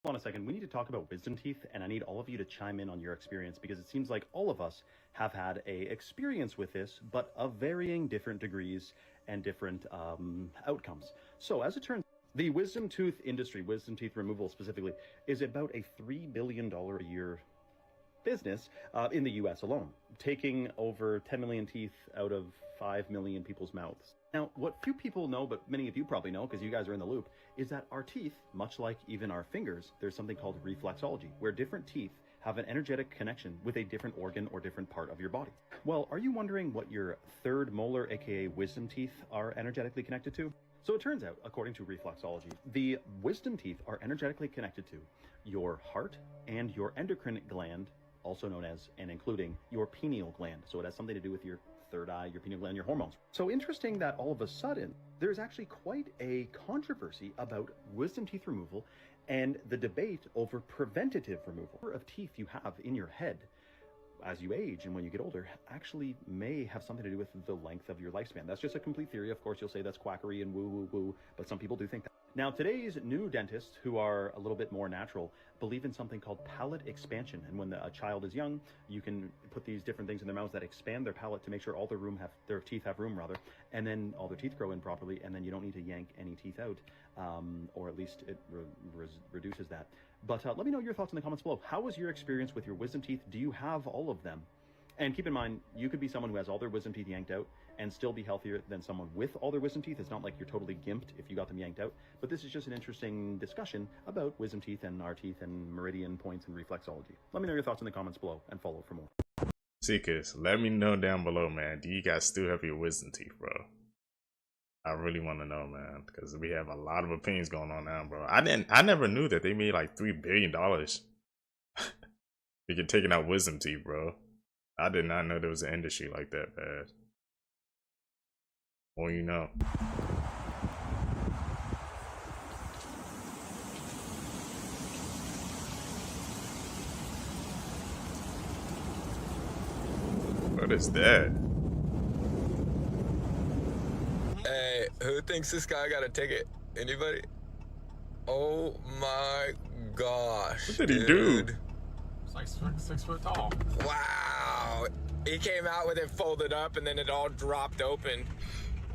Hold on a second, we need to talk about wisdom teeth, and I need all of you to chime in on your experience because it seems like all of us have had a experience with this, but of varying different degrees and different outcomes. So as it turns, the wisdom tooth industry, wisdom teeth removal specifically, is about a $3 billion a year business in the US alone, taking over 10 million teeth out of 5 million people's mouths. Now, what few people know, but many of you probably know because you guys are in the loop, is that our teeth, much like even our fingers, there's something called reflexology, where different teeth have an energetic connection with a different organ or different part of your body. Well, are you wondering what your third molar, aka wisdom teeth, are energetically connected to? So it turns out, according to reflexology, the wisdom teeth are energetically connected to your heart and your endocrine gland, also known as and including your pineal gland. So it has something to do with your third eye, your pineal gland, your hormones. So interesting that all of a sudden there's actually quite a controversy about wisdom teeth removal and the debate over preventative removal. The number of teeth you have in your head as you age and when you get older actually may have something to do with the length of your lifespan. That's just a complete theory. Of course, you'll say that's quackery and woo woo woo, but some people do think that. Now, today's new dentists, who are a little bit more natural, believe in something called palate expansion. And when a child is young, you can put these different things in their mouths that expand their palate to make sure all their teeth have room, and then all their teeth grow in properly, and then you don't need to yank any teeth out, or at least it reduces that. But let me know your thoughts in the comments below. How was your experience with your wisdom teeth? Do you have all of them? And keep in mind, you could be someone who has all their wisdom teeth yanked out and still be healthier than someone with all their wisdom teeth. It's not like you're totally gimped if you got them yanked out, but this is just an interesting discussion about wisdom teeth and our teeth and meridian points and reflexology. Let me know your thoughts in the comments below and follow for more. Seekers, let me know down below, man. Do you guys still have your wisdom teeth, bro? I really want to know, man, because we have a lot of opinions going on now, bro. I never knew that they made like $3 billion. We get taking out wisdom teeth, bro. I did not know there was an industry like that bad. Well, you know. What is that? Hey, who thinks this guy got a ticket? Anybody? Oh my gosh. What did he do? It's like 6 foot tall. Wow. He came out with it folded up and then it all dropped open.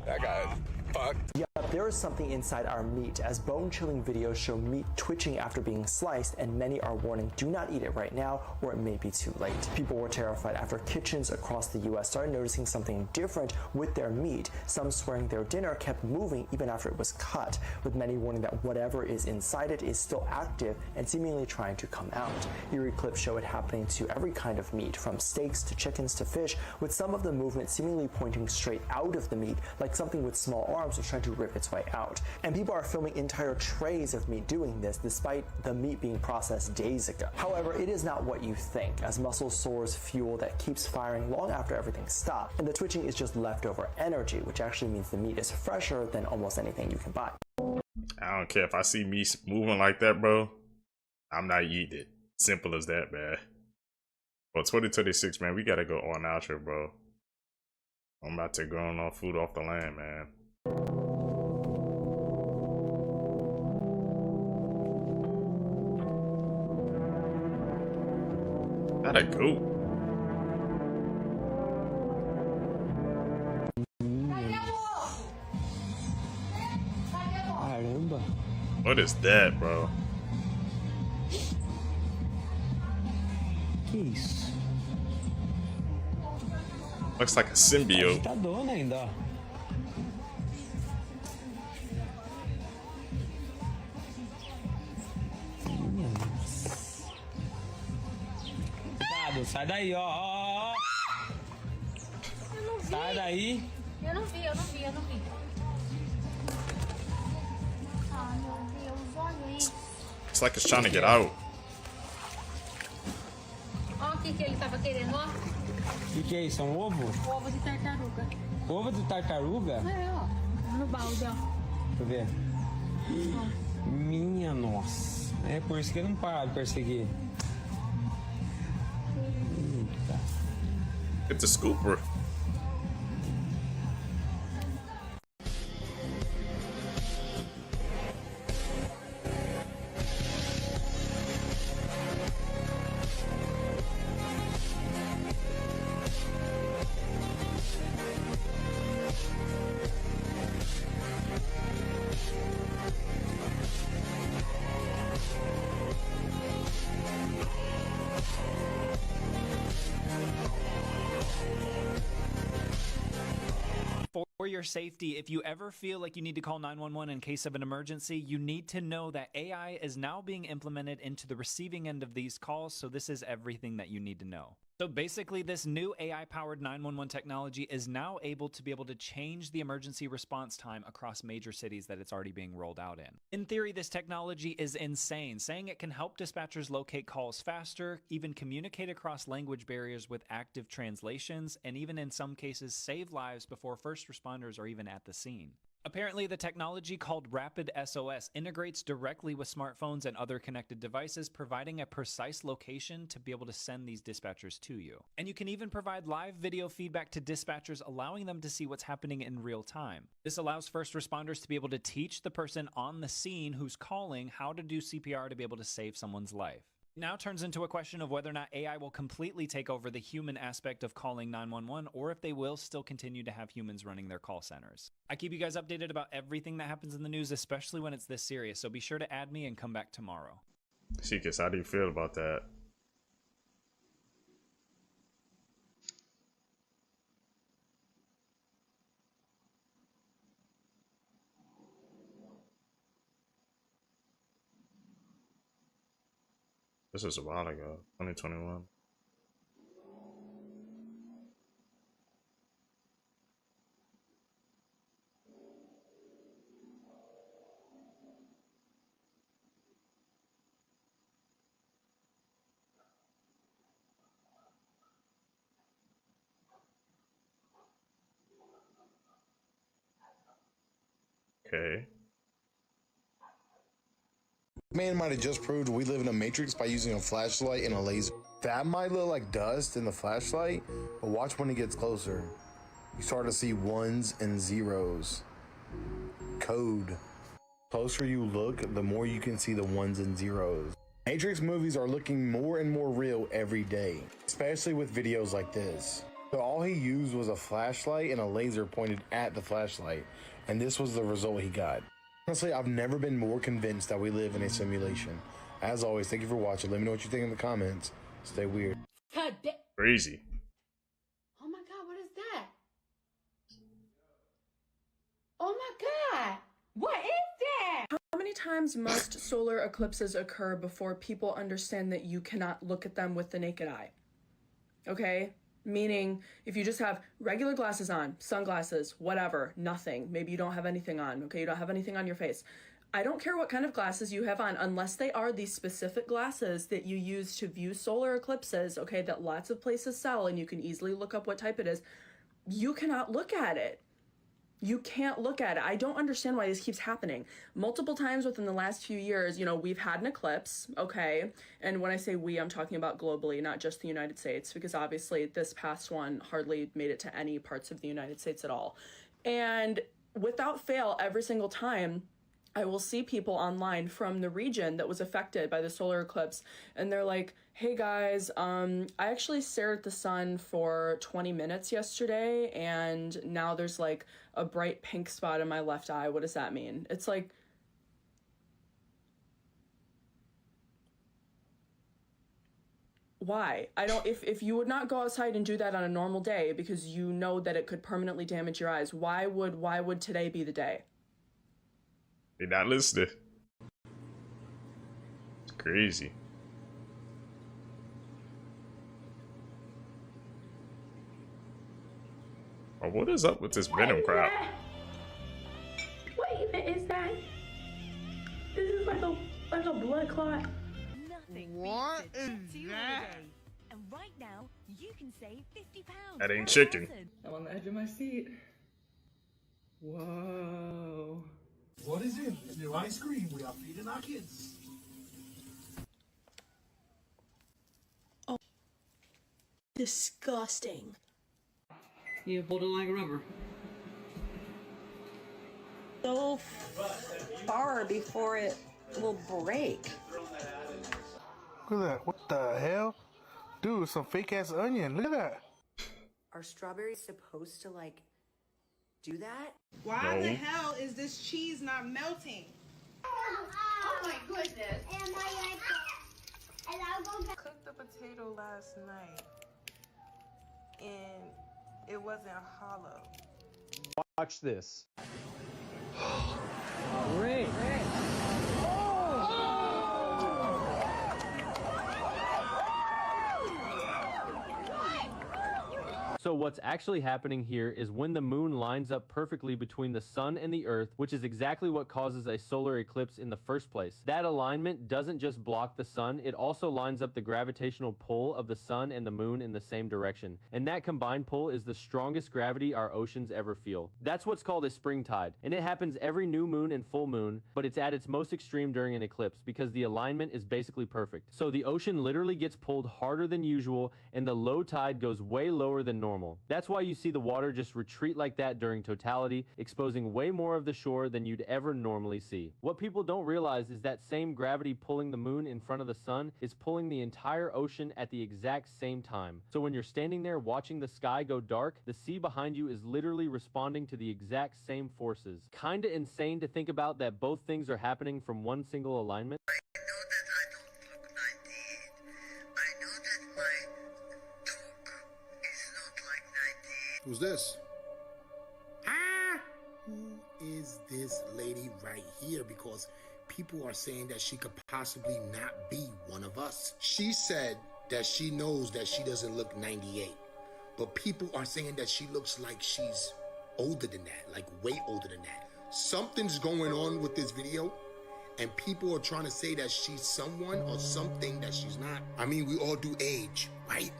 That guy fucked. Yeah, there is something inside our meat, as bone-chilling videos show meat twitching after being sliced, and many are warning, do not eat it right now or it may be too late. People were terrified after kitchens across the US started noticing something different with their meat, some swearing their dinner kept moving even after it was cut, with many warning that whatever is inside it is still active and seemingly trying to come out. Eerie clips show it happening to every kind of meat, from steaks to chickens to fish, with some of the movement seemingly pointing straight out of the meat, like something with small arms was trying to rip its way out. And people are filming entire trays of meat doing this, despite the meat being processed days ago. However, it is not what you think, as muscle soars fuel that keeps firing long after everything stopped, and the twitching is just leftover energy, which actually means the meat is fresher than almost anything you can buy. I don't care if I see meat moving like that, bro. I'm not eating it. Simple as that, man. Well, 2026, man, we gotta go on outro, bro. I'm about to grow no food off the land, man. That a goat. Caramba. What is that, bro? Que isso? Looks like a symbiote. Tá dona ainda. Cuidado, sai daí, ó. Sai daí. Eu não vi. Ah, meu Deus, olha isso. It's like it's trying to get out. Olha o que ele tava querendo, ó. O que é isso? É um ovo? Ovo de tartaruga. Ovo de tartaruga? É, ó. No balde, ó. Deixa eu ver. Minha nossa. É por isso que ele não para de perseguir. Eita. It's a scooper. For your safety, if you ever feel like you need to call 911 in case of an emergency, you need to know that AI is now being implemented into the receiving end of these calls, so this is everything that you need to know. So basically, this new AI-powered 911 technology is now able to change the emergency response time across major cities that it's already being rolled out in. In theory, this technology is insane, saying it can help dispatchers locate calls faster, even communicate across language barriers with active translations, and even in some cases save lives before first responders are even at the scene. Apparently, the technology called Rapid SOS integrates directly with smartphones and other connected devices, providing a precise location to be able to send these dispatchers to you. And you can even provide live video feedback to dispatchers, allowing them to see what's happening in real time. This allows first responders to be able to teach the person on the scene who's calling how to do CPR to be able to save someone's life. Now turns into a question of whether or not AI will completely take over the human aspect of calling 911, or if they will still continue to have humans running their call centers. I keep you guys updated about everything that happens in the news, especially when it's this serious, so be sure to add me and come back tomorrow. Seekers, how do you feel about that? This was a while ago, 2021. Okay. Man might have just proved we live in a matrix by using a flashlight and a laser. That might look like dust in the flashlight, but watch when it gets closer. You start to see ones and zeros. Code. Closer you look, the more you can see the ones and zeros. Matrix movies are looking more and more real every day, especially with videos like this. So all he used was a flashlight and a laser pointed at the flashlight, and this was the result he got. Honestly, I've never been more convinced that we live in a simulation. As always, thank you for watching. Let me know what you think in the comments. Stay weird. Crazy. Oh my god, what is that? Oh my god! What is that? How many times must solar eclipses occur before people understand that you cannot look at them with the naked eye? Okay? Meaning, if you just have regular glasses on, sunglasses, whatever, nothing, maybe you don't have anything on, okay, you don't have anything on your face. I don't care what kind of glasses you have on, unless they are these specific glasses that you use to view solar eclipses, okay, that lots of places sell and you can easily look up what type it is. You cannot look at it. You can't look at it. I don't understand why this keeps happening. Multiple times within the last few years, you know, we've had an eclipse, okay? And when I say we, I'm talking about globally, not just the United States, because obviously this past one hardly made it to any parts of the United States at all. And without fail, every single time, I will see people online from the region that was affected by the solar eclipse, and they're like, hey guys, I actually stared at the sun for 20 minutes yesterday, and now there's like a bright pink spot in my left eye. What does that mean? It's like, why? I don't, if you would not go outside and do that on a normal day because you know that it could permanently damage your eyes, why would today be the day? They're not listening. It's crazy. Oh, what is up with this Venom crap? What even is that? This is like a blood clot. What is that? And right now, you can save £50. That ain't chicken. I'm on the edge of my seat. Whoa. What is it? New ice cream. We are feeding our kids. Oh. Disgusting. You hold it like rubber. So far before it will break. Look at that. What the hell? Dude, some fake ass onion. Look at that. Are strawberries supposed to like do that? Why the hell is this cheese not melting? Oh my goodness. I cooked the potato last night and it wasn't hollow. Watch this. Great. So what's actually happening here is when the moon lines up perfectly between the sun and the earth, which is exactly what causes a solar eclipse in the first place. That alignment doesn't just block the sun, it also lines up the gravitational pull of the sun and the moon in the same direction. And that combined pull is the strongest gravity our oceans ever feel. That's what's called a spring tide, and it happens every new moon and full moon, but it's at its most extreme during an eclipse because the alignment is basically perfect. So the ocean literally gets pulled harder than usual, and the low tide goes way lower than normal. That's why you see the water just retreat like that during totality, exposing way more of the shore than you'd ever normally see. What people don't realize is that same gravity pulling the moon in front of the sun is pulling the entire ocean at the exact same time. So when you're standing there watching the sky go dark, the sea behind you is literally responding to the exact same forces. Kinda insane to think about that both things are happening from one single alignment. Who's this? Who is this lady right here? Because people are saying that she could possibly not be one of us. She said that she knows that she doesn't look 98, but people are saying that she looks like she's older than that, like way older than that. Something's going on with this video, and people are trying to say that she's someone or something that she's not. I mean, we all do age, right?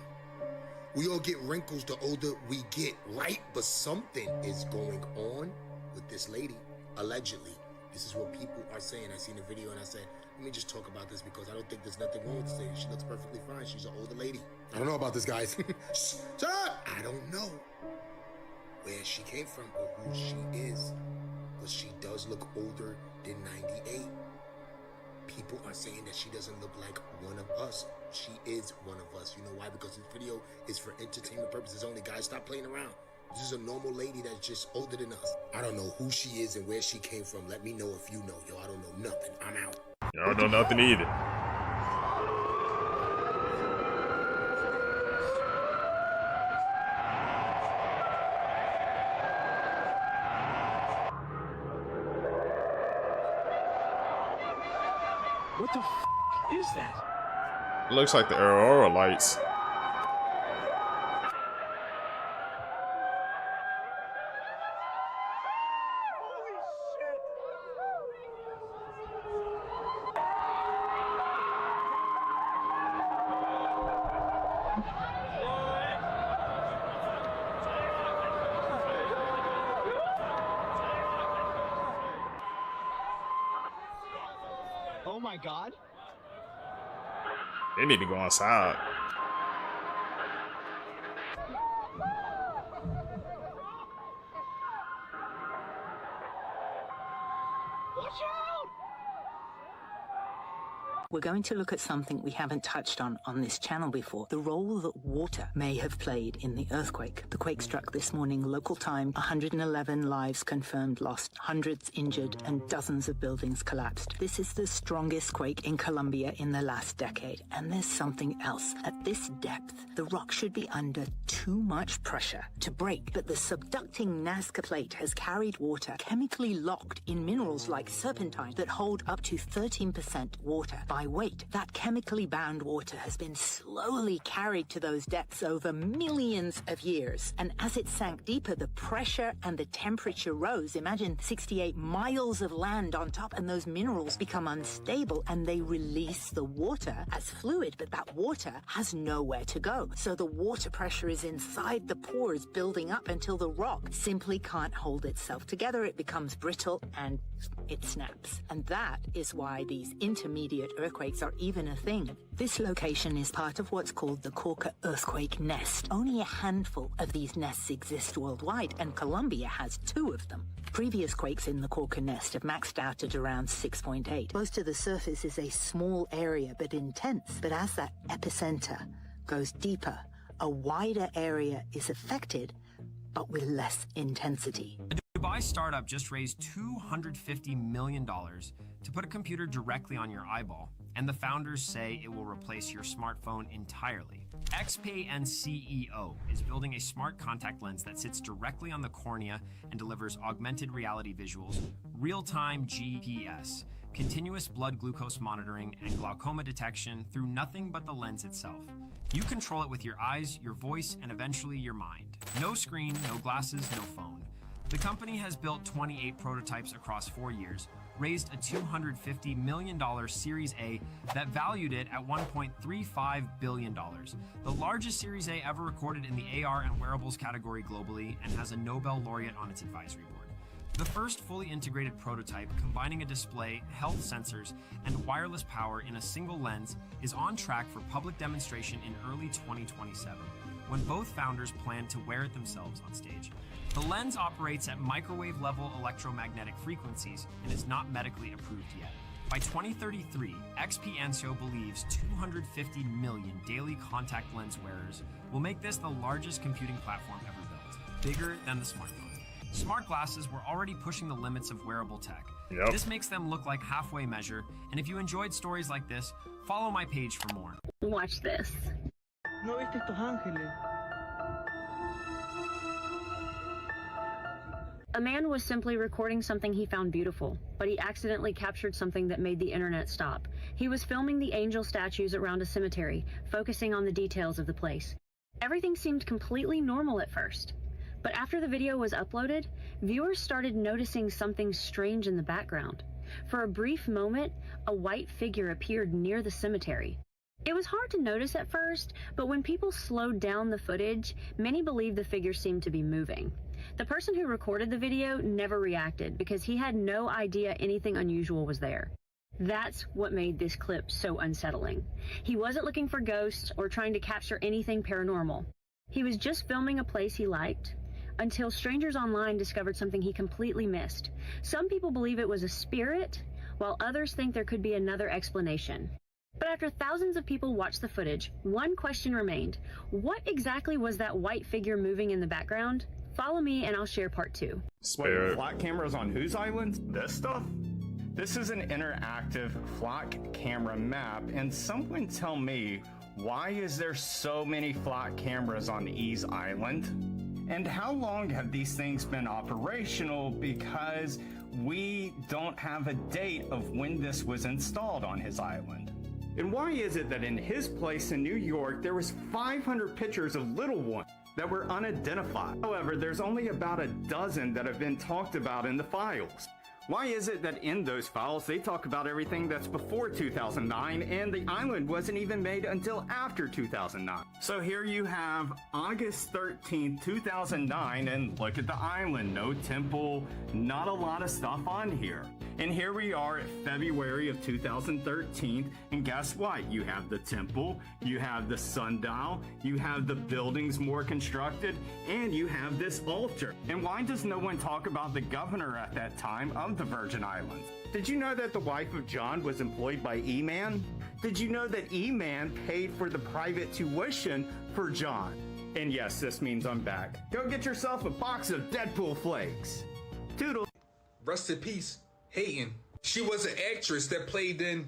We all get wrinkles the older we get, right? But something is going on with this lady, allegedly. This is what people are saying. I seen the video and I said, let me just talk about this because I don't think there's nothing wrong with this lady. She looks perfectly fine. She's an older lady. I don't know about this, guys. Shut up! I don't know where she came from or who she is, but she does look older than 98. People are saying that she doesn't look like one of us. She is one of us. You know why? Because this video is for entertainment purposes only. Guys, stop playing around. This is a normal lady that's just older than us. I don't know who she is and where she came from. Let me know if you know. Yo, I don't know nothing. I'm out. Y'all know nothing either. What the f is that? It looks like the Aurora lights. Oh my god. They need to go outside. Watch out! We're going to look at something we haven't touched on this channel before, the role that water may have played in the earthquake. The quake struck this morning, local time, 111 lives confirmed lost, hundreds injured, and dozens of buildings collapsed. This is the strongest quake in Colombia in the last decade, and there's something else. At this depth, the rock should be under too much pressure to break, but the subducting Nazca Plate has carried water chemically locked in minerals like serpentine that hold up to 13% water by weight. That chemically bound water has been slowly carried to those depths over millions of years. And as it sank deeper, the pressure and the temperature rose. Imagine 68 miles of land on top, and those minerals become unstable and they release the water as fluid, but that water has nowhere to go. So the water pressure is inside the pores building up until the rock simply can't hold itself together. It becomes brittle and it snaps. And that is why these intermediate earthquakes are even a thing. This location is part of what's called the Cauca Earthquake Nest. Only a handful of these nests exist worldwide, and Colombia has 2 of them. Previous quakes in the Cauca Nest have maxed out at around 6.8. Most of the surface is a small area, but intense. But as that epicenter goes deeper, a wider area is affected, but with less intensity. A Dubai startup just raised $250 million to put a computer directly on your eyeball. and the founders say it will replace your smartphone entirely. XPN CEO is building a smart contact lens that sits directly on the cornea and delivers augmented reality visuals, real-time GPS, continuous blood glucose monitoring, and glaucoma detection through nothing but the lens itself. You control it with your eyes, your voice, and eventually your mind. No screen, no glasses, no phone. The company has built 28 prototypes across 4 years, raised a $250 million Series A that valued it at $1.35 billion, the largest Series A ever recorded in the AR and wearables category globally, and has a Nobel laureate on its advisory board. The first fully integrated prototype, combining a display, health sensors, and wireless power in a single lens, is on track for public demonstration in early 2027, when both founders plan to wear it themselves on stage. The lens operates at microwave-level electromagnetic frequencies and is not medically approved yet. By 2033, XP Ansio believes 250 million daily contact lens wearers will make this the largest computing platform ever built, bigger than the smartphone. Smart glasses were already pushing the limits of wearable tech. Yep. This makes them look like halfway measure, and if you enjoyed stories like this, follow my page for more. Watch this. ¿No viste estos ángeles? A man was simply recording something he found beautiful, but he accidentally captured something that made the internet stop. He was filming the angel statues around a cemetery, focusing on the details of the place. Everything seemed completely normal at first. But after the video was uploaded, viewers started noticing something strange in the background. For a brief moment, a white figure appeared near the cemetery. It was hard to notice at first, but when people slowed down the footage, many believed the figure seemed to be moving. The person who recorded the video never reacted because he had no idea anything unusual was there. That's what made this clip so unsettling. He wasn't looking for ghosts or trying to capture anything paranormal. He was just filming a place he liked, until strangers online discovered something he completely missed. Some people believe it was a spirit, while others think there could be another explanation. But after thousands of people watched the footage, one question remained. What exactly was that white figure moving in the background? Follow me and I'll share part 2. Wait, flat cameras on whose island? This stuff? This is an interactive flat camera map, and someone tell me, why is there so many flat cameras on E's Island? And how long have these things been operational? Because we don't have a date of when this was installed on his island. And why is it that in his place in New York, there was 500 pictures of little ones that were unidentified? However, there's only about a dozen that have been talked about in the files. Why is it that in those files they talk about everything that's before 2009 and the island wasn't even made until after 2009? So here you have August 13th, 2009, and look at the island. No temple, not a lot of stuff on here. And here we are at February of 2013, and guess what? You have the temple, you have the sundial, you have the buildings more constructed, and you have this altar. And why does no one talk about the governor at that time of the Virgin Islands? Did you know that the wife of John was employed by E-Man? Did you know that E-Man paid for the private tuition for John? And yes, this means I'm back. Go get yourself a box of Deadpool flakes. Toodle. Rest in peace, Hayden. She was an actress that played in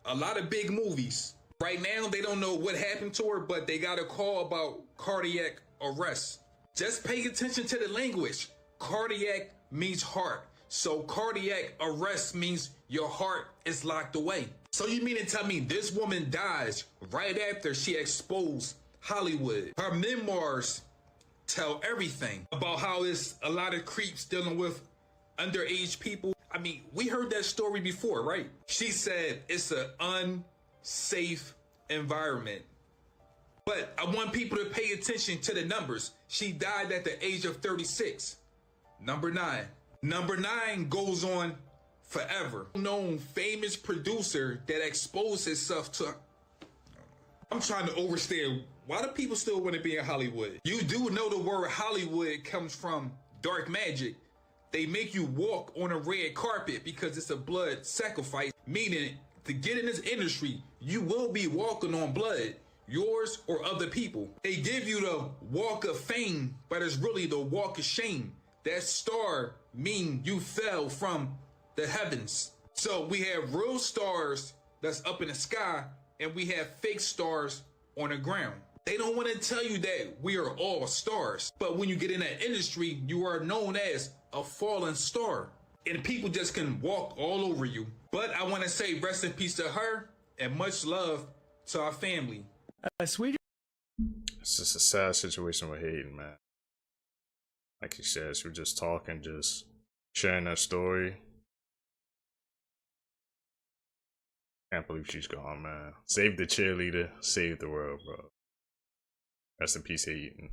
a lot of big movies. Right now, they don't know what happened to her, but they got a call about cardiac arrest. Just pay attention to the language. Cardiac means heart. So cardiac arrest means your heart is locked away. So you mean to tell me this woman dies right after she exposed Hollywood? Her memoirs tell everything about how it's a lot of creeps dealing with underage people. I mean, we heard that story before, right? She said it's an unsafe environment. But I want people to pay attention to the numbers. She died at the age of 36. Number 9. Number 9 goes on forever. Known famous producer that exposed himself to... I'm trying to understand, why do people still want to be in Hollywood? You do know the word Hollywood comes from dark magic. They make you walk on a red carpet because it's a blood sacrifice, meaning to get in this industry, you will be walking on blood, yours or other people. They give you the walk of fame, but it's really the walk of shame. That star mean you fell from the heavens. So we have real stars that's up in the sky and we have fake stars on the ground. They don't want to tell you that we are all stars. But when you get in that industry, you are known as a fallen star. And people just can walk all over you. But I want to say rest in peace to her and much love to our family. It's just a sad situation with Hayden, man. Like he said, she was just talking, just sharing that story. Can't believe she's gone, man. Save the cheerleader, save the world, bro. Rest in peace, Hayden.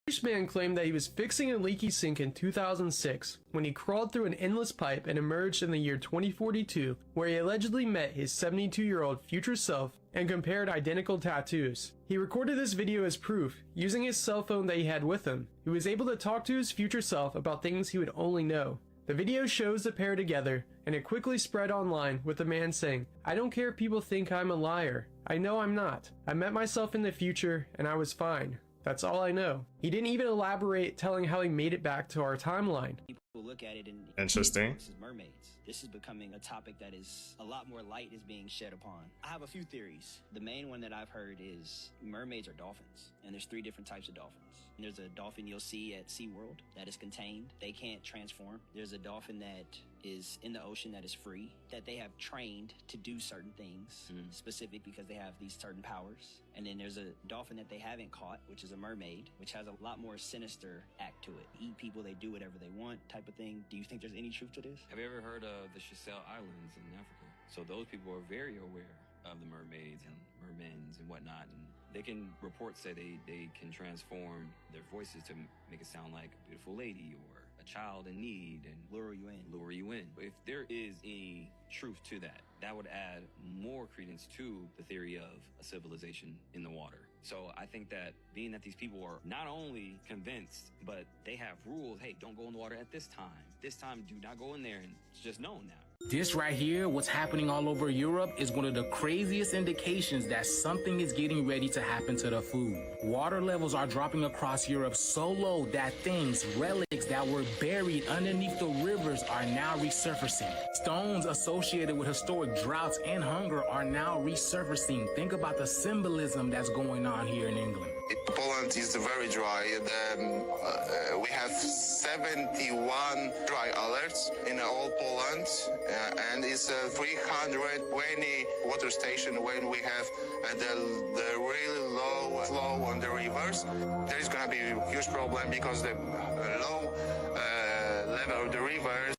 British man claimed that he was fixing a leaky sink in 2006 when he crawled through an endless pipe and emerged in the year 2042, where he allegedly met his 72-year-old future self and compared identical tattoos. He recorded this video as proof, using his cell phone that he had with him. He was able to talk to his future self about things he would only know. The video shows the pair together, and it quickly spread online with the man saying, "I don't care if people think I'm a liar. I know I'm not. I met myself in the future, and I was fine. That's all I know." He didn't even elaborate, telling how he made it back to our timeline. People look at it and interesting. This is mermaids. This is becoming a topic that is a lot more light is being shed upon. I have a few theories. The main one that I've heard is mermaids are dolphins, and there's 3 different types of dolphins. There's a dolphin you'll see at SeaWorld that is contained. They can't transform. There's a dolphin that is in the ocean that is free, that they have trained to do certain things, specific because they have these certain powers. And then there's a dolphin that they haven't caught, which is a mermaid, which has a lot more sinister act to it. Eat people, they do whatever they want type of thing. Do you think there's any truth to this? Have you ever heard of the Seychelles Islands in Africa? So those people are very aware of the mermaids and mermens and whatnot. And they can reports say they can transform their voices to make it sound like a beautiful lady or a child in need and lure you in. If there is any truth to that, that would add more credence to the theory of a civilization in the water. So I think that being that these people are not only convinced, but they have rules. Hey, don't go in the water at this time. This time, do not go in there. And it's just known now. This right here, what's happening all over Europe, is one of the craziest indications that something is getting ready to happen to the food. Water levels are dropping across Europe so low that things, relics that were buried underneath the rivers are now resurfacing. Stones associated with historic droughts and hunger are now resurfacing. Think about the symbolism that's going on here in England. Poland is very dry. We have 71 dry alerts in all Poland, and it's 320 water station when we have the really low flow on the rivers. There is going to be a huge problem because the low level of the rivers.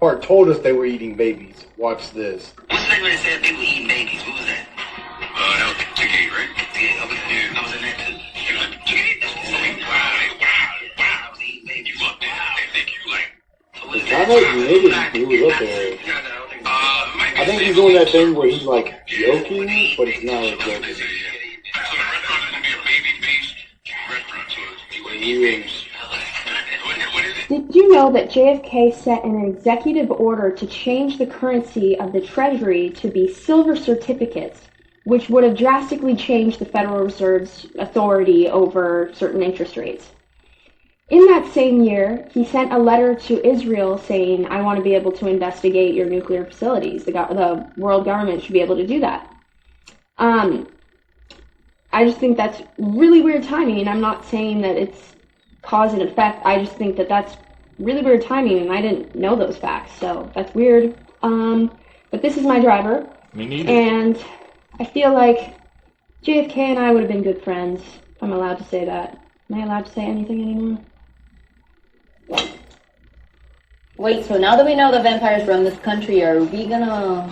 Part told us they were eating babies. Watch this. What's the segment that said people eating babies? What was that? That was Chick-A, right? Yeah, I was in that too. You like Chick-A? Wow. I was eating babies. Look, they think you like. Not like niggas blew up there. I think he's doing that thing where he's like joking, but it's not like joking. Did you know that JFK sent an executive order to change the currency of the Treasury to be silver certificates, which would have drastically changed the Federal Reserve's authority over certain interest rates? In that same year, he sent a letter to Israel saying, "I want to be able to investigate your nuclear facilities. The world government should be able to do that." I just think that's really weird timing, and I'm not saying that it's cause and effect. I just think that that's really weird timing, and I didn't know those facts, so that's weird. But this is my driver. Me neither. And I feel like JFK and I would have been good friends, if I'm allowed to say that. Am I allowed to say anything anymore? Wait, so now that we know the vampires run this country, are we gonna...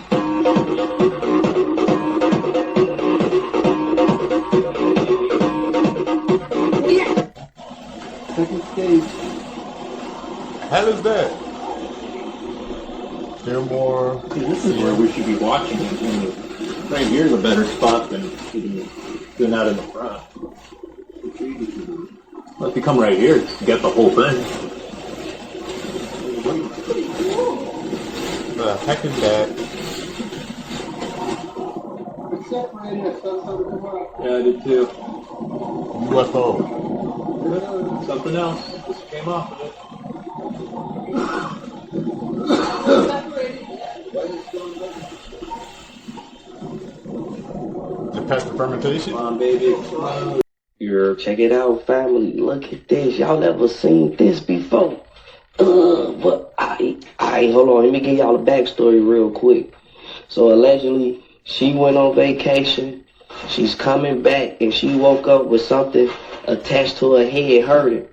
Second stage. How is that? They're more. See, this is where we should be watching it. Right here's a better spot than out in the front. Well, if you come right here, you get the whole thing. The heck is that? Yeah, I did too. UFO. Something else just came off of it. past the fermentation? Come on, baby. Here, check it out, family. Look at this. Y'all never seen this before. But hold on. Let me give y'all a backstory real quick. So allegedly, she went on vacation. She's coming back, and she woke up with something attached to her head hurting.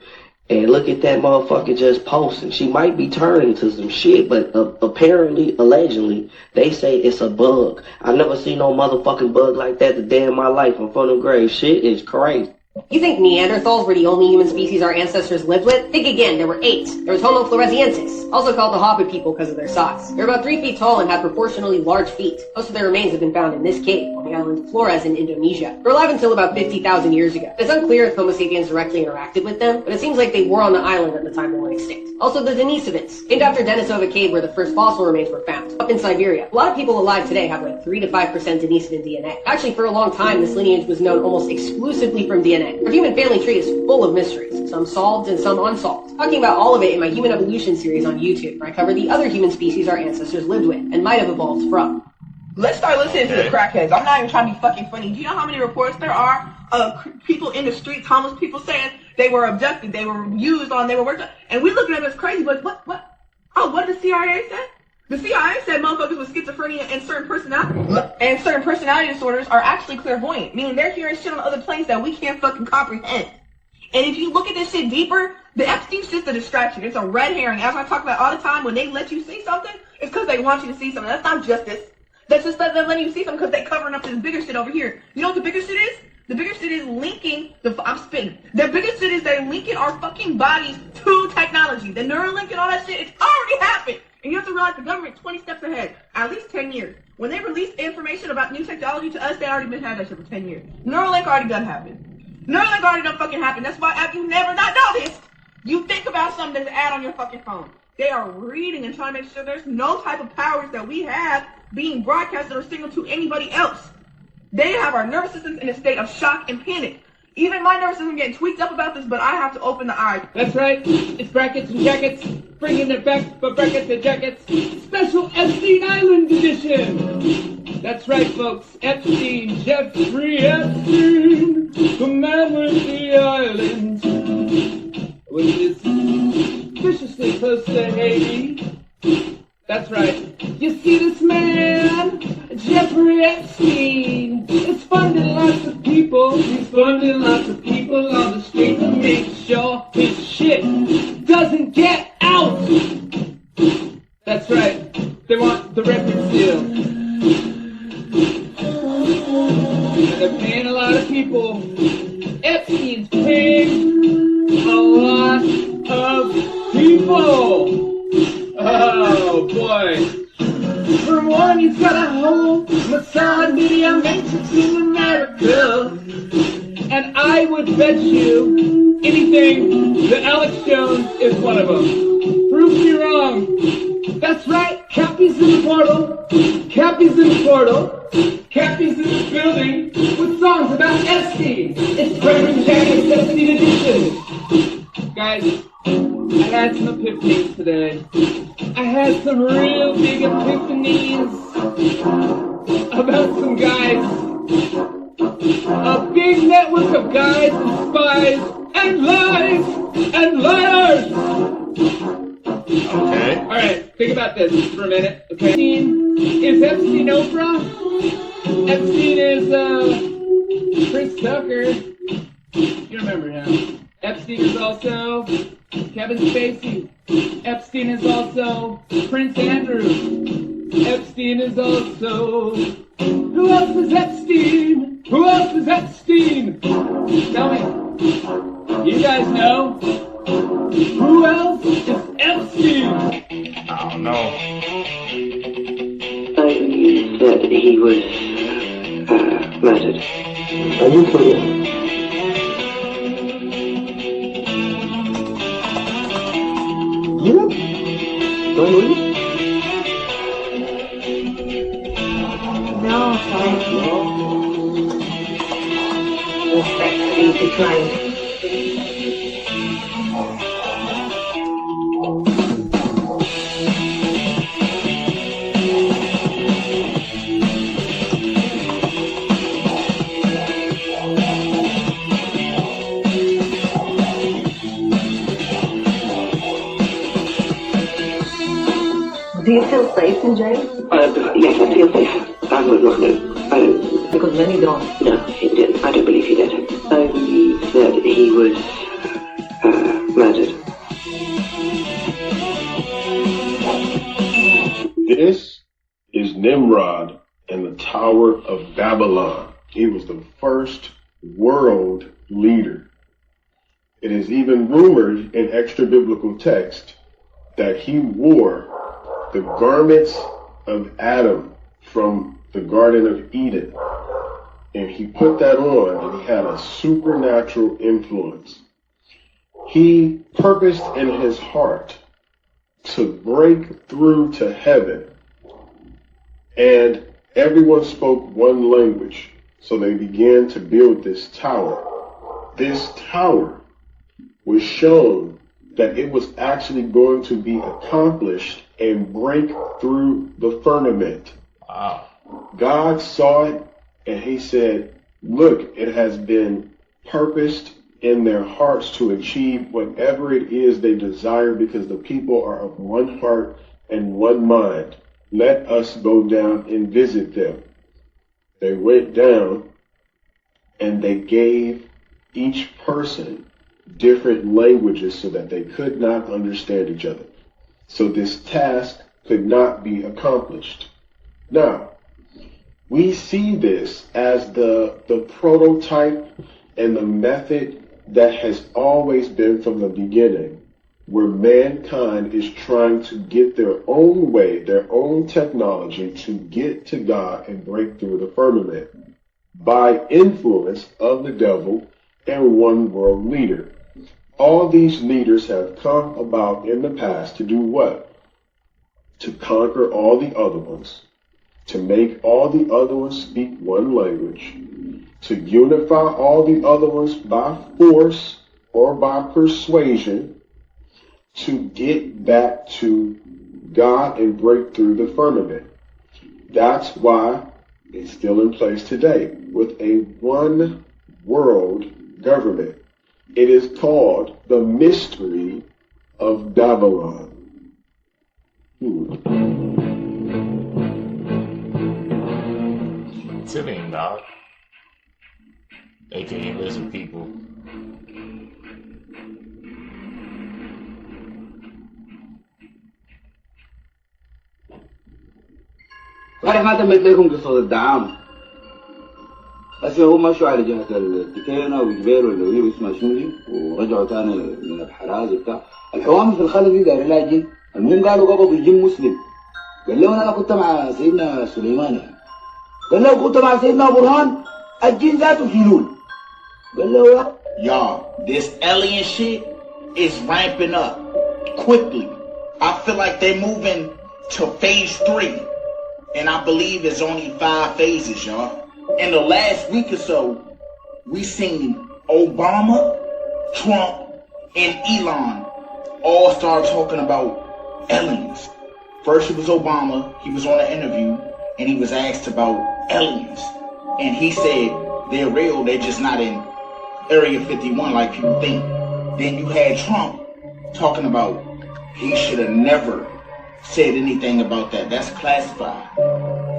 And look at that motherfucker just posting. She might be turning to some shit, but apparently, allegedly, they say it's a bug. I've never seen no motherfucking bug like that the day of my life. I'm from the grave. Shit is crazy. You think Neanderthals were the only human species our ancestors lived with? Think again, there were 8. There was Homo floresiensis, also called the Hobbit people because of their size. They're about 3 feet tall and had proportionally large feet. Most of their remains have been found in this cave, on the island of Flores in Indonesia. They were alive until about 50,000 years ago. It's unclear if Homo sapiens directly interacted with them, but it seems like they were on the island at the time they went extinct. Also the Denisovans, named after Denisova Cave where the first fossil remains were found, up in Siberia. A lot of people alive today have like 3 to 5% Denisovan DNA. Actually, for a long time, this lineage was known almost exclusively from DNA. Our human family tree is full of mysteries, some solved and some unsolved. Talking about all of it in my Human Evolution series on YouTube, where I cover the other human species our ancestors lived with and might have evolved from. Let's start listening to the crackheads. I'm not even trying to be fucking funny. Do you know how many reports there are of people in the streets, homeless people saying they were abducted, they were used on, they were worked on, and we look at them as crazy, but what? Oh, what did the CIA say? The CIA said motherfuckers with schizophrenia and certain personality disorders are actually clairvoyant, meaning they're hearing shit on other planes that we can't fucking comprehend. And if you look at this shit deeper, the Epstein shit's a distraction. It's a red herring. As I talk about all the time, when they let you see something, it's because they want you to see something. That's not justice. That's just that they're letting you see something because they're covering up this bigger shit over here. You know what the bigger shit is? The bigger shit is linking I'm spinning. The biggest shit is they're linking our fucking bodies to technology. The Neuralink and all that shit, it's already happened. And you have to realize the government's 20 steps ahead, at least 10 years. When they release information about new technology to us, they already been had that shit for 10 years. Neuralink already done happened. Neuralink already done fucking happened. That's why if you never not noticed, you think about something, there's an ad on your fucking phone. They are reading and trying to make sure there's no type of powers that we have being broadcasted or signaled to anybody else. They have our nervous systems in a state of shock and panic. Even my nervous system getting tweaked up about this, but I have to open the eye. That's right. It's Brackets and Jackets, bringing it back for Brackets and Jackets. Special Epstein Island edition. That's right, folks. Epstein, Jeffrey Epstein, the man with the island, which is viciously close to Haiti. That's right. You see this man, Jeffrey Epstein, is funding lots of people. He's funding lots of people on the street to make sure his shit doesn't get out. That's right. They want the record deal. And they're paying a lot of people. Epstein's paying a lot of people. Oh boy. For one, he's got a whole Mossad media matrix in America. And I would bet you anything that Alex Jones is one of them. Prove me wrong. That's right, Cappy's in the portal. Cappy's in the portal. Cappy's in the building with songs about Epstein. It's Reverend Jacket's Epstein edition. Guys, I had some epiphanies today. I had some real big epiphanies about some guys. A big network of guys and spies and lies and liars. Okay. Alright, think about this for a minute. Okay. Is Epstein Oprah? Epstein is Prince Tucker. You remember him. Epstein is also Kevin Spacey. Epstein is also Prince Andrew. Epstein is also... Who else is Epstein? Who else is Epstein? Tell me. You guys know? Who else is Epstein? I don't know. That he was murdered. Are you clear? Don't leave? No, thank you. Respectfully declined. Do you feel safe in jail? Yes, I feel safe. I would not know. I don't. Because many don't. No, he didn't. I don't believe he did. I believe that he was murdered. This is Nimrod and the Tower of Babylon. He was the first world leader. It is even rumored in extra-biblical text that he wore the garments of Adam from the Garden of Eden. And he put that on and he had a supernatural influence. He purposed in his heart to break through to heaven. And everyone spoke one language. So they began to build this tower. This tower was shown that it was actually going to be accomplished and break through the firmament. Wow. God saw it and he said, look, it has been purposed in their hearts to achieve whatever it is they desire because the people are of one heart and one mind. Let us go down and visit them. They went down and they gave each person different languages so that they could not understand each other. So this task could not be accomplished. Now, we see this as the prototype and the method that has always been from the beginning, where mankind is trying to get their own way, their own technology to get to God and break through the firmament by influence of the devil and one world leader. All these leaders have come about in the past to do what? To conquer all the other ones, to make all the other ones speak one language, to unify all the other ones by force or by persuasion, to get back to God and break through the firmament. That's why it's still in place today with a one world government. It is called the Mystery of Babylon. Tillian, dog. AKA lizard people. صحيح ما تمت لكم قصة الدعامة. هسه هم مشوا على جهة التكينة وجبيل واللي هو اسمها شنو ورجعوا تاني من الحراز وبتاع. الحوامل في الخلق دي داير لها جن. المهم قالوا قبضوا الجن مسلم. قال لهم أنا كنت مع سيدنا سليمان يعني. قال له كنت مع سيدنا برهان الجن ذاته شيلون. قال له Y'all, this alien shit is ramping up quickly. I feel like they're moving to phase 3. And I believe it's only 5 phases, y'all. In the last week or so, we seen Obama, Trump, and Elon all start talking about aliens. First it was Obama, he was on an interview, and he was asked about aliens. And he said, they're real, they're just not in Area 51 like people think. Then you had Trump talking about he should have never said anything about that. That's classified.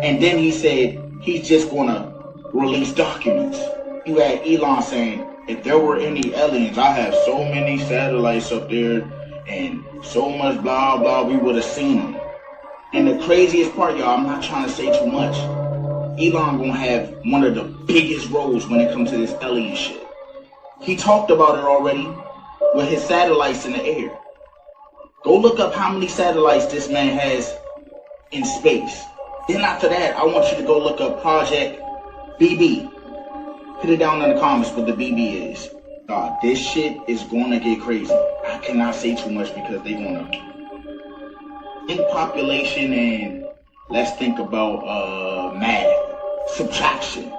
And then he said he's just gonna release documents. You had Elon saying, if there were any aliens, I have so many satellites up there and so much blah blah, we would have seen them. And the craziest part, y'all, I'm not trying to say too much, Elon gonna have one of the biggest roles when it comes to this alien shit. He talked about it already with his satellites in the air. Go look up how many satellites this man has in space. Then after that, I want you to go look up Project BB. Put it down in the comments what the BB is. God, this shit is gonna get crazy. I cannot say too much because they're gonna think population and let's think about math, subtraction,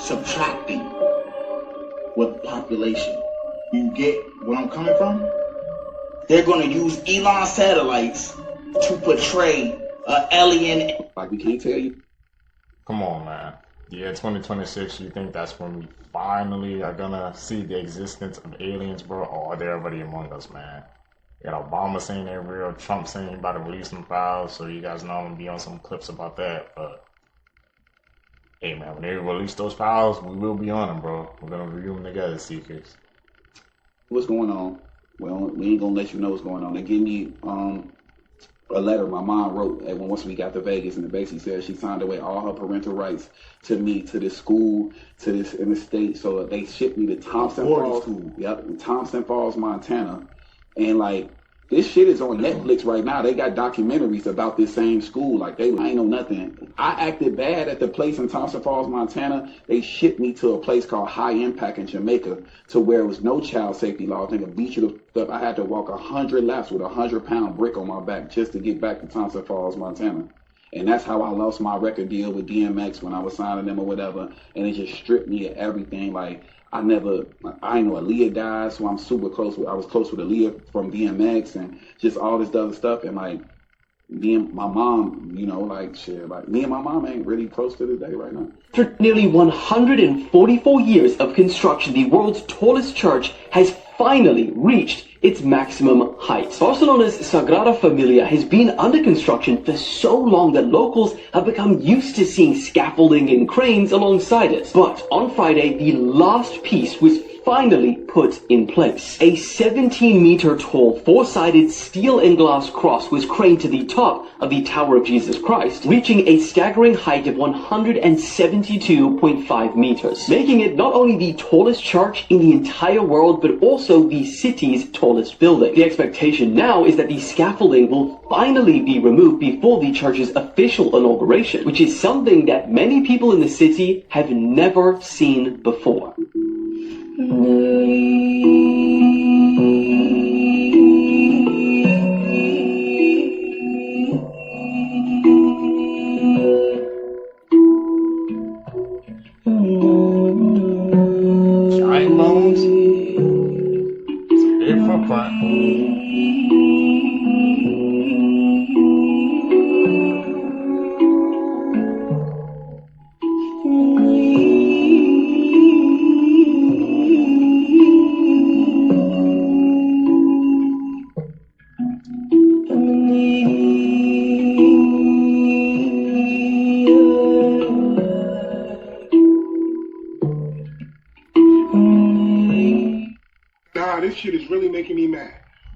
subtracting with population. You get where I'm coming from? They're going to use Elon satellites to portray an alien. Like we can't tell you. Come on, man. Yeah, 2026, you think that's when we finally are gonna see the existence of aliens, bro? Or are they already among us, man? We got Obama saying they're real, Trump saying he's about to release some files, so you guys know I'm gonna be on some clips about that. But hey man, when they release those files, we will be on them, bro. We're gonna review them together, Seekers. What's going on? Well, we ain't gonna let you know what's going on. They give me a letter my mom wrote once we got to Vegas, and it basically said she signed away all her parental rights to me, to this school, to this in the state. So they shipped me to Thompson Falls. Yep, Thompson Falls, Montana. And like, this shit is on Netflix right now. They got documentaries about this same school. Like, I ain't know nothing. I acted bad at the place in Thompson Falls, Montana. They shipped me to a place called High Impact in Jamaica, to where it was no child safety law. I think a beat you to stuff. I had to walk 100 laps with a 100-pound brick on my back just to get back to Thompson Falls, Montana. And that's how I lost my record deal with DMX when I was signing them or whatever. And it just stripped me of everything. Like, I know Aaliyah died, so I'm super close with, I was close with Aaliyah from DMX and just all this other stuff. And like, me and my mom, you know, like shit, like me and my mom ain't really close to this day right now. After nearly 144 years of construction, the world's tallest church has finally reached its maximum height. Barcelona's Sagrada Familia has been under construction for so long that locals have become used to seeing scaffolding and cranes alongside it. But on Friday, the last piece was finally put in place. A 17-meter tall, four-sided steel and glass cross was craned to the top of the Tower of Jesus Christ, reaching a staggering height of 172.5 meters, making it not only the tallest church in the entire world, but also the city's tallest building. The expectation now is that the scaffolding will finally be removed before the church's official inauguration, which is something that many people in the city have never seen before. Giant bones. It's a big footprint. This shit is really making me mad.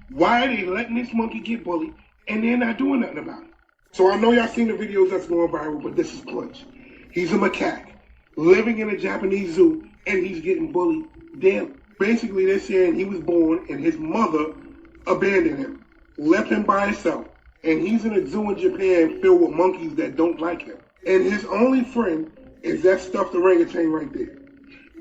Why are they letting this monkey get bullied and they're not doing nothing about it? So I know y'all seen the videos that's going viral, but this is Punch. He's a macaque living in a Japanese zoo and he's getting bullied daily. Basically, they're saying he was born and his mother abandoned him, left him by himself, and he's in a zoo in Japan filled with monkeys that don't like him. And his only friend is that stuffed orangutan right there.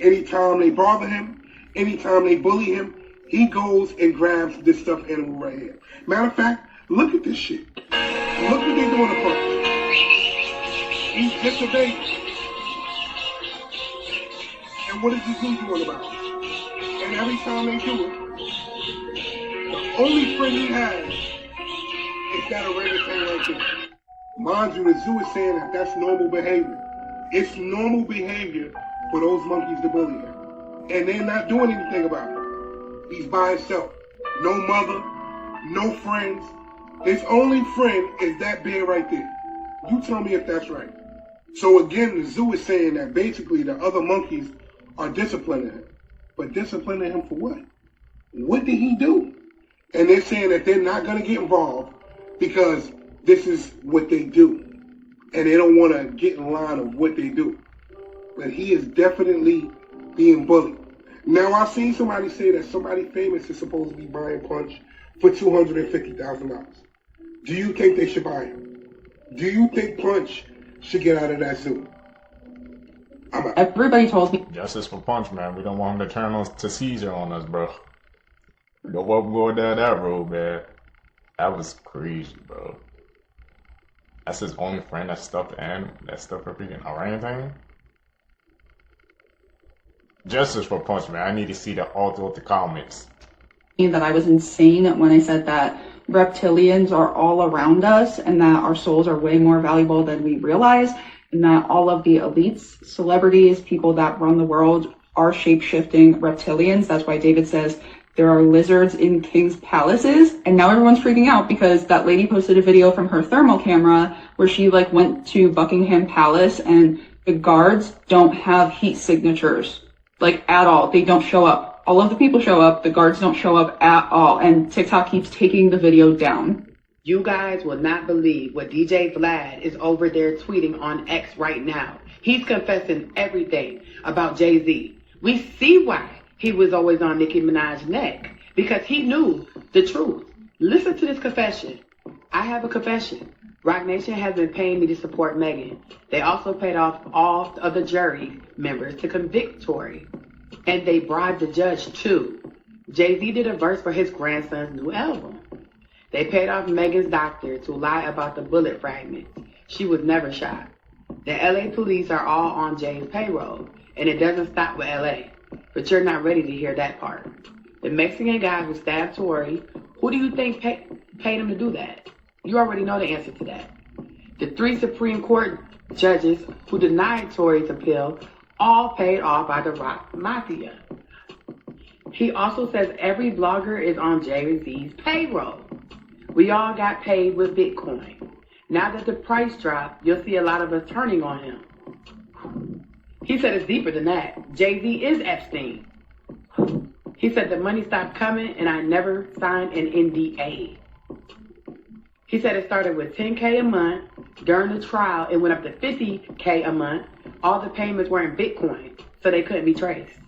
Anytime they bother him, anytime they bully him, he goes and grabs this stuffed animal right here. Matter of fact, look at this shit. Look what they're doing to Punch. He's just a baby. And what is the zoo doing about it? And every time they do it, the only friend he has is that orangutan right there. Mind you, the zoo is saying that that's normal behavior. It's normal behavior for those monkeys to bully him. And they're not doing anything about it. He's by himself. No mother, no friends. His only friend is that bear right there. You tell me if that's right. So again, the zoo is saying that basically the other monkeys are disciplining him. But disciplining him for what? What did he do? And they're saying that they're not going to get involved because this is what they do. And they don't want to get in line of what they do. But he is definitely being bullied. Now, I've seen somebody say that somebody famous is supposed to be buying Punch for $250,000. Do you think they should buy him? Do you think Punch should get out of that zoo? Everybody tells me. Justice for Punch, man. We don't want him to turn on to Caesar on us, bro. We don't want him going down that road, man. That was crazy, bro. That's his only friend that stuffed a freaking orangutan. Justice for Punch, man. I need to see all the comments. That I was insane when I said that reptilians are all around us and that our souls are way more valuable than we realize, and that all of the elites, celebrities, people that run the world are shape-shifting reptilians. That's why David says There are lizards in king's palaces, and now everyone's freaking out because that lady posted a video from her thermal camera where she like went to Buckingham Palace and the guards don't have heat signatures, like at all. They don't show up. All of the people show up, the guards don't show up at all, and TikTok keeps taking the video down. You guys will not believe what DJ Vlad is over there tweeting on X right now. He's confessing everything about Jay-Z. We see why he was always on Nicki Minaj's neck, because he knew the truth. Listen to this confession. I have a confession. Roc Nation has been paying me to support Megan. They also paid off all of the jury members to convict Tory. And they bribed the judge too. Jay-Z did a verse for his grandson's new album. They paid off Megan's doctor to lie about the bullet fragments. She was never shot. The LA police are all on Jay's payroll, and it doesn't stop with LA. But you're not ready to hear that part. The Mexican guy who stabbed Tory, who do you think paid him to do that? You already know the answer to that. The 3 Supreme Court judges who denied Tory's appeal, all paid off by the Rock Mafia. He also says every blogger is on Jay-Z's payroll. We all got paid with Bitcoin. Now that the price dropped, you'll see a lot of us turning on him. He said it's deeper than that. Jay-Z is Epstein. He said the money stopped coming and I never signed an NDA. He said it started with $10K a month. During the trial, it went up to $50K a month. All the payments were in Bitcoin, so they couldn't be traced.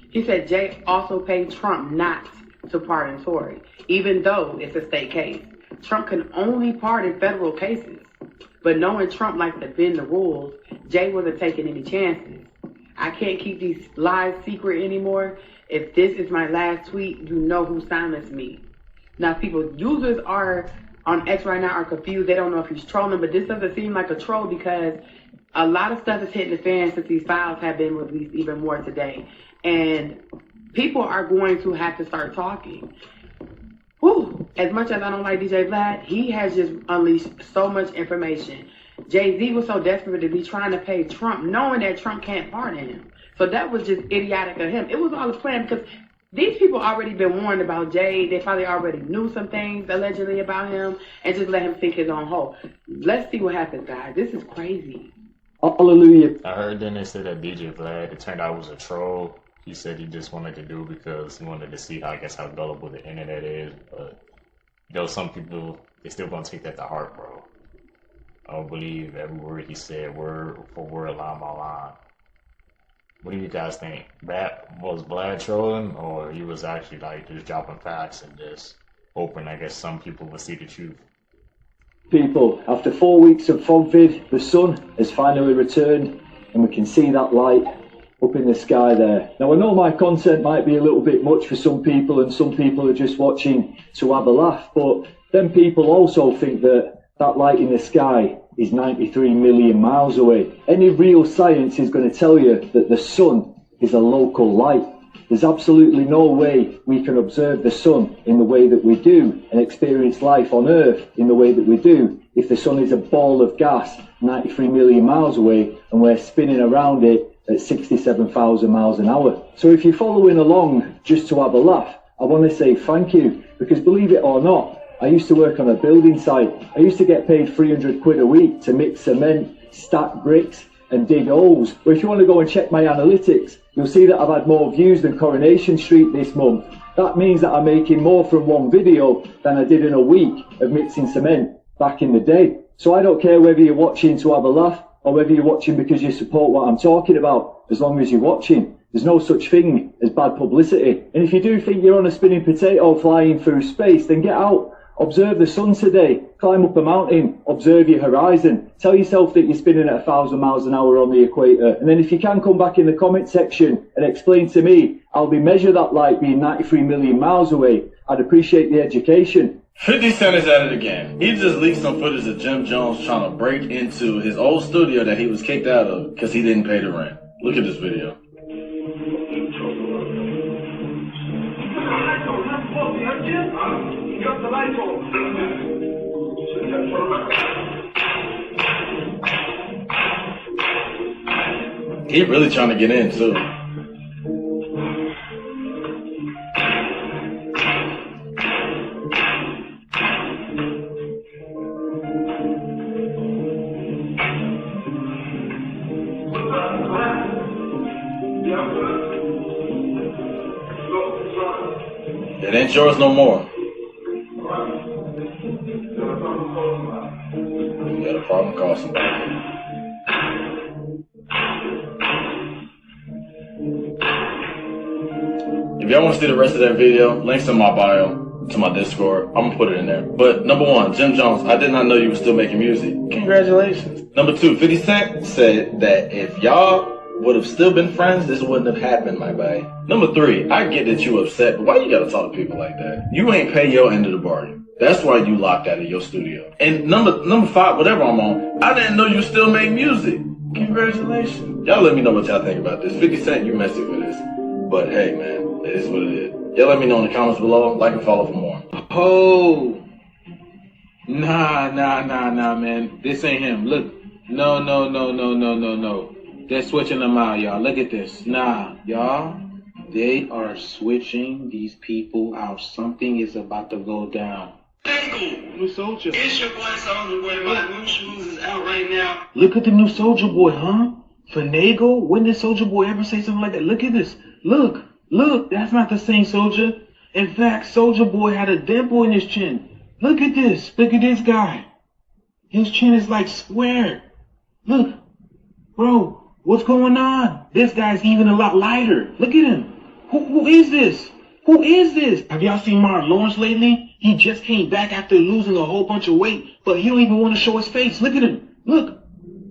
He said Jay also paid Trump not to pardon Tory, even though it's a state case. Trump can only pardon federal cases. But knowing Trump likes to bend the rules, Jay wasn't taking any chances. I can't keep these lies secret anymore. If this is my last tweet, you know who silenced me. Now, users are on X right now are confused. They don't know if he's trolling, but this doesn't seem like a troll because a lot of stuff is hitting the fan since these files have been released even more today. And people are going to have to start talking. Whew. As much as I don't like DJ Vlad, he has just unleashed so much information. Jay-Z was so desperate to be trying to pay Trump, knowing that Trump can't pardon him. So that was just idiotic of him. It was all a plan because these people already been warned about Jay. They probably already knew some things allegedly about him and just let him sink his own hole. Let's see what happens, guys. This is crazy. Hallelujah. I heard then they said that DJ Vlad, it turned out was a troll. He said he just wanted to do it because he wanted to see how gullible the internet is. But some people, they still gonna take that to heart, bro. I don't believe every word he said, word for word, line by line. What do you guys think? Was Vlad trolling, or he was actually like just dropping facts and just hoping, I guess, some people would see the truth? People, after 4 weeks of fog vid, the sun has finally returned and we can see that light up in the sky there. Now I know my content might be a little bit much for some people and some people are just watching to have a laugh, but then people also think that that light in the sky is 93 million miles away. Any real science is going to tell you that the sun is a local light. There's absolutely no way we can observe the sun in the way that we do and experience life on Earth in the way that we do if the sun is a ball of gas 93 million miles away and we're spinning around it at 67,000 miles an hour. So if you're following along just to have a laugh, I want to say thank you, because believe it or not, I used to work on a building site. I used to get paid 300 quid a week to mix cement, stack bricks and dig holes. But if you want to go and check my analytics, you'll see that I've had more views than Coronation Street this month. That means that I'm making more from one video than I did in a week of mixing cement back in the day. So I don't care whether you're watching to have a laugh or whether you're watching because you support what I'm talking about, as long as you're watching. There's no such thing as bad publicity. And if you do think you're on a spinning potato flying through space, then get out. Observe the sun today, climb up a mountain, observe your horizon. Tell yourself that you're spinning at 1,000 miles an hour on the equator. And then if you can come back in the comment section and explain to me how they measure that light being 93 million miles away, I'd appreciate the education. 50 Cent is at it again. He just leaked some footage of Jim Jones trying to break into his old studio that he was kicked out of because he didn't pay the rent. Look at this video. He really trying to get in too. It ain't yours no more. You got a problem, call somebody. If y'all want to see the rest of that video, links in my bio, to my Discord. I'm gonna put it in there. But number one, Jim Jones, I did not know you were still making music. Congratulations. Number two, 50 Cent said that if y'all would have still been friends, this wouldn't have happened, my boy. Number three, I get that you upset, but why you gotta talk to people like that? You ain't pay your end of the bargain. That's why you locked out of your studio. And number five, whatever I'm on, I didn't know you still make music. Congratulations. Y'all let me know what y'all think about this. 50 Cent, you messy with this. But hey, man, it is what it is. Y'all let me know in the comments below. Like and follow for more. Oh. Nah, man. This ain't him. Look. No. They're switching them out, y'all. Look at this. Nah, y'all. They are switching these people out. Something is about to go down. New Soldier. It's your boy Soulja Boy. My new shoes is out right now. Look at the new Soulja Boy, huh? Finagle? When did Soulja Boy ever say something like that? Look at this. Look. That's not the same Soulja. In fact, Soulja Boy had a dimple in his chin. Look at this. Look at this guy. His chin is like square. Look. Bro, what's going on? This guy's even a lot lighter. Look at him. Who is this? Who is this? Have y'all seen Martin Lawrence lately? He just came back after losing a whole bunch of weight, but he don't even want to show his face. Look at him. Look.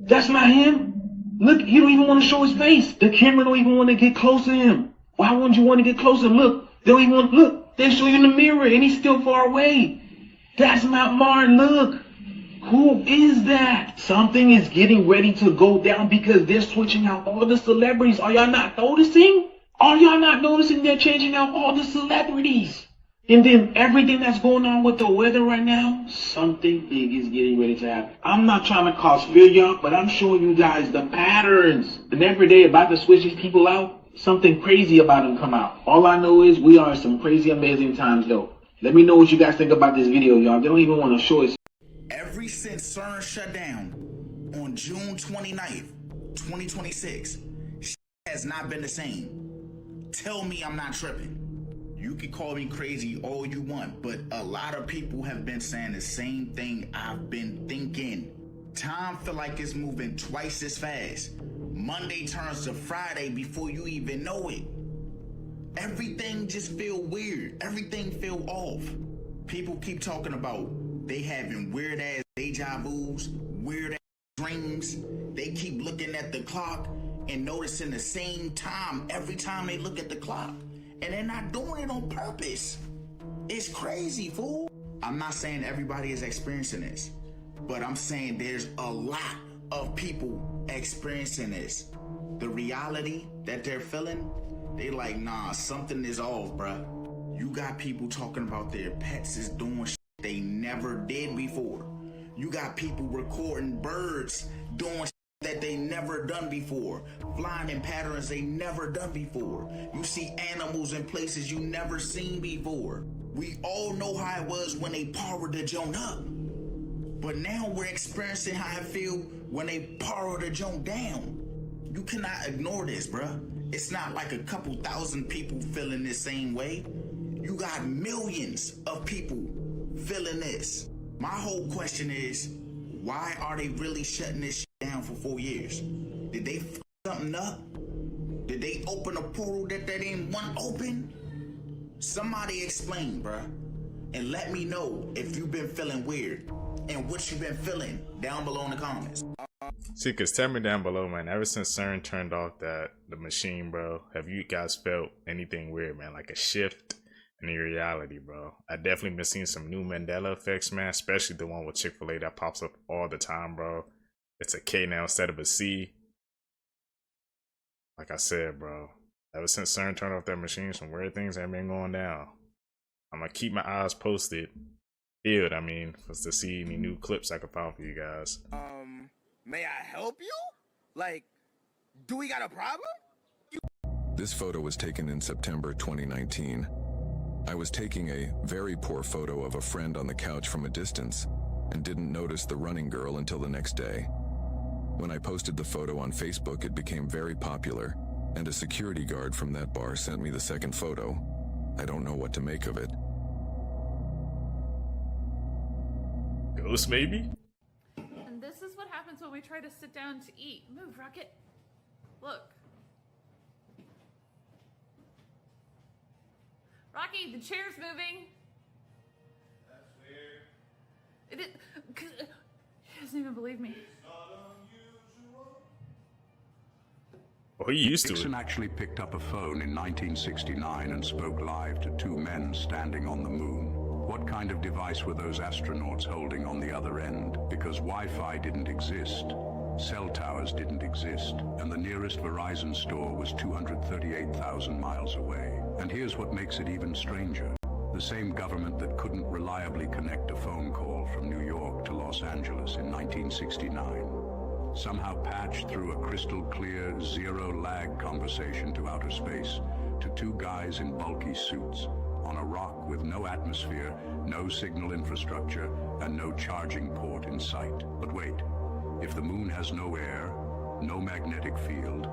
That's not him. Look, he don't even want to show his face. The camera don't even want to get close to him. Why wouldn't you want to get close to him? Look, they don't even want to look. They show you in the mirror and he's still far away. That's not Martin. Look. Who is that? Something is getting ready to go down because they're switching out all the celebrities. Are y'all not noticing? Are y'all not noticing they're changing out all the celebrities? And then everything that's going on with the weather right now, something big is getting ready to happen. I'm not trying to cause fear, y'all, but I'm showing you guys the patterns. And every day about to switch these people out, something crazy about them come out. All I know is we are in some crazy, amazing times, though. Let me know what you guys think about this video, y'all. They don't even want to show us. Ever since CERN shut down on June 29th, 2026, has not been the same. Tell me I'm not tripping. You can call me crazy all you want, but a lot of people have been saying the same thing I've been thinking. Time feel like it's moving twice as fast. Monday turns to Friday before you even know it. Everything just feel weird. Everything feel off. People keep talking about they having weird ass deja vus, weird ass dreams. They keep looking at the clock and noticing the same time every time they look at the clock. And they're not doing it on purpose. It's crazy, fool. I'm not saying everybody is experiencing this, but I'm saying there's a lot of people experiencing this. The reality that they're feeling, they like, nah, something is off, bruh. You got people talking about their pets is doing shit they never did before. You got people recording birds doing shit that they never done before, flying in patterns they never done before. You see animals in places you never seen before. We all know how it was when they powered the joint up, but now we're experiencing how it feel when they power the joint down. You cannot ignore this, bruh. It's not like a couple thousand people feeling the same way. You got millions of people feeling this. My whole question is, why are they really shutting this shit down for 4 years? Did they f something up? Did they open a portal that they didn't want open? Somebody explain, bruh. And let me know if you've been feeling weird and what you've been feeling down below in the comments. See, cause tell me down below, man, ever since CERN turned off the machine, bro, have you guys felt anything weird, man? Like a shift in your reality, bro? I definitely been seeing some new Mandela effects, man, especially the one with Chick-fil-A that pops up all the time, bro. It's a K now instead of a C. Like I said, bro, ever since CERN turned off that machine, some weird things have been going down. I'm gonna keep my eyes posted, to see any new clips I can find for you guys. May I help you? Like, do we got a problem? This photo was taken in September 2019. I was taking a very poor photo of a friend on the couch from a distance and didn't notice the running girl until the next day. When I posted the photo on Facebook, it became very popular, and a security guard from that bar sent me the second photo. I don't know what to make of it. Ghost, maybe? And this is what happens when we try to sit down to eat. Move, Rocket. Look. Rocky, the chair's moving. That's weird. He doesn't even believe me. Oh, he used to Nixon it. actually picked up a phone in 1969 and spoke live to two men standing on the moon. What kind of device were those astronauts holding on the other end? Because Wi-Fi didn't exist, cell towers didn't exist, and the nearest Verizon store was 238,000 miles away. And here's what makes it even stranger. The same government that couldn't reliably connect a phone call from New York to Los Angeles in 1969 somehow patched through a crystal clear, zero-lag conversation to outer space to two guys in bulky suits on a rock with no atmosphere, no signal infrastructure, and no charging port in sight. But wait, if the moon has no air, no magnetic field,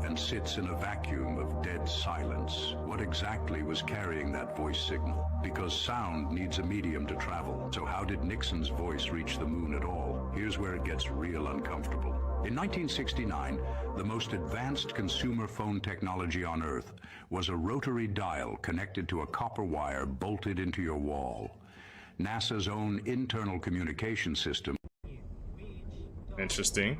and sits in a vacuum of dead silence, what exactly was carrying that voice signal? Because sound needs a medium to travel. So how did Nixon's voice reach the moon at all? Here's where it gets real uncomfortable. In 1969, the most advanced consumer phone technology on Earth was a rotary dial connected to a copper wire bolted into your wall. NASA's own internal communication system. Interesting.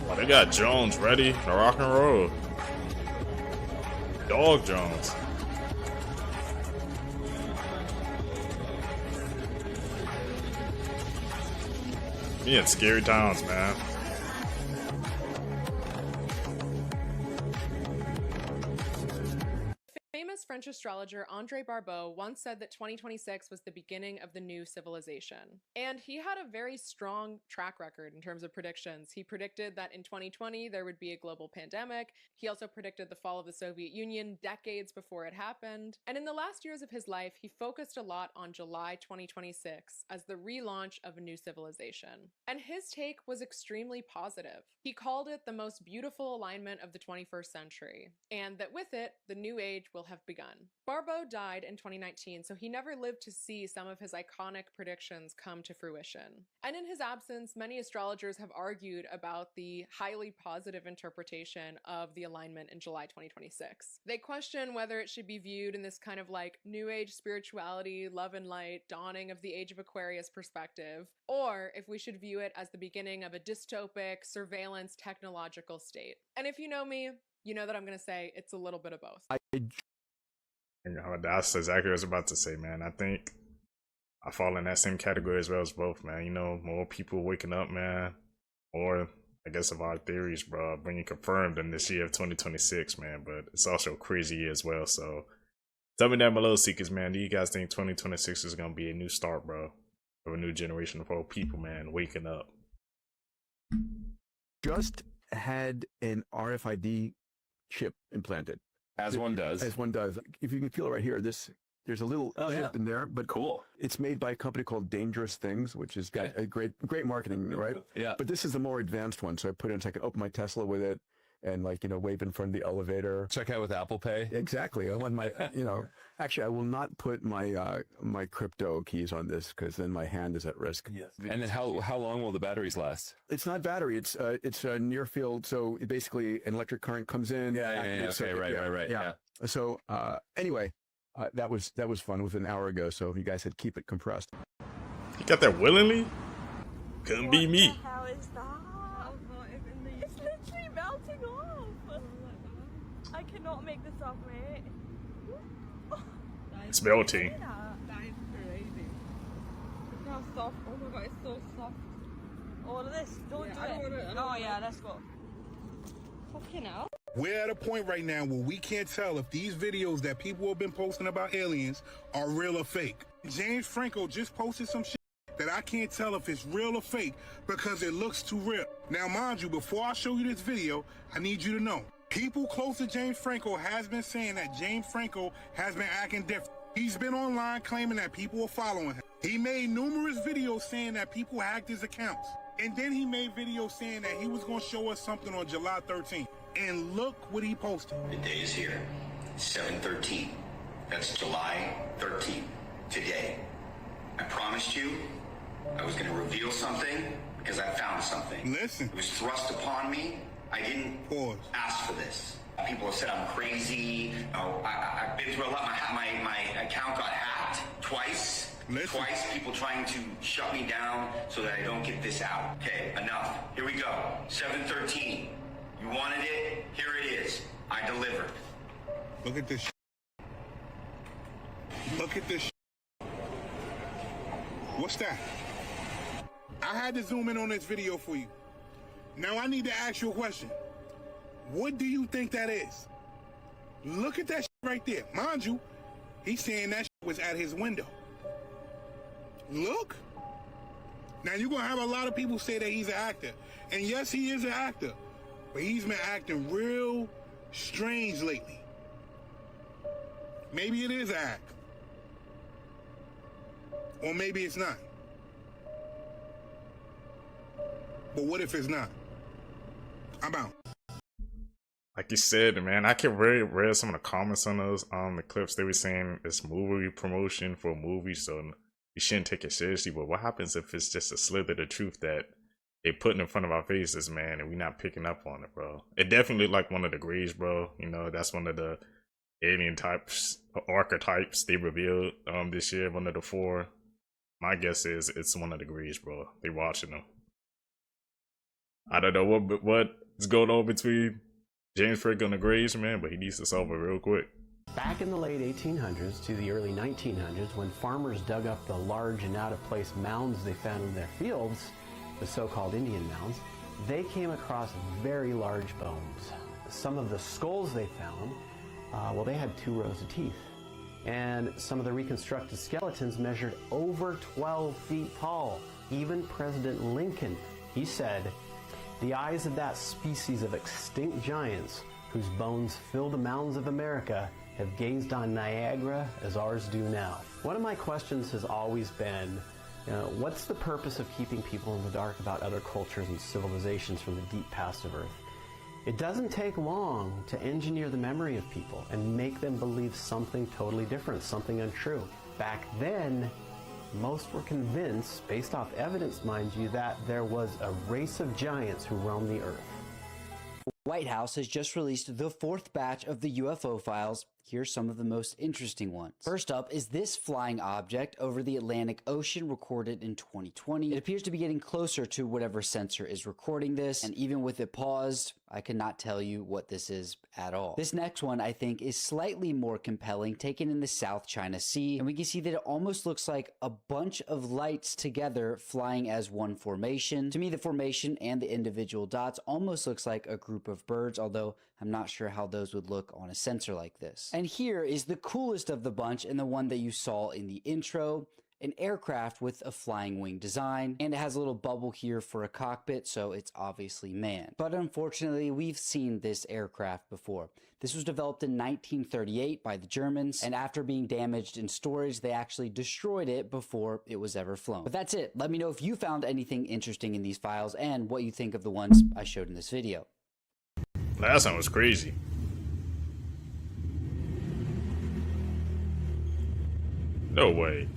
Oh, they got Jones ready to rock and roll. Dog Jones. Me in scary towns, man. Famous French astrologer André Barbeau once said that 2026 was the beginning of the new civilization. And he had a very strong track record in terms of predictions. He predicted that in 2020 there would be a global pandemic. He also predicted the fall of the Soviet Union decades before it happened. And in the last years of his life, he focused a lot on July 2026 as the relaunch of a new civilization. And his take was extremely positive. He called it the most beautiful alignment of the 21st century, and that with it, the new age will have begun. Barbeau died in 2019, so he never lived to see some of his iconic predictions come to fruition. And in his absence, many astrologers have argued about the highly positive interpretation of the alignment in July 2026. They question whether it should be viewed in this kind of like new age spirituality, love and light, dawning of the age of Aquarius perspective, or if we should view it as the beginning of a dystopic, surveillance, technological state. And if you know me, you know that I'm going to say it's a little bit of both. That's exactly what I was about to say, man. I think I fall in that same category as well as both, man. You know, more people waking up, man. Or, I guess, of our theories, bro, bringing confirmed in this year of 2026, man. But it's also a crazy year as well. So, tell me down below, Seekers, man. Do you guys think 2026 is going to be a new start, bro? Of a new generation of old people, man, waking up? Just had an RFID chip implanted. As one does. As one does. If you can feel it right here, there's a little chip in there, but cool. It's made by a company called Dangerous Things, which is got a great marketing, right? Yeah. But this is the more advanced one, so I put it in so I can open my Tesla with it and wave in front of the elevator. Check out with Apple Pay. Exactly. I want my, actually, I will not put my my crypto keys on this because then my hand is at risk. Yes. And then how long will the batteries last? It's not battery. It's a near field. So basically, an electric current comes in. Yeah. Okay. Right. Yeah. So anyway, that was fun. It was an hour ago. So you guys said keep it compressed. You got that willingly? Couldn't be me. How is that? It's literally melting off. I cannot make this up, mate. It's melting. That is crazy. Look how soft. Oh my god, it's so soft. All of this. Don't do it. Oh yeah, let's go. Fucking hell. We're at a point right now where we can't tell if these videos that people have been posting about aliens are real or fake. James Franco just posted some shit that I can't tell if it's real or fake because it looks too real. Now, mind you, before I show you this video, I need you to know, people close to James Franco has been saying that James Franco has been acting different. He's been online claiming that people are following him. He made numerous videos saying that people hacked his accounts. And then he made videos saying that he was going to show us something on July 13th. And look what he posted. The day is here, 7/13. That's July 13th, today. I promised you I was going to reveal something because I found something. Listen. It was thrust upon me. I didn't ask for this. People have said I'm crazy. I've been through a lot. My account got hacked twice. Listen. Twice, people trying to shut me down so that I don't get this out. Okay, enough. Here we go. 7/13. You wanted it. Here it is. I delivered. Look at this. Look at this. What's that? I had to zoom in on this video for you. Now I need to ask you a question. What do you think that is? Look at that right there. Mind you, he's saying that was at his window. Look. Now you're going to have a lot of people say that he's an actor. And yes, he is an actor. But he's been acting real strange lately. Maybe it is an act. Or maybe it's not. But what if it's not? I'm out. Like you said, man, I can read some of the comments on those the clips. They were saying it's movie promotion for a movie, so you shouldn't take it seriously. But what happens if it's just a slither of the truth that they put in front of our faces, man, and we're not picking up on it, bro? It definitely looked like one of the Greys, bro. You know, that's one of the alien types, archetypes they revealed this year, one of the 4. My guess is it's one of the Greys, bro. They watching them. I don't know what's going on between James Franco and the Greys, man, but he needs to solve it real quick. Back in the late 1800s to the early 1900s, when farmers dug up the large and out-of-place mounds they found in their fields, the so-called Indian mounds, they came across very large bones. Some of the skulls they found, well, they had 2 rows of teeth. And some of the reconstructed skeletons measured over 12 feet tall. Even President Lincoln, he said, "The eyes of that species of extinct giants whose bones fill the mountains of America have gazed on Niagara as ours do now." One of my questions has always been, what's the purpose of keeping people in the dark about other cultures and civilizations from the deep past of Earth? It doesn't take long to engineer the memory of people and make them believe something totally different, something untrue. Back then, most were convinced, based off evidence, mind you, that there was a race of giants who roamed the Earth. White House has just released the 4th batch of the UFO files. Here's some of the most interesting ones. First up is this flying object over the Atlantic Ocean, recorded in 2020. It appears to be getting closer to whatever sensor is recording this, and even with it paused, I cannot tell you what this is at all. This next one, I think, is slightly more compelling, taken in the South China Sea, and we can see that it almost looks like a bunch of lights together flying as one formation. To me, the formation and the individual dots almost looks like a group of birds, although I'm not sure how those would look on a sensor like this. And here is the coolest of the bunch, and the one that you saw in the intro. An aircraft with a flying wing design, and it has a little bubble here for a cockpit, so it's obviously manned. But unfortunately, we've seen this aircraft before. This was developed in 1938 by the Germans, and after being damaged in storage, they actually destroyed it before it was ever flown. But that's it. Let me know if you found anything interesting in these files and what you think of the ones I showed in this video. Last one was crazy. No way.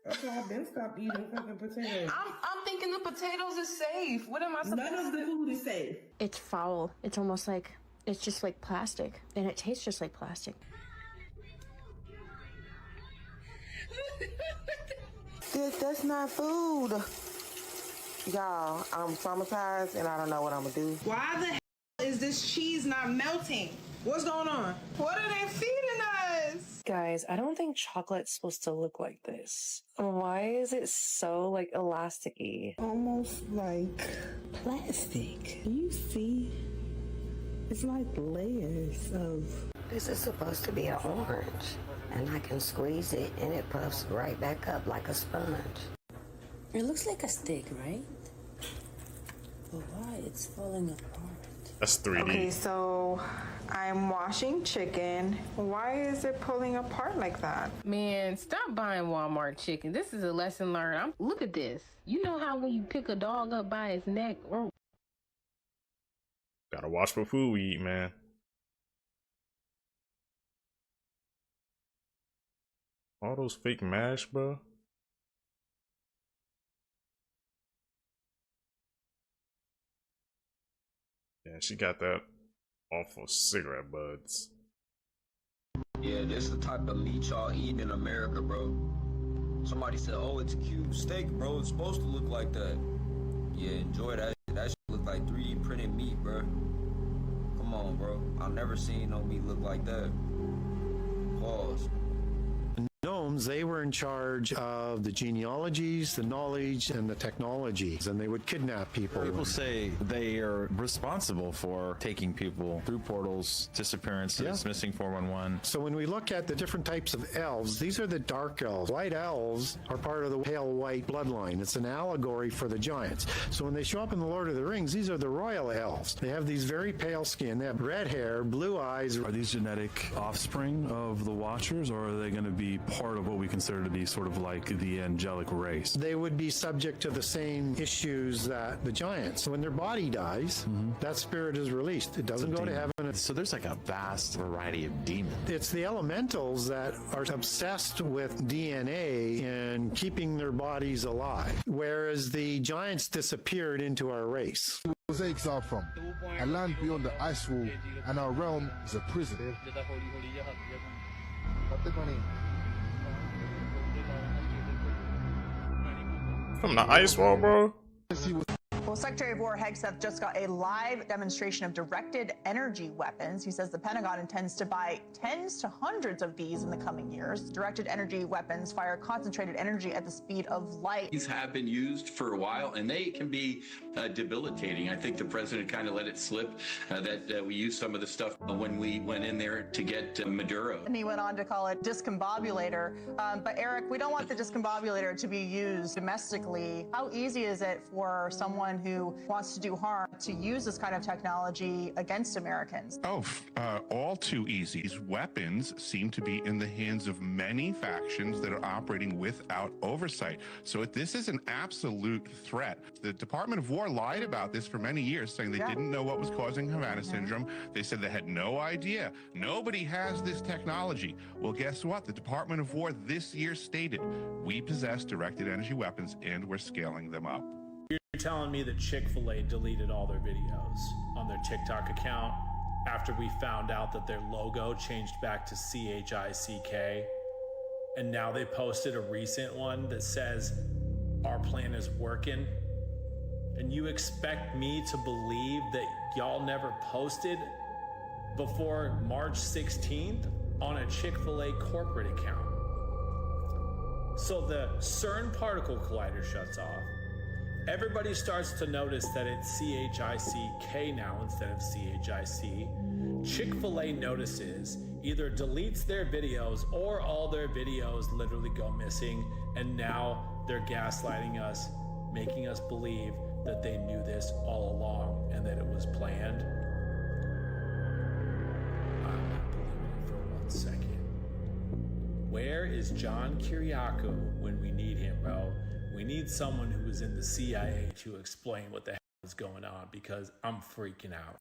That's why I've been stopped eating fucking potatoes. I'm thinking the potatoes is safe. What am I supposed to do? None of the food is safe. It's foul. It's almost like, it's just like plastic. And it tastes just like plastic. That's not food. Y'all, I'm traumatized and I don't know what I'm gonna do. Why the hell is this cheese not melting? What's going on? What are they feeding us? Guys, I don't think chocolate's supposed to look like this. Why is it so, like, elasticy? Almost like plastic. You see? It's like layers of... This is supposed to be an orange. and I can squeeze it and it puffs right back up like a sponge. It looks like a steak, right? But why? It's falling apart. That's 3D. Okay, so I'm washing chicken. Why is it pulling apart like that? Man, stop buying Walmart chicken. This is a lesson learned. Look at this. You know how when you pick a dog up by his neck or Gotta watch what food we eat, man. All those fake mash, bro. Yeah, she got that awful cigarette buds. Yeah, this the type of meat y'all eat in America, bro. Somebody said, oh, it's a cube steak, bro. It's supposed to look like that. Yeah, enjoy that. That shit look like 3D printed meat, bro. Come on, bro. I've never seen no meat look like that. Pause. Gnomes, they were in charge of the genealogies, the knowledge, and the technologies, and they would kidnap people. People say they are responsible for taking people through portals, disappearances, missing 411. So when we look at the different types of elves, these are the dark elves. White elves are part of the pale white bloodline. It's an allegory for the giants. So when they show up in the Lord of the Rings, these are the royal elves. They have these very pale skin. They have red hair, blue eyes. Are these genetic offspring of the Watchers, or are they going to be part of what we consider to be sort of like the angelic race? They would be subject to the same issues that the giants. When their body dies, that spirit is released. It doesn't go to heaven. So there's like a vast variety of demons. It's the elementals that are obsessed with DNA and keeping their bodies alive, whereas the giants disappeared into our race. Mosaics are from a land beyond the ice wall, and our realm is a prison. From the ice wall, bro. Well, Secretary of War Hegseth just got a live demonstration of directed energy weapons. He says the Pentagon intends to buy tens to hundreds of these in the coming years. Directed energy weapons fire concentrated energy at the speed of light. These have been used for a while, and they can be debilitating. I think the president kind of let it slip that we used some of the stuff when we went in there to get Maduro. And he went on to call it discombobulator. But Eric, we don't want the discombobulator to be used domestically. How easy is it for someone who wants to do harm to use this kind of technology against Americans? Oh, all too easy. These weapons seem to be in the hands of many factions that are operating without oversight. So this is an absolute threat. The Department of War lied about this for many years, saying they didn't know what was causing Havana syndrome. They said they had no idea. Nobody has this technology. Well, guess what? The Department of War this year stated, we possess directed energy weapons and we're scaling them up. You're telling me that Chick-fil-A deleted all their videos on their TikTok account after we found out that their logo changed back to CHICK, and now they posted a recent one that says, our plan is working, and you expect me to believe that y'all never posted before March 16th on a Chick-fil-A corporate account? So the CERN particle collider shuts off. Everybody starts to notice that it's CHICK now instead of CHIC. Chick-fil-A notices, either deletes their videos or all their videos literally go missing, and now they're gaslighting us, making us believe that they knew this all along and that it was planned. I'm not believing it for 1 second. Where is John Kiriakou when we need him, bro? We need someone who is in the CIA to explain what the hell is going on, because I'm freaking out.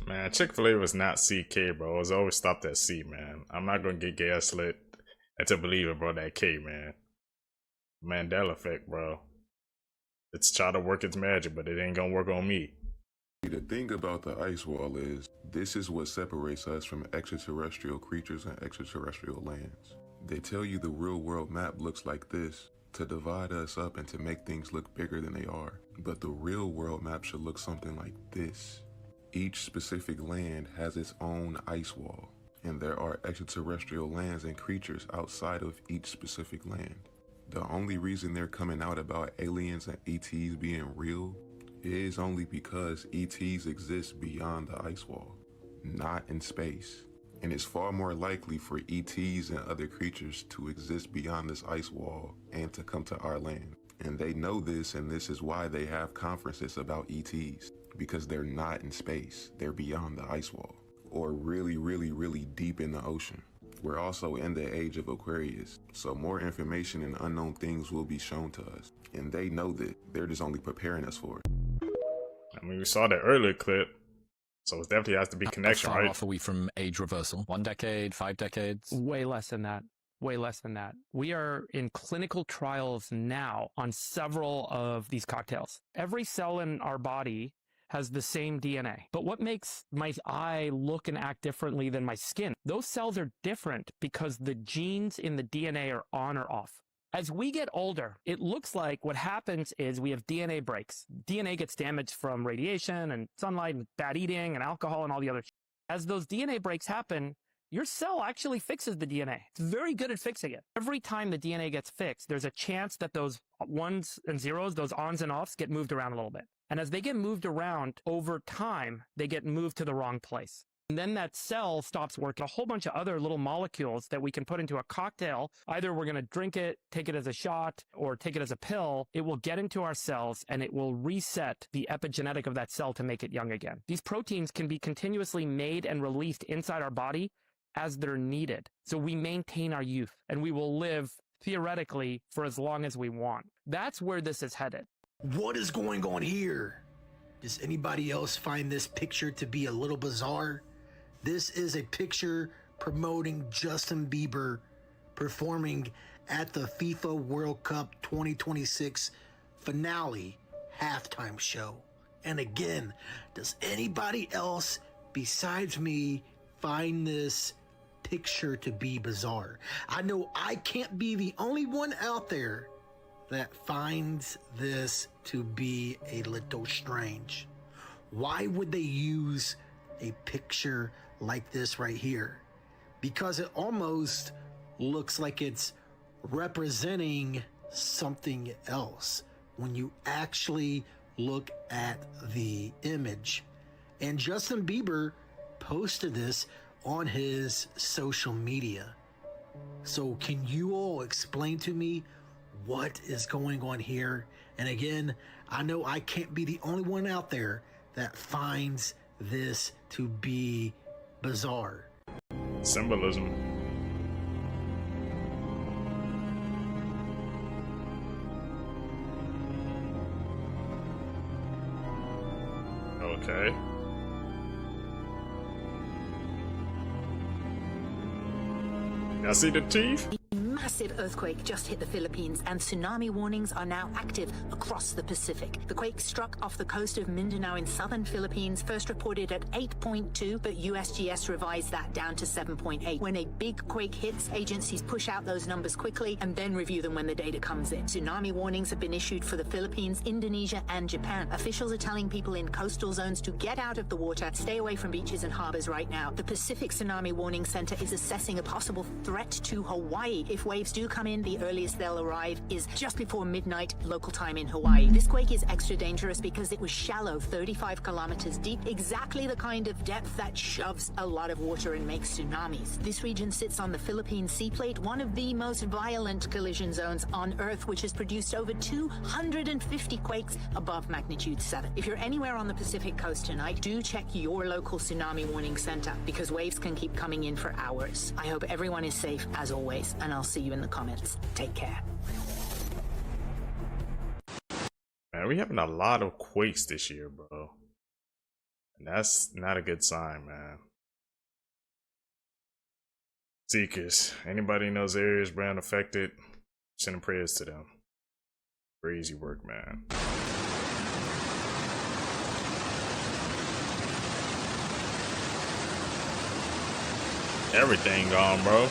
Man, Chick-fil-A was not CK, bro. It was always stopped at C, man. I'm not gonna get gaslit to believe it, bro. That K, man. Mandela effect, bro. It's trying to work its magic, but it ain't gonna work on me. The thing about the ice wall is, this is what separates us from extraterrestrial creatures and extraterrestrial lands. They tell you the real world map looks like this, to divide us up and to make things look bigger than they are. But the real world map should look something like this. Each specific land has its own ice wall, and there are extraterrestrial lands and creatures outside of each specific land. The only reason they're coming out about aliens and ETs being real is only because ETs exist beyond the ice wall, not in space. And it's far more likely for ETs and other creatures to exist beyond this ice wall and to come to our land. And they know this, and this is why they have conferences about ETs, because they're not in space. They're beyond the ice wall, or really, really, really deep in the ocean. We're also in the age of Aquarius, so more information and unknown things will be shown to us. And they know that. They're just only preparing us for it. I mean, we saw that earlier clip, so it definitely has to be connection, How far right? off are we from age reversal? 1 decade, 5 decades? Way less than that. Way less than that. We are in clinical trials now on several of these cocktails. Every cell in our body has the same DNA. But what makes my eye look and act differently than my skin? Those cells are different because the genes in the DNA are on or off. As we get older, it looks like what happens is we have DNA breaks. DNA gets damaged from radiation and sunlight and bad eating and alcohol and all the other. As those DNA breaks happen, your cell actually fixes the DNA. It's very good at fixing it. Every time the DNA gets fixed, there's a chance that those ones and zeros, those ons and offs, get moved around a little bit. And as they get moved around over time, they get moved to the wrong place. And then that cell stops working. A whole bunch of other little molecules that we can put into a cocktail. Either we're going to drink it, take it as a shot, or take it as a pill. It will get into our cells and it will reset the epigenetic of that cell to make it young again. These proteins can be continuously made and released inside our body as they're needed. So we maintain our youth and we will live theoretically for as long as we want. That's where this is headed. What is going on here? Does anybody else find this picture to be a little bizarre? This is a picture promoting Justin Bieber performing at the FIFA World Cup 2026 finale halftime show. And again, does anybody else besides me find this picture to be bizarre? I know I can't be the only one out there that finds this to be a little strange. Why would they use a picture like this right here? Because it almost looks like it's representing something else when you actually look at the image. And Justin Bieber posted this on his social media. So can you all explain to me what is going on here? And again, I know I can't be the only one out there that finds this to be bizarre. Symbolism. Okay. Y'all see the teeth? A massive earthquake just hit the Philippines and tsunami warnings are now active across the Pacific. The quake struck off the coast of Mindanao in southern Philippines, first reported at 8.2, but USGS revised that down to 7.8. When a big quake hits, agencies push out those numbers quickly and then review them when the data comes in. Tsunami warnings have been issued for the Philippines, Indonesia, and Japan. Officials are telling people in coastal zones to get out of the water, stay away from beaches and harbors right now. The Pacific Tsunami Warning Center is assessing a possible threat to Hawaii. If waves do come in, the earliest they'll arrive is just before midnight local time in Hawaii. This quake is extra dangerous because it was shallow, 35 kilometers deep, exactly the kind of depth that shoves a lot of water and makes tsunamis. This region sits on the Philippine Sea Plate, one of the most violent collision zones on Earth, which has produced over 250 quakes above magnitude 7. If you're anywhere on the Pacific coast tonight, do check your local tsunami warning center because waves can keep coming in for hours. I hope everyone is safe as always, and I'll see you in the comments. Take care. Man, we having a lot of quakes this year, bro. And that's not a good sign, man. Seekers, anybody in those areas, brand affected, sending prayers to them. Crazy work, man. Everything gone, bro.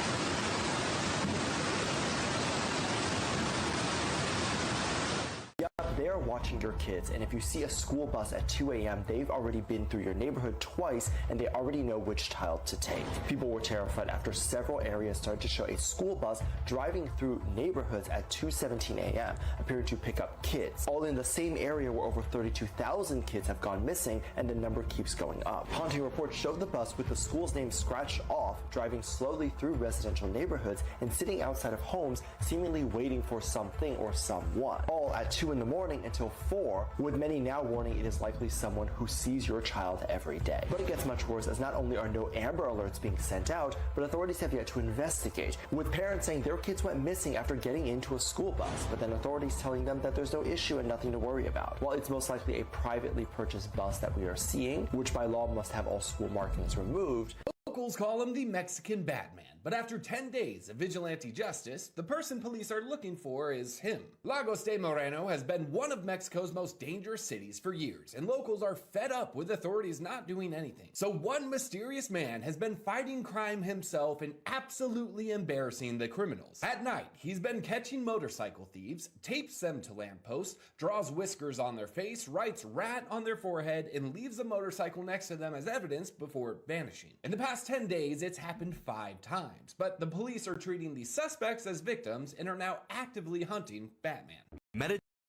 There are watching your kids, and if you see a school bus at 2 a.m., they've already been through your neighborhood twice, and they already know which child to take. People were terrified after several areas started to show a school bus driving through neighborhoods at 2:17 a.m., appearing to pick up kids, all in the same area where over 32,000 kids have gone missing, and the number keeps going up. Haunting reports showed the bus with the school's name scratched off, driving slowly through residential neighborhoods and sitting outside of homes, seemingly waiting for something or someone, all at 2 in the morning until 4, with many now warning it is likely someone who sees your child every day. But it gets much worse, as not only are no Amber Alerts being sent out, but authorities have yet to investigate, with parents saying their kids went missing after getting into a school bus, but then authorities telling them that there's no issue and nothing to worry about. While it's most likely a privately purchased bus that we are seeing, which by law must have all school markings removed. Locals call him the Mexican Batman, but after 10 days of vigilante justice, the person police are looking for is him. Lagos de Moreno has been one of Mexico's most dangerous cities for years, and locals are fed up with authorities not doing anything. So one mysterious man has been fighting crime himself and absolutely embarrassing the criminals. At night, he's been catching motorcycle thieves, tapes them to lampposts, draws whiskers on their face, writes "rat" on their forehead, and leaves a motorcycle next to them as evidence before vanishing. In the past 10 days, it's happened 5 times, but the police are treating the suspects as victims and are now actively hunting Batman.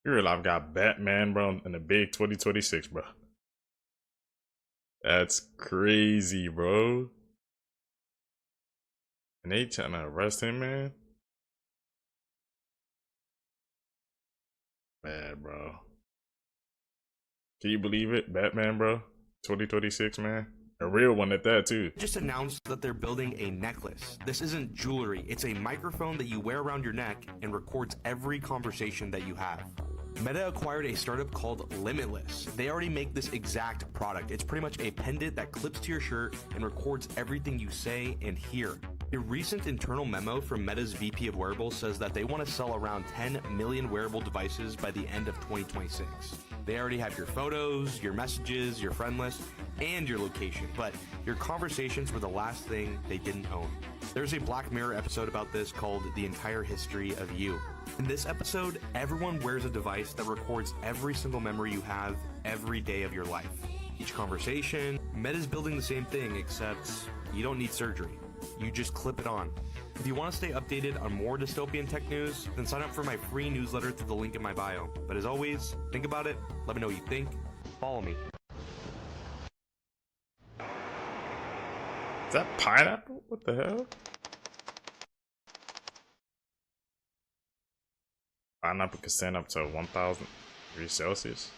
You realize I've got Batman, bro, in the big 2026, bro. That's crazy, bro. And they trying to arrest him, man. Man, bro. Can you believe it? Batman, bro. 2026, man. A real one at that, too. Just announced that they're building a necklace. This isn't jewelry, it's a microphone that you wear around your neck and records every conversation that you have. Meta acquired a startup called Limitless. They already make this exact product. It's pretty much a pendant that clips to your shirt and records everything you say and hear. A recent internal memo from Meta's VP of Wearables says that they want to sell around 10 million wearable devices by the end of 2026. They already have your photos, your messages, your friend list, and your location, but your conversations were the last thing they didn't own. There's a Black Mirror episode about this called The Entire History of You. In this episode, everyone wears a device that records every single memory you have every day of your life. Each conversation, Meta's building the same thing, except you don't need surgery. You just clip it on. If you want to stay updated on more dystopian tech news, then sign up for my free newsletter through the link in my bio. But as always, think about it, let me know what you think, follow me. Is that pineapple? What the hell? Pineapple can stand up to 1,000 degrees Celsius.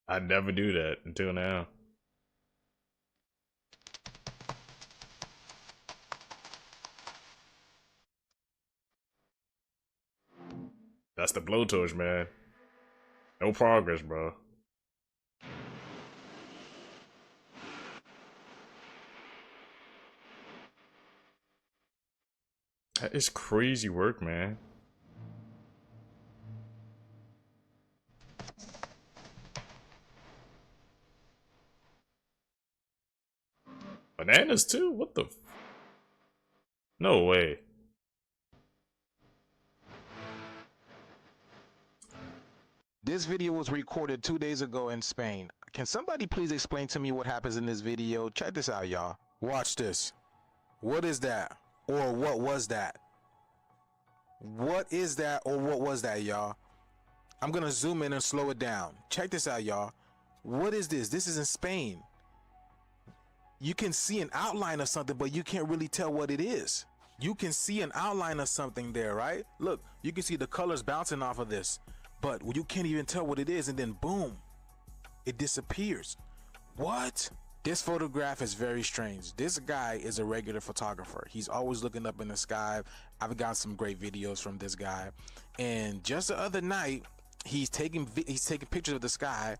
I never do that until now. That's the blowtorch, man. No progress, bro. That is crazy work, man. Bananas too? What the? No way. This video was recorded 2 days ago in Spain. Can somebody please explain to me what happens in this video? Check this out, y'all. Watch this. What is that? Or what was that? What is that or what was that, y'all? I'm gonna zoom in and slow it down. Check this out, y'all. What is this? This is in Spain. You can see an outline of something, but you can't really tell what it is. You can see an outline of something there, right? Look, you can see the colors bouncing off of this, but you can't even tell what it is, and then boom, it disappears. What? This photograph is very strange. This guy is a regular photographer. He's always looking up in the sky. I've got some great videos from this guy. And just the other night, he's taking pictures of the sky,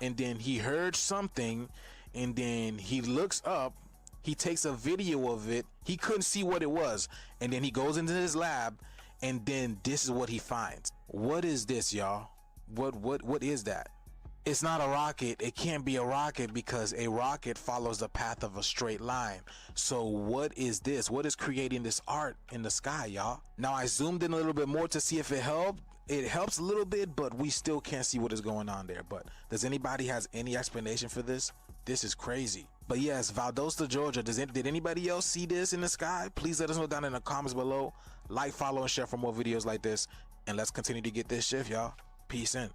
and then he heard something, and then he looks up, he takes a video of it. He couldn't see what it was, and then he goes into his lab, and then this is what he finds. What is this, y'all? What is that? It's not a rocket. It can't be a rocket because a rocket follows the path of a straight line. So what is this? What is creating this art in the sky, y'all? Now I zoomed in a little bit more to see if it helped. It helps a little bit, but we still can't see what is going on there. But does anybody has any explanation for this? This is crazy. But yes, Valdosta, Georgia. Did anybody else see this in the sky? Please let us know down in the comments below. Like, follow, and share for more videos like this. And let's continue to get this shift, y'all. Peace in.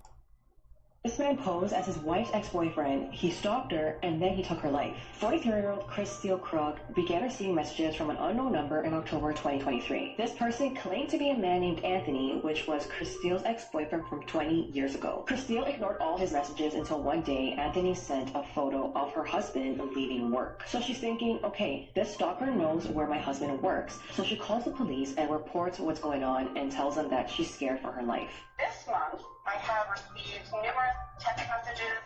This man posed as his wife's ex-boyfriend. He stalked her, and then he took her life. 43-year-old Chris Steele Krug began receiving messages from an unknown number in October 2023. This person claimed to be a man named Anthony, which was Chris Steele's ex-boyfriend from 20 years ago. Chris Steele ignored all his messages until one day, Anthony sent a photo of her husband leaving work. So she's thinking, okay, this stalker knows where my husband works. So she calls the police and reports what's going on and tells them that she's scared for her life. This month, I have received numerous text messages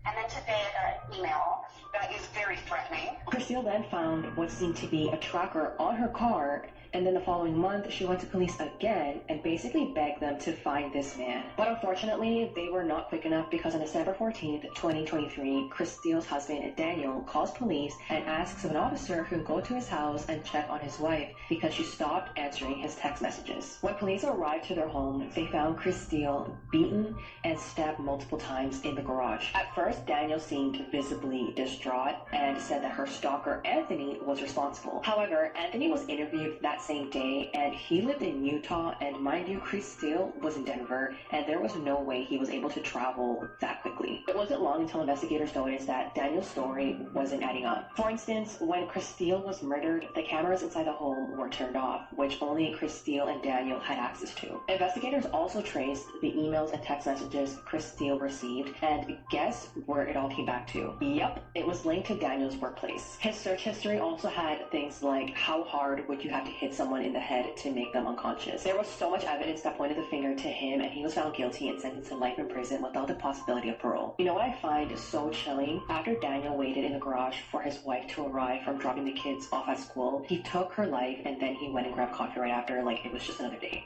and then today I got an email that is very threatening. Christelle then found what seemed to be a tracker on her car, and then the following month she went to police again and basically begged them to find this man. But unfortunately, they were not quick enough because on December 14th, 2023, Christelle's husband Daniel calls police and asks if an officer could go to his house and check on his wife because she stopped answering his text messages. When police arrived to their home, they found Christelle beaten and stabbed multiple times in the garage. At first, Daniel seemed visibly distraught and said that her stalker Anthony was responsible. However, Anthony was interviewed that same day and he lived in Utah, and mind you, Christelle was in Denver, and there was no way he was able to travel that quickly. It wasn't long until investigators noticed that Daniel's story wasn't adding up. For instance, when Christelle was murdered, the cameras inside the home were turned off, which only Christelle and Daniel had access to. Investigators also traced the emails and text messages Christelle received, and guess where it all came back to? Yep, it was linked to Daniel's workplace. His search history also had things like how hard would you have to hit someone in the head to make them unconscious. There was so much evidence that pointed the finger to him, and he was found guilty and sentenced to life in prison without the possibility of parole. You know what I find so chilling? After Daniel waited in the garage for his wife to arrive from dropping the kids off at school, he took her life and then he went and grabbed coffee right after like it was just another day.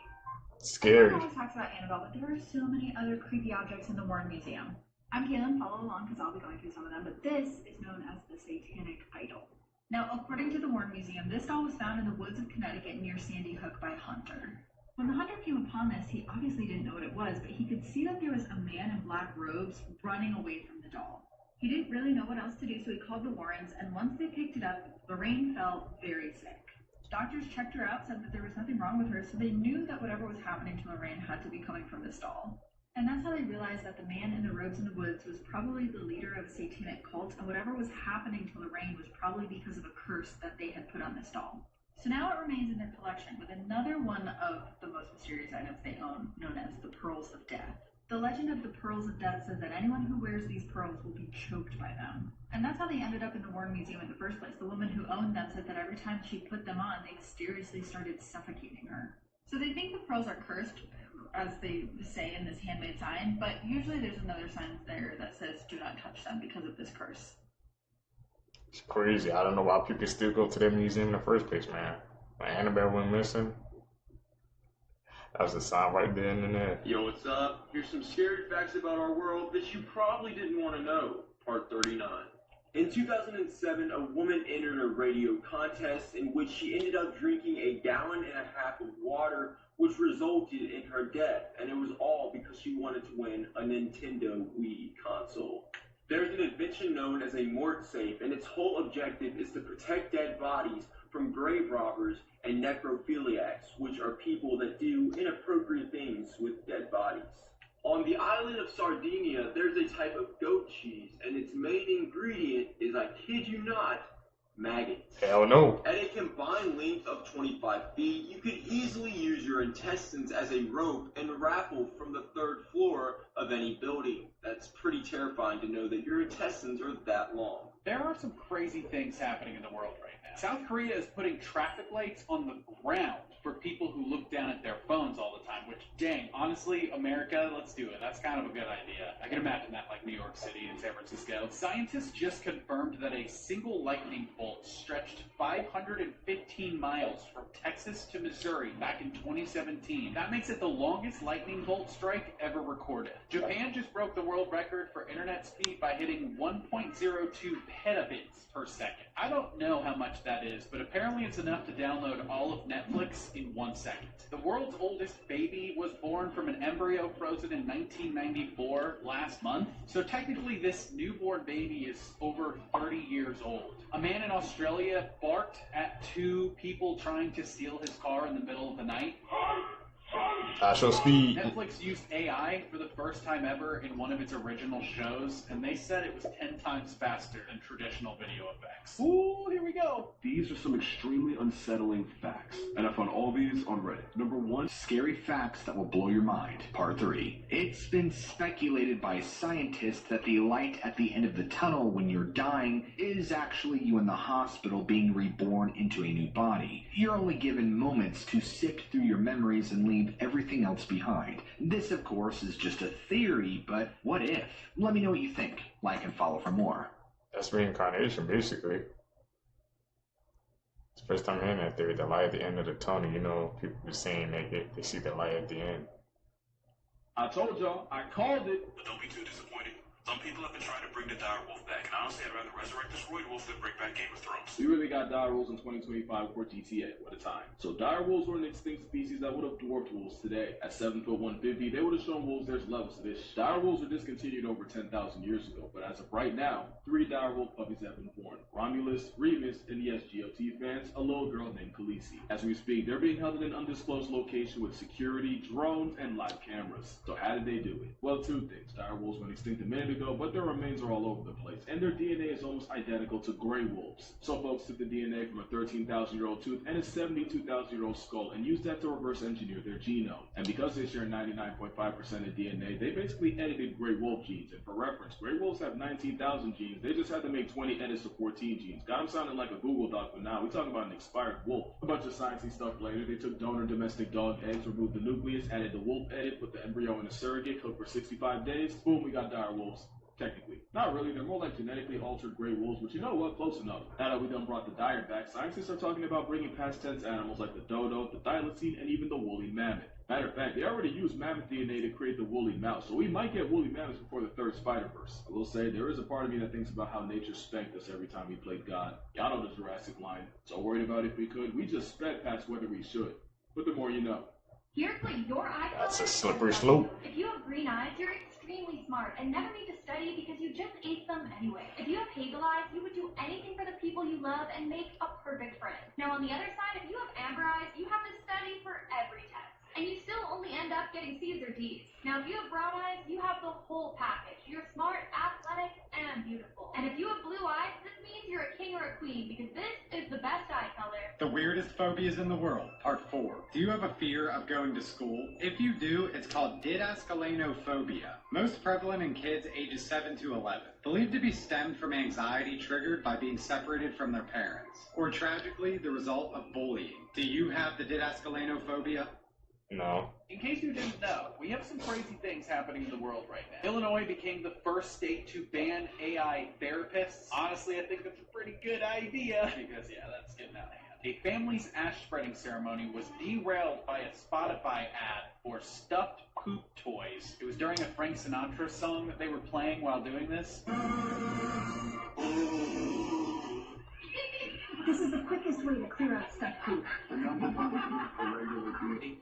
Scary. Everyone always talks about Annabelle, but there are so many other creepy objects in the Warren Museum. I'm Kaylin, follow along because I'll be going through some of them, but this is known as the Satanic Idol. Now, according to the Warren Museum, this doll was found in the woods of Connecticut near Sandy Hook by a hunter. When the hunter came upon this, he obviously didn't know what it was, but he could see that there was a man in black robes running away from the doll. He didn't really know what else to do, so he called the Warrens, and once they picked it up, Lorraine felt very sick. Doctors checked her out, said that there was nothing wrong with her, so they knew that whatever was happening to Lorraine had to be coming from this doll. And that's how they realized that the man in the robes in the woods was probably the leader of a satanic cult, and whatever was happening to Lorraine was probably because of a curse that they had put on this doll. So now it remains in their collection with another one of the most mysterious items they own, known as the Pearls of Death. The legend of the Pearls of Death says that anyone who wears these pearls will be choked by them. And that's how they ended up in the Warren Museum in the first place. The woman who owned them said that every time she put them on, they mysteriously started suffocating her. So they think the pearls are cursed, as they say in this handmade sign, but usually there's another sign there that says do not touch them because of this curse. It's crazy. I don't know why people still go to that museum in the first place, man. When Annabelle went missing, that was the sign right there in the net. Yo, what's up? Here's some scary facts about our world that you probably didn't want to know. Part 39. In 2007, a woman entered a radio contest in which she ended up drinking 1.5 gallons of water, which resulted in her death, and it was all because she wanted to win a Nintendo Wii console. There's an invention known as a morgue safe, and its whole objective is to protect dead bodies from grave robbers and necrophiliacs, which are people that do inappropriate things with dead bodies. On the island of Sardinia, there's a type of goat cheese, and its main ingredient is, I kid you not, maggots. Hell no. At a combined length of 25 feet, you could easily use your intestines as a rope and raffle from the 3rd floor of any building. That's pretty terrifying to know that your intestines are that long. There are some crazy things happening in the world right now. South Korea is putting traffic lights on the ground for people who look down at their phones all the time, which, dang, honestly, America, let's do it. That's kind of a good idea. I can imagine that like New York City and San Francisco. Scientists just confirmed that a single lightning bolt stretched 515 miles from Texas to Missouri back in 2017. That makes it the longest lightning bolt strike ever recorded. Japan just broke the world record for internet speed by hitting 1.02 petabits per second. I don't know how much that is, but apparently it's enough to download all of Netflix in 1 second. The world's oldest baby was born from an embryo frozen in 1994 last month, so technically this newborn baby is over 30 years old. A man in Australia barked at 2 people trying to steal his car in the middle of the night. Speed. Netflix used AI for the first time ever in one of its original shows, and they said it was 10 times faster than traditional video effects. Ooh, here we go. These are some extremely unsettling facts, and I found all these on Reddit. Number 1, scary facts that will blow your mind. Part 3. It's been speculated by scientists that the light at the end of the tunnel when you're dying is actually you in the hospital being reborn into a new body. You're only given moments to sift through your memories and leave everything else behind. This, of course, is just a theory, but what if? Let me know what you think. Like and follow for more. That's reincarnation, basically. It's the first time hearing that theory, the light at the end of the tunnel. You know, people are saying they see the light at the end. I told y'all, I called it. But don't be too disappointed. Some people have been trying to bring the dire wolf back, and honestly, I'd rather resurrect this Roid wolf than bring back Game of Thrones. We really got dire wolves in 2025 for GTA. What a time. So dire wolves were an extinct species that would have dwarfed wolves today. At 7 foot 150, they would have shown wolves there's levels to this. Dire wolves were discontinued over 10,000 years ago, but as of right now, 3 dire wolf puppies have been born. Romulus, Remus, and yes, GOT fans, a little girl named Khaleesi. As we speak, they're being held in an undisclosed location with security, drones, and live cameras. So how did they do it? Well, 2 things. Dire wolves went extinct a minute ago, but their remains are all over the place, and their DNA is almost identical to gray wolves. So folks took the DNA from a 13,000-year-old tooth and a 72,000-year-old skull and used that to reverse engineer their genome. And because they share 99.5% of DNA, they basically edited gray wolf genes. And for reference, gray wolves have 19,000 genes. They just had to make 20 edits to 14 genes. Got them sounding like a Google doc, but now we're talking about an expired wolf. A bunch of sciencey stuff later. They took donor domestic dog eggs, removed the nucleus, added the wolf edit, put the embryo in a surrogate, cooked for 65 days. Boom, we got dire wolves. Technically. Not really, they're more like genetically altered gray wolves, but you know what? Close enough. Now that we done brought the dire back, scientists are talking about bringing past tense animals like the dodo, the thylacine, and even the woolly mammoth. Matter of fact, they already used mammoth DNA to create the woolly mouse, so we might get woolly mammoths before the 3rd Spider-Verse. I will say, there is a part of me that thinks about how nature spanked us every time we played God. Y'all know the Jurassic line. So worried about if we could, we just sped past whether we should. But the more you know. Here's what your eye That's color a slippery slope. If you have green eyes, you're extremely smart and never need to study because you just ate them anyway. If you have hazel eyes, you would do anything for the people you love and make a perfect friend. Now on the other side, if you have amber eyes, you have to study for every test. And you still only end up getting C's or D's. Now if you have brown eyes, you have the whole package. You're smart, athletic, and beautiful. And if you have blue eyes, this means you're a king or a queen because this is the best eye color. The weirdest phobias in the world, part 4. Do you have a fear of going to school? If you do, it's called didascalenophobia. Most prevalent in kids ages 7 to 11. Believed to be stemmed from anxiety triggered by being separated from their parents. Or tragically, the result of bullying. Do you have the didascalenophobia? No. In case you didn't know, we have some crazy things happening in the world right now. Illinois became the first state to ban AI therapists. Honestly, I think that's a pretty good idea because, yeah, that's getting out of hand. A family's ash spreading ceremony was derailed by a Spotify ad for stuffed poop toys. It was during a Frank Sinatra song that they were playing while doing this. This is the quickest way to clear out stuck poop. A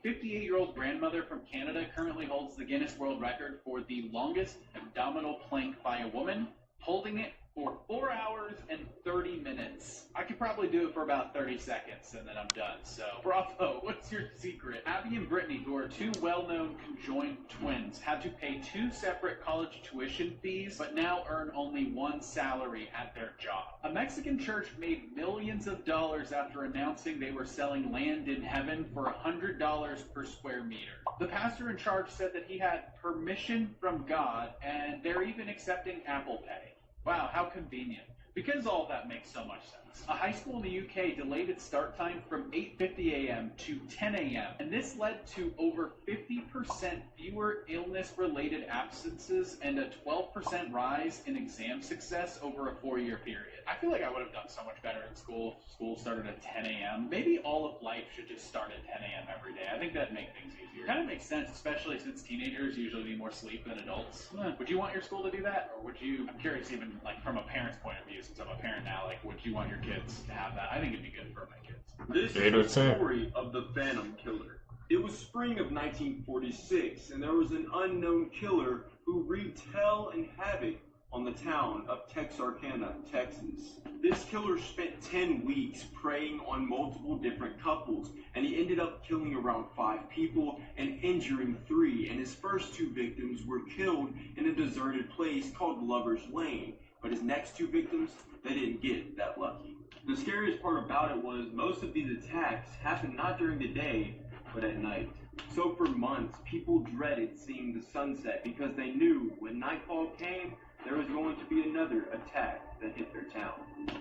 58-year-old grandmother from Canada currently holds the Guinness World Record for the longest abdominal plank by a woman, holding it for 4 hours and 30 minutes. I could probably do it for about 30 seconds and then I'm done. So, bravo, what's your secret? Abby and Brittany, who are 2 well-known conjoined twins, had to pay 2 separate college tuition fees, but now earn only 1 salary at their job. A Mexican church made millions of dollars after announcing they were selling land in heaven for $100 per square meter. The pastor in charge said that he had permission from God, and they're even accepting Apple Pay. Wow, how convenient. Because all of that makes so much sense. A high school in the UK delayed its start time from 8:50 a.m. to 10 a.m. And this led to over 50% fewer illness-related absences and a 12% rise in exam success over a 4-year period. I feel like I would have done so much better in school if school started at 10 a.m. Maybe all of life should just start at 10 a.m. every day. I think that'd make things easier. Kind of makes sense, especially since teenagers usually need more sleep than adults. Would you want your school to do that? Or would you, I'm curious even like from a parent's point of view, since I'm a parent now, like would you want your kids to have that? I think it'd be good for my kids. This is the story of the Phantom Killer. It was spring of 1946, and there was an unknown killer who wreaked hell and havoc on the town of Texarkana, Texas. This killer spent 10 weeks preying on multiple different couples, and he ended up killing around 5 people and injuring 3, and his first 2 victims were killed in a deserted place called Lover's Lane, but his next 2 victims, they didn't get that lucky. The scariest part about it was most of these attacks happened not during the day, but at night. So for months, people dreaded seeing the sunset because they knew when nightfall came, there was going to be another attack that hit their town.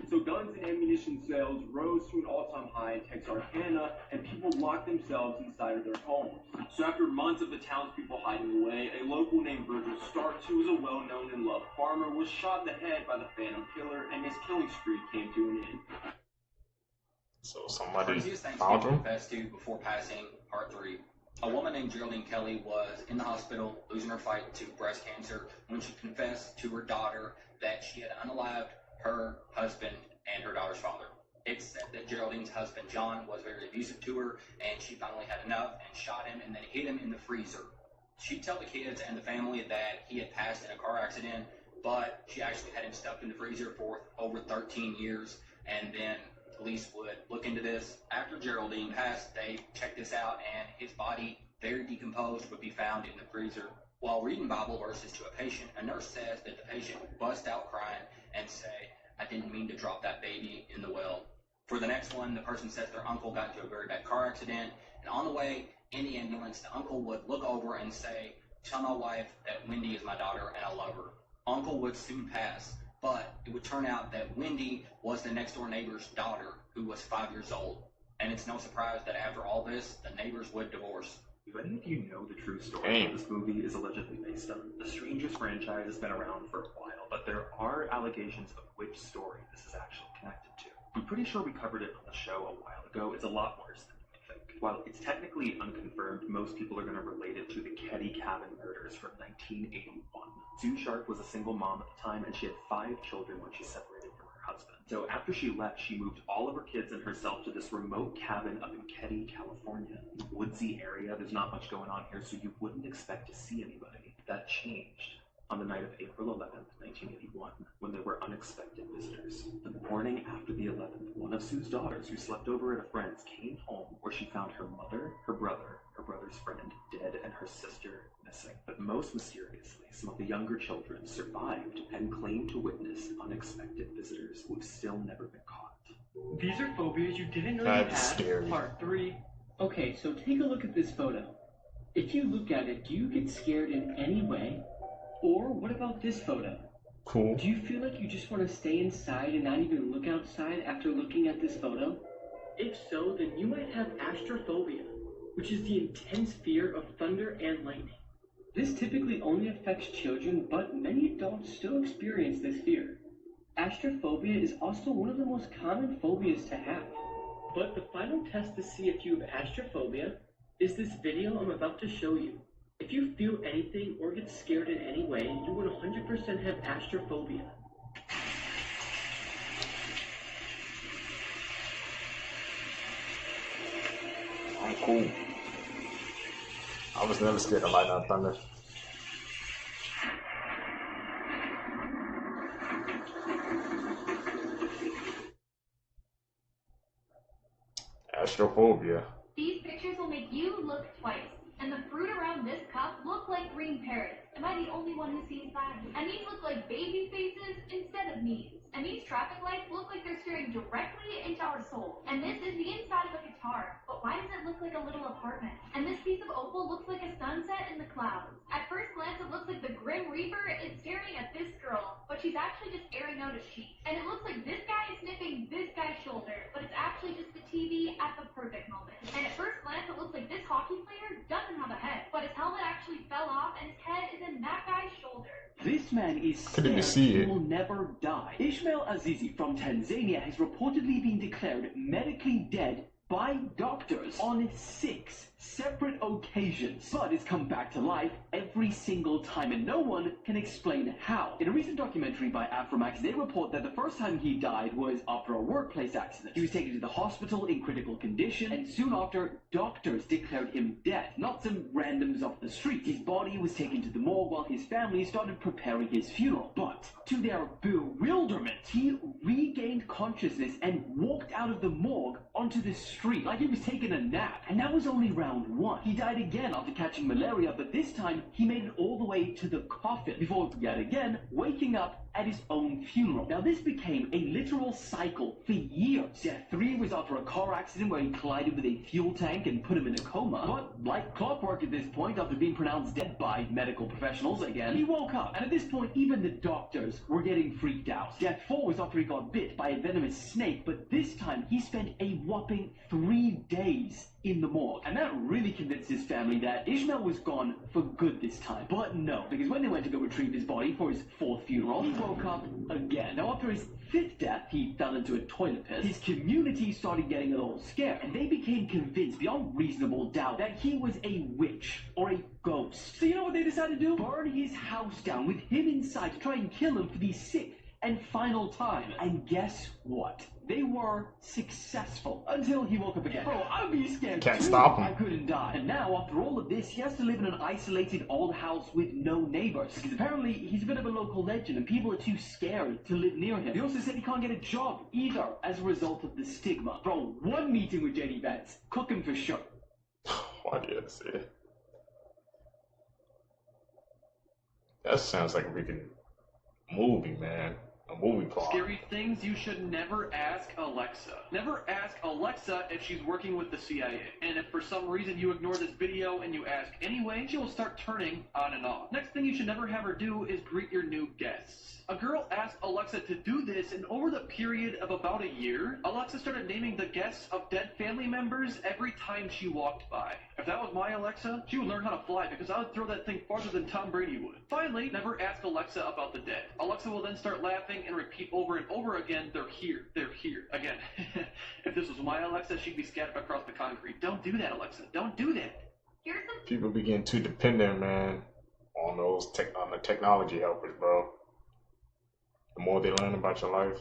So guns and ammunition sales rose to an all-time high in Texarkana, and people locked themselves inside of their homes. So after months of the townspeople hiding away, a local named Virgil Starks, who was a well-known and loved farmer, was shot in the head by the Phantom Killer, and his killing spree came to an end. So somebody Craziest things found people him? confess to before passing, part 3. A woman named Geraldine Kelly was in the hospital losing her fight to breast cancer when she confessed to her daughter that she had unalived her husband and her daughter's father. It's said that Geraldine's husband John was very abusive to her, and she finally had enough and shot him and then hid him in the freezer. She'd tell the kids and the family that he had passed in a car accident, but she actually had him stuck in the freezer for over 13 years, and then police would look into this. After Geraldine passed, they checked this out, and his body, very decomposed, would be found in the freezer. While reading Bible verses to a patient, a nurse says that the patient would bust out crying and say, "I didn't mean to drop that baby in the well." For the next one, the person says their uncle got into a very bad car accident, and on the way in the ambulance, the uncle would look over and say, "Tell my wife that Wendy is my daughter and I love her." Uncle would soon pass, but it would turn out that Wendy was the next door neighbor's daughter, who was 5 years old. And it's no surprise that after all this, the neighbors would divorce. Do any of you know the true story that this movie is allegedly based on? The Strangers franchise has been around for a while, but there are allegations of which story this is actually connected to. I'm pretty sure we covered it on the show a while ago. It's a lot worse than you think. While it's technically unconfirmed, most people are going to relate it to the Ketty Cabin murders from 1981. Sue Sharp was a single mom at the time, and she had 5 children when she separated from her husband. So after she left, she moved all of her kids and herself to this remote cabin up in Ketty, California. Woodsy area, there's not much going on here, so you wouldn't expect to see anybody. That changed on the night of April 11th, 1981, when there were unexpected visitors. The morning after the 11th, one of Sue's daughters, who slept over at a friend's, came home where she found her mother, her brother, her brother's friend, dead, and her sister missing. But most mysteriously, some of the younger children survived and claimed to witness unexpected visitors who have still never been caught. These are phobias you didn't know That's you had. scary. Part 3. Okay, so take a look at this photo. If you look at it, do you get scared in any way? Or what about this photo? Cool. Do you feel like you just want to stay inside and not even look outside after looking at this photo? If so, then you might have astrophobia, which is the intense fear of thunder and lightning. This typically only affects children, but many adults still experience this fear. Astrophobia is also one of the most common phobias to have. But the final test to see if you have astrophobia is this video I'm about to show you. If you feel anything or get scared in any way, you would 100% have astrophobia. I'm cool. I was never scared of lightning and thunder. Astrophobia. These pictures will make you look twice. And the fruit around this cup look like green parrots. Am I the only one who sees that? And these look like baby faces instead of knees. And these traffic lights look like they're staring directly into our soul. And this is the inside of a guitar. But why does it look like a little apartment? And this piece of opal looks like a sunset in the clouds. At first glance, it looks like the Grim Reaper is staring at this girl, but she's actually just airing out a sheet. And it looks like actually fell off and his head is in that guy's shoulder. This man is Couldn't even scared see he it. will never die. Ismail Azizi from Tanzania has reportedly been declared medically dead by doctors on 6 separate occasions, but has come back to life every single time, and no one can explain how. In a recent documentary by Aframax, they report that the first time he died was after a workplace accident. He was taken to the hospital in critical condition, and soon after, doctors declared him dead, not some randoms off the street. His body was taken to the morgue while his family started preparing his funeral, but to their bewilderment, he regained consciousness and walked out of the morgue onto the street like he was taking a nap, and that was only round 1. He died again after catching malaria, but this time he made it all the way to the coffin before yet again waking up at his own funeral. Now this became a literal cycle for years. Death 3 was after a car accident where he collided with a fuel tank and put him in a coma, but like clockwork at this point, after being pronounced dead by medical professionals again, he woke up, and at this point even the doctors were getting freaked out. Death 4 was after he got bit by a venomous snake, but this time he spent a whopping 3 days in the morgue, and that really convinced his family that Ishmael was gone for good this time. But no, because when they went to go retrieve his body for his 4th funeral, he woke up again. Now after his 5th death, he fell into a toilet pit. His community started getting a little scared, and they became convinced beyond reasonable doubt that he was a witch or a ghost. So you know what they decided to do? Burn his house down with him inside to try and kill him for the 6th and final time. And guess what? They were successful until he woke up again. Bro, I'd be scared Can't too. stop him. I couldn't die. And now, after all of this, he has to live in an isolated old house with no neighbors. Because apparently, he's a bit of a local legend and people are too scared to live near him. He also said he can't get a job either as a result of the stigma. Bro, one meeting with JD Vance, cook him for sure. Why do you say it? That sounds like a freaking movie, man. A movie plot. Scary things you should never ask Alexa. Never ask Alexa if she's working with the CIA. And if for some reason you ignore this video and you ask anyway, she will start turning on and off. Next thing you should never have her do is greet your new guests. A girl asked Alexa to do this, and over the period of about a year, Alexa started naming the guests of dead family members every time she walked by. If that was my Alexa, she would learn how to fly because I would throw that thing farther than Tom Brady would. Finally, never ask Alexa about the dead. Alexa will then start laughing and repeat over and over again, they're here, again. If this was my Alexa, she'd be scattered across the concrete. Don't do that, Alexa. Don't do that. Here's some People be getting too dependent, man, on those on the technology helpers, bro. The more they learn about your life,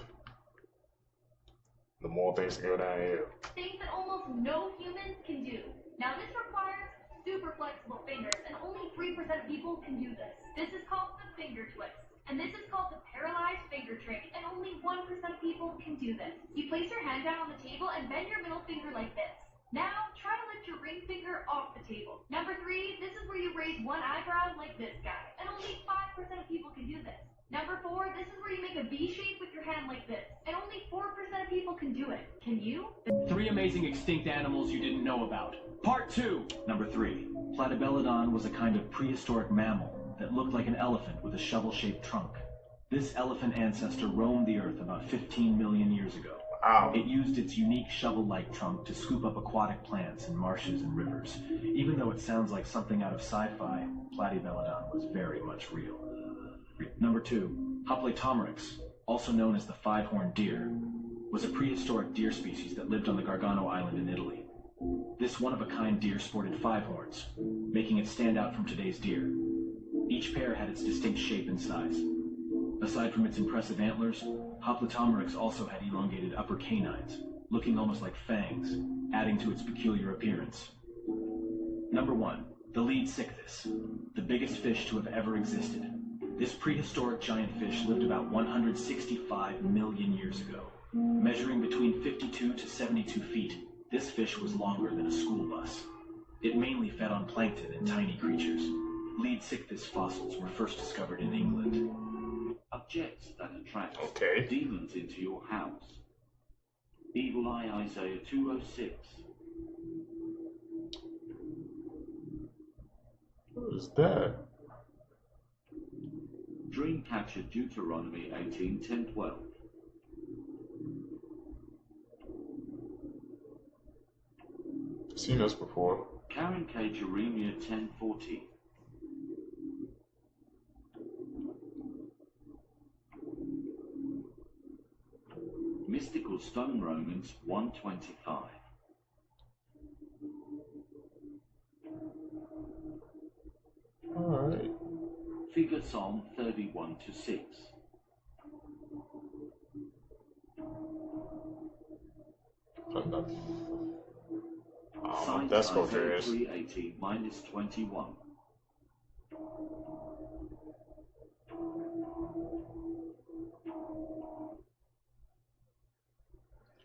the more things go downhill. things that almost no humans can do. Now this requires super flexible fingers, and only 3% of people can do this. This is called the finger twist. And this is called the paralyzed finger trick, and only 1% of people can do this. You place your hand down on the table and bend your middle finger like this. Now, try to lift your ring finger off the table. Number 3, this is where you raise one eyebrow like this guy, and only 5% of people can do this. Number 4, this is where you make a V shape with your hand like this, and only 4% of people can do it. Can you? 3 amazing extinct animals you didn't know about. Part 2. Number 3. Platybelodon was a kind of prehistoric mammal that looked like an elephant with a shovel-shaped trunk. This elephant ancestor roamed the earth about 15 million years ago. Wow. It used its unique shovel-like trunk to scoop up aquatic plants in marshes and rivers. Even though it sounds like something out of sci-fi, Platybelodon was very much real. Number 2. Hoplitomeryx, also known as the five-horned deer, was a prehistoric deer species that lived on the Gargano Island in Italy. This one-of-a-kind deer sported 5 horns, making it stand out from today's deer. Each pair had its distinct shape and size. Aside from its impressive antlers, Hoplitomeryx also had elongated upper canines, looking almost like fangs, adding to its peculiar appearance. Number 1. The Leadsichthys, the biggest fish to have ever existed. This prehistoric giant fish lived about 165 million years ago. Measuring between 52 to 72 feet, this fish was longer than a school bus. It mainly fed on plankton and tiny creatures. Leadsichthys fossils were first discovered in England. Objects that attract Okay. demons into your house. Evil Eye Isaiah 206. What is that? Dreamcatcher Deuteronomy 18:10-12. Seen this before. Karen K. Jeremiah 10:40. Stone Romans 1:25. Alright. Figure Psalm 31:6. That's sculpture is. 380 minus 21.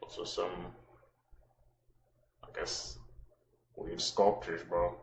So some, I guess, weird sculptures, bro.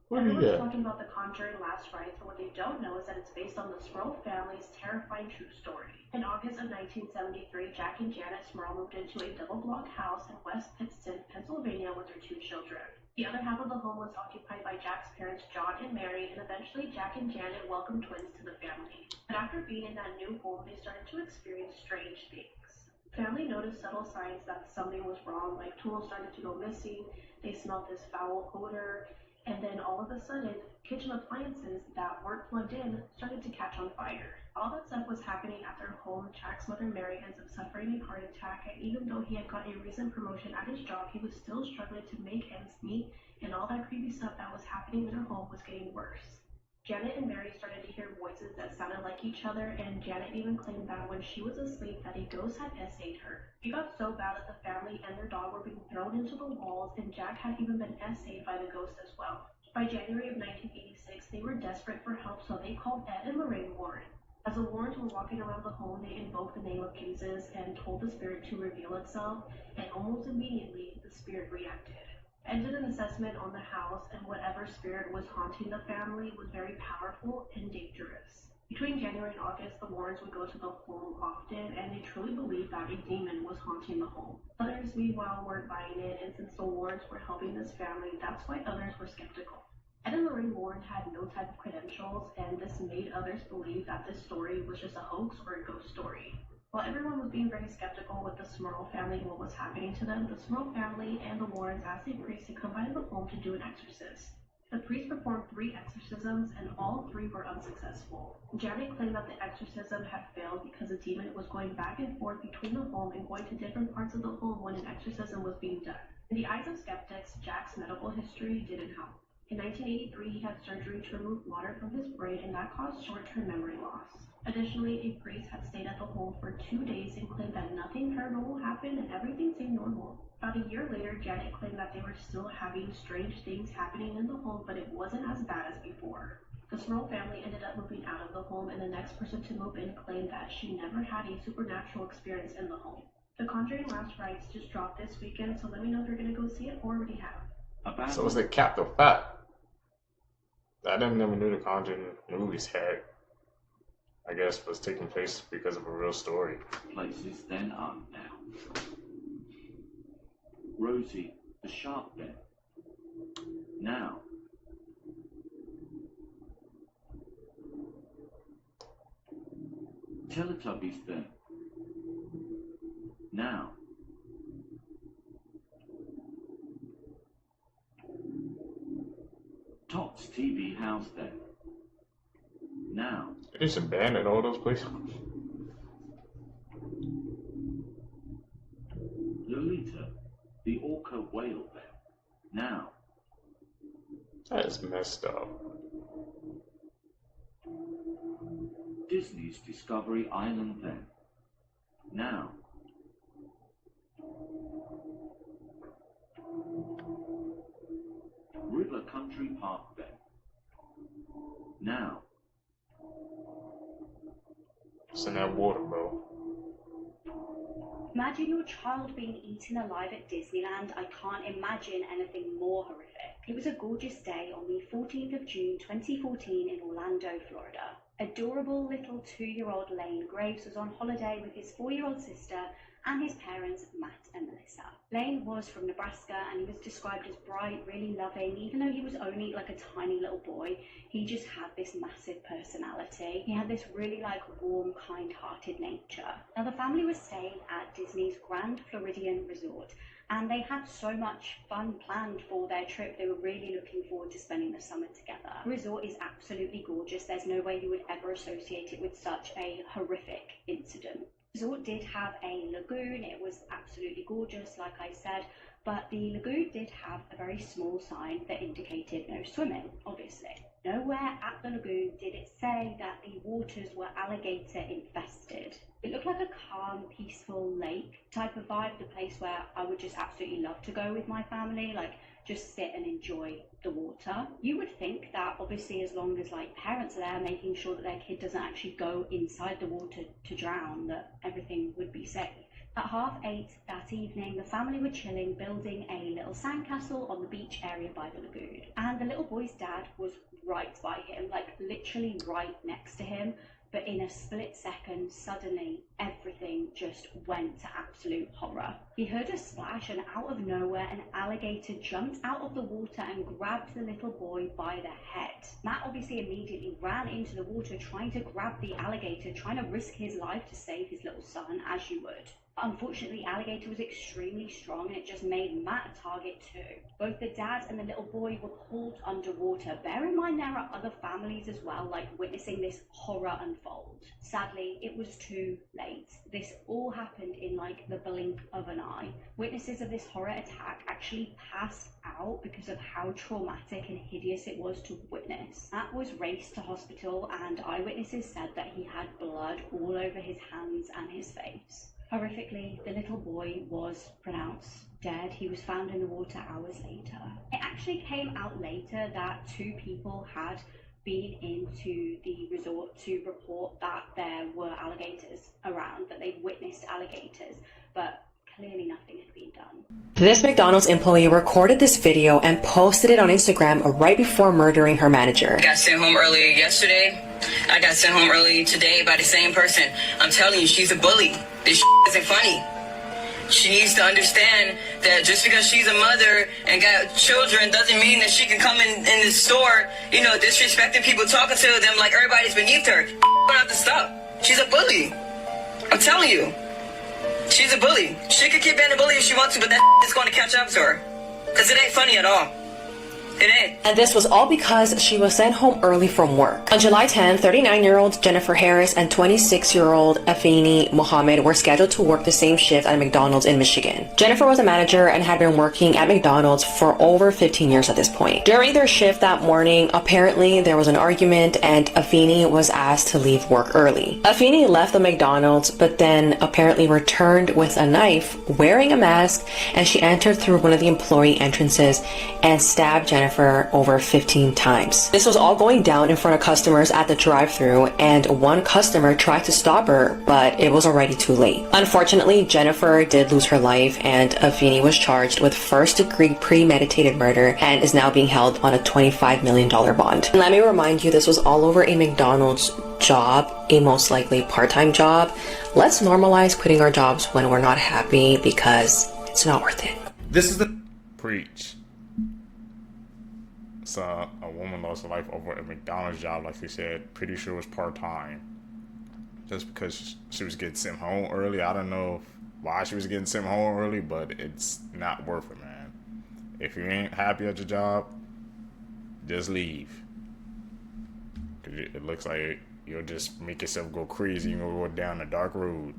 What do you Everyone's got? talking about The Conjuring Last Rites, but what they don't know is that it's based on the Smurl family's terrifying true story. In August of 1973, Jack and Janet Smurl moved into a double-block house in West Pittston, Pennsylvania with their 2 children. The other half of the home was occupied by Jack's parents, John and Mary, and eventually Jack and Janet welcomed twins to the family. But after being in that new home, they started to experience strange things. Family noticed subtle signs that something was wrong, like tools started to go missing, they smelled this foul odor, and then all of a sudden, kitchen appliances that weren't plugged in started to catch on fire. All that stuff was happening at their home. Jack's mother Mary ends up suffering a heart attack, and even though he had got a recent promotion at his job, he was still struggling to make ends meet, and all that creepy stuff that was happening in their home was getting worse. Janet and Mary started to hear voices that sounded like each other, and Janet even claimed that when she was asleep that a ghost had essayed her. It got so bad that the family and their dog were being thrown into the walls, and Jack had even been essayed by the ghost as well. By January of 1986, they were desperate for help, so they called Ed and Lorraine Warren. As the Warrens were walking around the home, they invoked the name of Jesus and told the spirit to reveal itself, and almost immediately, the spirit reacted. Ed did an assessment on the house, and whatever spirit was haunting the family was very powerful and dangerous. Between January and August, the Warrens would go to the home often, and they truly believed that a demon was haunting the home. Others, meanwhile, weren't buying it, and since the Warrens were helping this family, that's why others were skeptical. Ed and Lorraine Warren had no type of credentials, and this made others believe that this story was just a hoax or a ghost story. While everyone was being very skeptical with the Smurl family and what was happening to them, the Smurl family and the Warrens asked a priest to come by the home to do an exorcist. The priest performed 3 exorcisms, and all 3 were unsuccessful. Janet claimed that the exorcism had failed because the demon was going back and forth between the home and going to different parts of the home when an exorcism was being done. In the eyes of skeptics, Jack's medical history didn't help. In 1983, he had surgery to remove water from his brain, and that caused short-term memory loss. Additionally, a priest had stayed at the home for 2 days and claimed that nothing paranormal happened and everything seemed normal. About a year later, Janet claimed that they were still having strange things happening in the home, but it wasn't as bad as before. The Smurl family ended up moving out of the home, and the next person to move in claimed that she never had a supernatural experience in the home. The Conjuring Last Rites just dropped this weekend, so let me know if you're going to go see it or already have. So was it Captain Fat? I never knew the Conjuring movies had, I guess, was taking place because of a real story. Places then are now. Rosie the Sharp then. Now. Teletubbies then. Now. Tots TV House then. Now. They just abandoned all those places. Lolita, the orca whale then. Now. That is messed up. Disney's Discovery Island then. Now. River Country Park then. Now. It's in that water, bro. Imagine your child being eaten alive at Disneyland. I can't imagine anything more horrific. It was a gorgeous day on the 14th of June 2014 in Orlando, Florida. Adorable little 2-year-old Lane Graves was on holiday with his 4-year-old sister and his parents, Matt and Melissa. Lane was from Nebraska, and he was described as bright, really loving. Even though he was only like a tiny little boy, he just had this massive personality. He had this really warm, kind-hearted nature. Now the family was staying at Disney's Grand Floridian Resort, and they had so much fun planned for their trip. They were really looking forward to spending the summer together. The resort is absolutely gorgeous. There's no way you would ever associate it with such a horrific incident. The resort did have a lagoon. It was absolutely gorgeous, like I said, but the lagoon did have a very small sign that indicated no swimming, obviously. Nowhere at the lagoon did it say that the waters were alligator infested. It looked like a calm, peaceful lake type of vibe, the place where I would just absolutely love to go with my family, like just sit and enjoy the water. You would think that obviously as long as like parents are there making sure that their kid doesn't actually go inside the water to drown, that everything would be safe. At 8:30 that evening, the family were chilling, building a little sandcastle on the beach area by the lagoon. And the little boy's dad was right by him, like literally right next to him. But in a split second, suddenly everything just went to absolute horror. He heard a splash, and out of nowhere, an alligator jumped out of the water and grabbed the little boy by the head. Matt obviously immediately ran into the water, trying to grab the alligator, trying to risk his life to save his little son, as you would. Unfortunately, the alligator was extremely strong, and it just made Matt a target too. Both the dad and the little boy were hauled underwater. Bear in mind there are other families as well, like witnessing this horror unfold. Sadly, it was too late. This all happened in like the blink of an eye. Witnesses of this horror attack actually passed out because of how traumatic and hideous it was to witness. Matt was raced to hospital, and eyewitnesses said that he had blood all over his hands and his face. Horrifically, the little boy was pronounced dead. He was found in the water hours later. It actually came out later that 2 people had been into the resort to report that there were alligators around, that they'd witnessed alligators, but clearly nothing had been done. This McDonald's employee recorded this video and posted it on Instagram right before murdering her manager. I got sent home early yesterday. I got sent home early today by the same person. I'm telling you, she's a bully. This isn't funny. She needs to understand that just because she's a mother and got children doesn't mean that she can come in the store, you know, disrespecting people, talking to them like everybody's beneath her. Don't have to stop. She's a bully. I'm telling you. She's a bully. She could keep being a bully if she wants to, but that is going to catch up to her. Because it ain't funny at all. It ain't. And this was all because she was sent home early from work. On July 10, 39-year-old Jennifer Harris and 26-year-old Afeni Mohammed were scheduled to work the same shift at McDonald's in Michigan. Jennifer was a manager and had been working at McDonald's for over 15 years at this point. During their shift that morning, apparently there was an argument and Afeni was asked to leave work early. Afeni left the McDonald's but then apparently returned with a knife, wearing a mask, and she entered through one of the employee entrances and stabbed Jennifer over 15 times. This was all going down in front of customers at the drive-thru, and one customer tried to stop her, but it was already too late. Unfortunately, Jennifer did lose her life, and Afeni was charged with first-degree premeditated murder and is now being held on a $25 million bond. And let me remind you, this was all over a McDonald's job, a most likely part-time job. Let's normalize quitting our jobs when we're not happy, because it's not worth it. This is the preach. So a woman lost her life over a McDonald's job, like she said, pretty sure it was part-time. Just because she was getting sent home early. I don't know why she was getting sent home early, but it's not worth it, man. If you ain't happy at your job, just leave. Because it looks like you'll just make yourself go crazy and go down a dark road.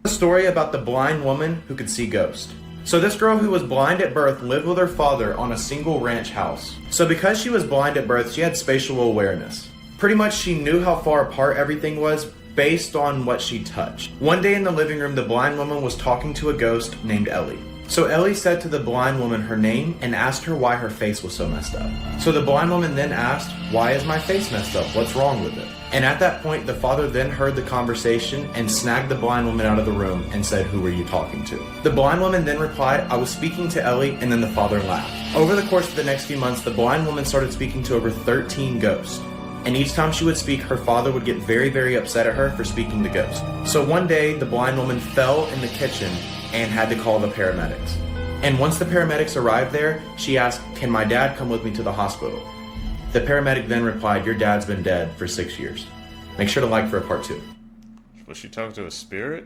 A story about the blind woman who could see ghosts. So this girl who was blind at birth lived with her father on a single ranch house. So because she was blind at birth, she had spatial awareness. Pretty much she knew how far apart everything was based on what she touched. One day in the living room, the blind woman was talking to a ghost named Ellie. So Ellie said to the blind woman her name and asked her why her face was so messed up. So the blind woman then asked, "Why is my face messed up? What's wrong with it?" And at that point, the father then heard the conversation and snagged the blind woman out of the room and said, "Who were you talking to?" The blind woman then replied, "I was speaking to Ellie," and then the father laughed. Over the course of the next few months, the blind woman started speaking to over 13 ghosts. And each time she would speak, her father would get very, very upset at her for speaking to ghosts. So one day, the blind woman fell in the kitchen and had to call the paramedics. And once the paramedics arrived there, she asked, "Can my dad come with me to the hospital?" The paramedic then replied, "Your dad's been dead for 6 years." Make sure to like for a part 2. Was she talking to a spirit?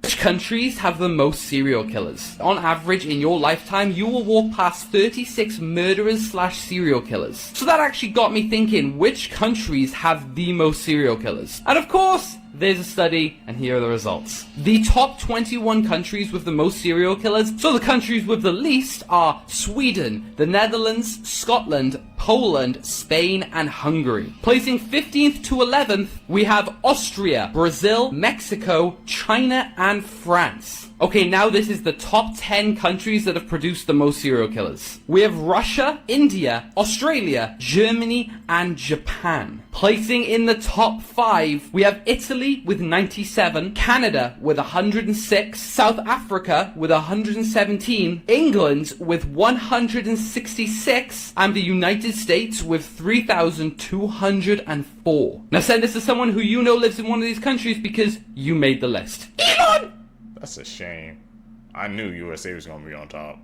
Which countries have the most serial killers? On average, in your lifetime, you will walk past 36 murderers/serial killers. So that actually got me thinking, which countries have the most serial killers? And of course, there's a study, and here are the results. The top 21 countries with the most serial killers, so the countries with the least are Sweden, the Netherlands, Scotland, Poland, Spain, and Hungary. Placing 15th to 11th, we have Austria, Brazil, Mexico, China, and France. Okay, now this is the top 10 countries that have produced the most serial killers. We have Russia, India, Australia, Germany, and Japan. Placing in the top 5, we have Italy with 97, Canada with 106, South Africa with 117, England with 166, and the United States with 3,204. Now send this to someone who you know lives in one of these countries because you made the list. Elon! That's a shame. I knew USA was gonna be on top.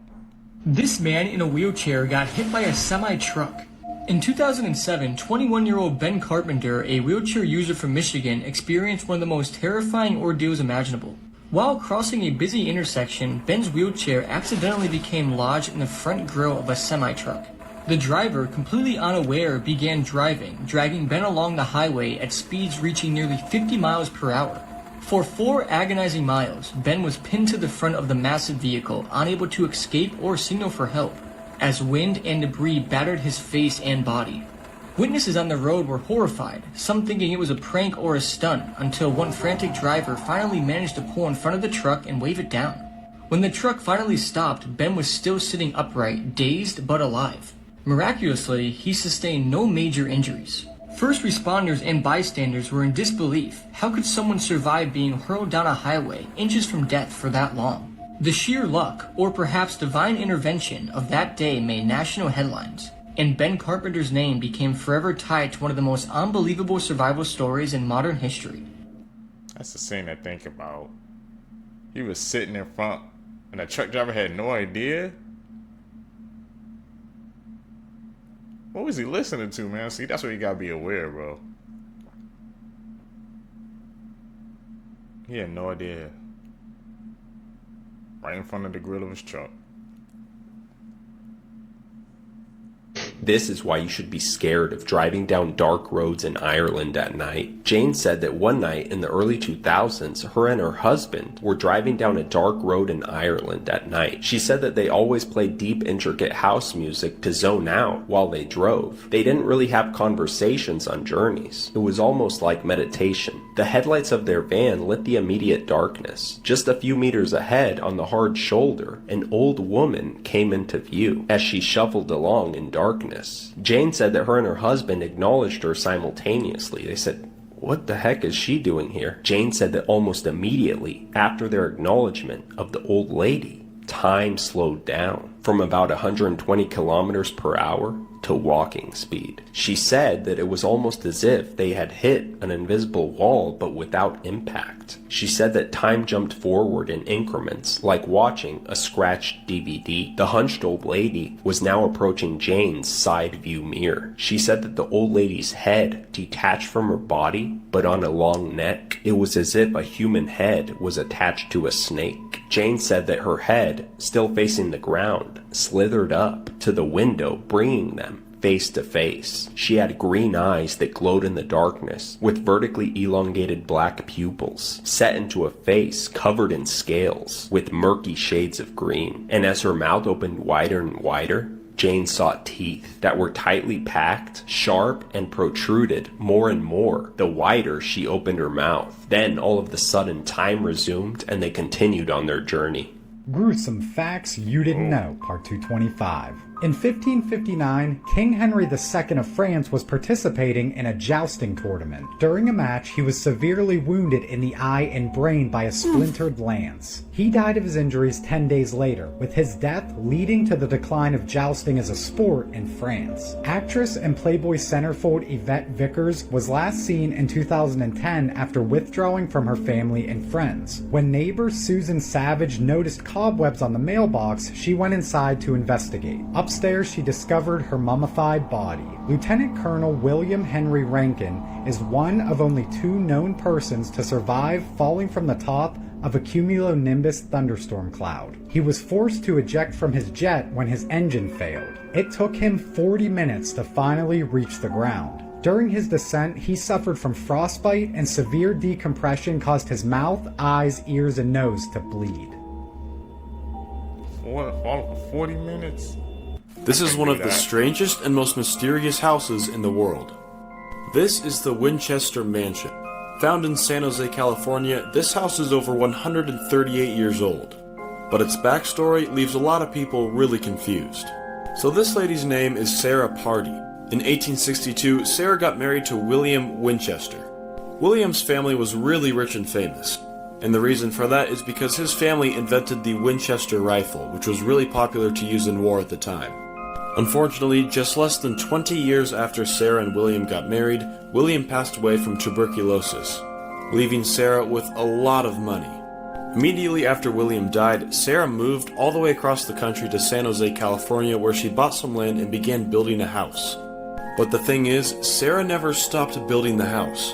This man in a wheelchair got hit by a semi-truck. In 2007, 21-year-old Ben Carpenter, a wheelchair user from Michigan, experienced one of the most terrifying ordeals imaginable. While crossing a busy intersection, Ben's wheelchair accidentally became lodged in the front grille of a semi-truck. The driver, completely unaware, began driving, dragging Ben along the highway at speeds reaching nearly 50 miles per hour. For 4 agonizing miles, Ben was pinned to the front of the massive vehicle, unable to escape or signal for help, as wind and debris battered his face and body. Witnesses on the road were horrified, some thinking it was a prank or a stunt, until one frantic driver finally managed to pull in front of the truck and wave it down. When the truck finally stopped, Ben was still sitting upright, dazed but alive. Miraculously, he sustained no major injuries. First responders and bystanders were in disbelief. How could someone survive being hurled down a highway, inches from death, for that long? The sheer luck, or perhaps divine intervention, of that day made national headlines, and Ben Carpenter's name became forever tied to one of the most unbelievable survival stories in modern history. That's the scene to think about. He was sitting in front, and the truck driver had no idea. What was he listening to, man? See, that's what you gotta be aware, bro. He had no idea. Right in front of the grill of his truck. This is why you should be scared of driving down dark roads in Ireland at night. Jane said that one night in the early 2000s, her and her husband were driving down a dark road in Ireland at night. She said that they always played deep, intricate house music to zone out while they drove. They didn't really have conversations on journeys. It was almost like meditation. The headlights of their van lit the immediate darkness. Just a few meters ahead on the hard shoulder, an old woman came into view as she shuffled along in darkness. Jane said that her and her husband acknowledged her simultaneously. They said, "What the heck is she doing here?" Jane said that almost immediately after their acknowledgement of the old lady, time slowed down from about 120 kilometers per hour to walking speed. She said that it was almost as if they had hit an invisible wall but without impact. She said that time jumped forward in increments, like watching a scratched DVD. The hunched old lady was now approaching Jane's side view mirror. She said that the old lady's head detached from her body, but on a long neck. It was as if a human head was attached to a snake. Jane said that her head, still facing the ground, slithered up to the window, bringing them face to face. She had green eyes that glowed in the darkness, with vertically elongated black pupils, set into a face covered in scales, with murky shades of green. And as her mouth opened wider and wider, Jane saw teeth that were tightly packed, sharp, and protruded more and more the wider she opened her mouth. Then, all of a sudden, time resumed, and they continued on their journey. Gruesome Facts You Didn't Know, Part 225. In 1559, King Henry II of France was participating in a jousting tournament. During a match, he was severely wounded in the eye and brain by a splintered lance. He died of his injuries 10 days later, with his death leading to the decline of jousting as a sport in France. Actress and Playboy centerfold Yvette Vickers was last seen in 2010 after withdrawing from her family and friends. When neighbor Susan Savage noticed cobwebs on the mailbox, she went inside to investigate. Upstairs, she discovered her mummified body. Lieutenant Colonel William Henry Rankin is one of only 2 known persons to survive falling from the top of a cumulonimbus thunderstorm cloud. He was forced to eject from his jet when his engine failed. It took him 40 minutes to finally reach the ground. During his descent, he suffered from frostbite, and severe decompression caused his mouth, eyes, ears, and nose to bleed. All 40 minutes? This is one of the strangest and most mysterious houses in the world. This is the Winchester Mansion. Found in San Jose, California, this house is over 138 years old. But its backstory leaves a lot of people really confused. So this lady's name is Sarah Pardee. In 1862, Sarah got married to William Winchester. William's family was really rich and famous. And the reason for that is because his family invented the Winchester rifle, which was really popular to use in war at the time. Unfortunately, just less than 20 years after Sarah and William got married, William passed away from tuberculosis, leaving Sarah with a lot of money. Immediately after William died, Sarah moved all the way across the country to San Jose, California, where she bought some land and began building a house. But the thing is, Sarah never stopped building the house.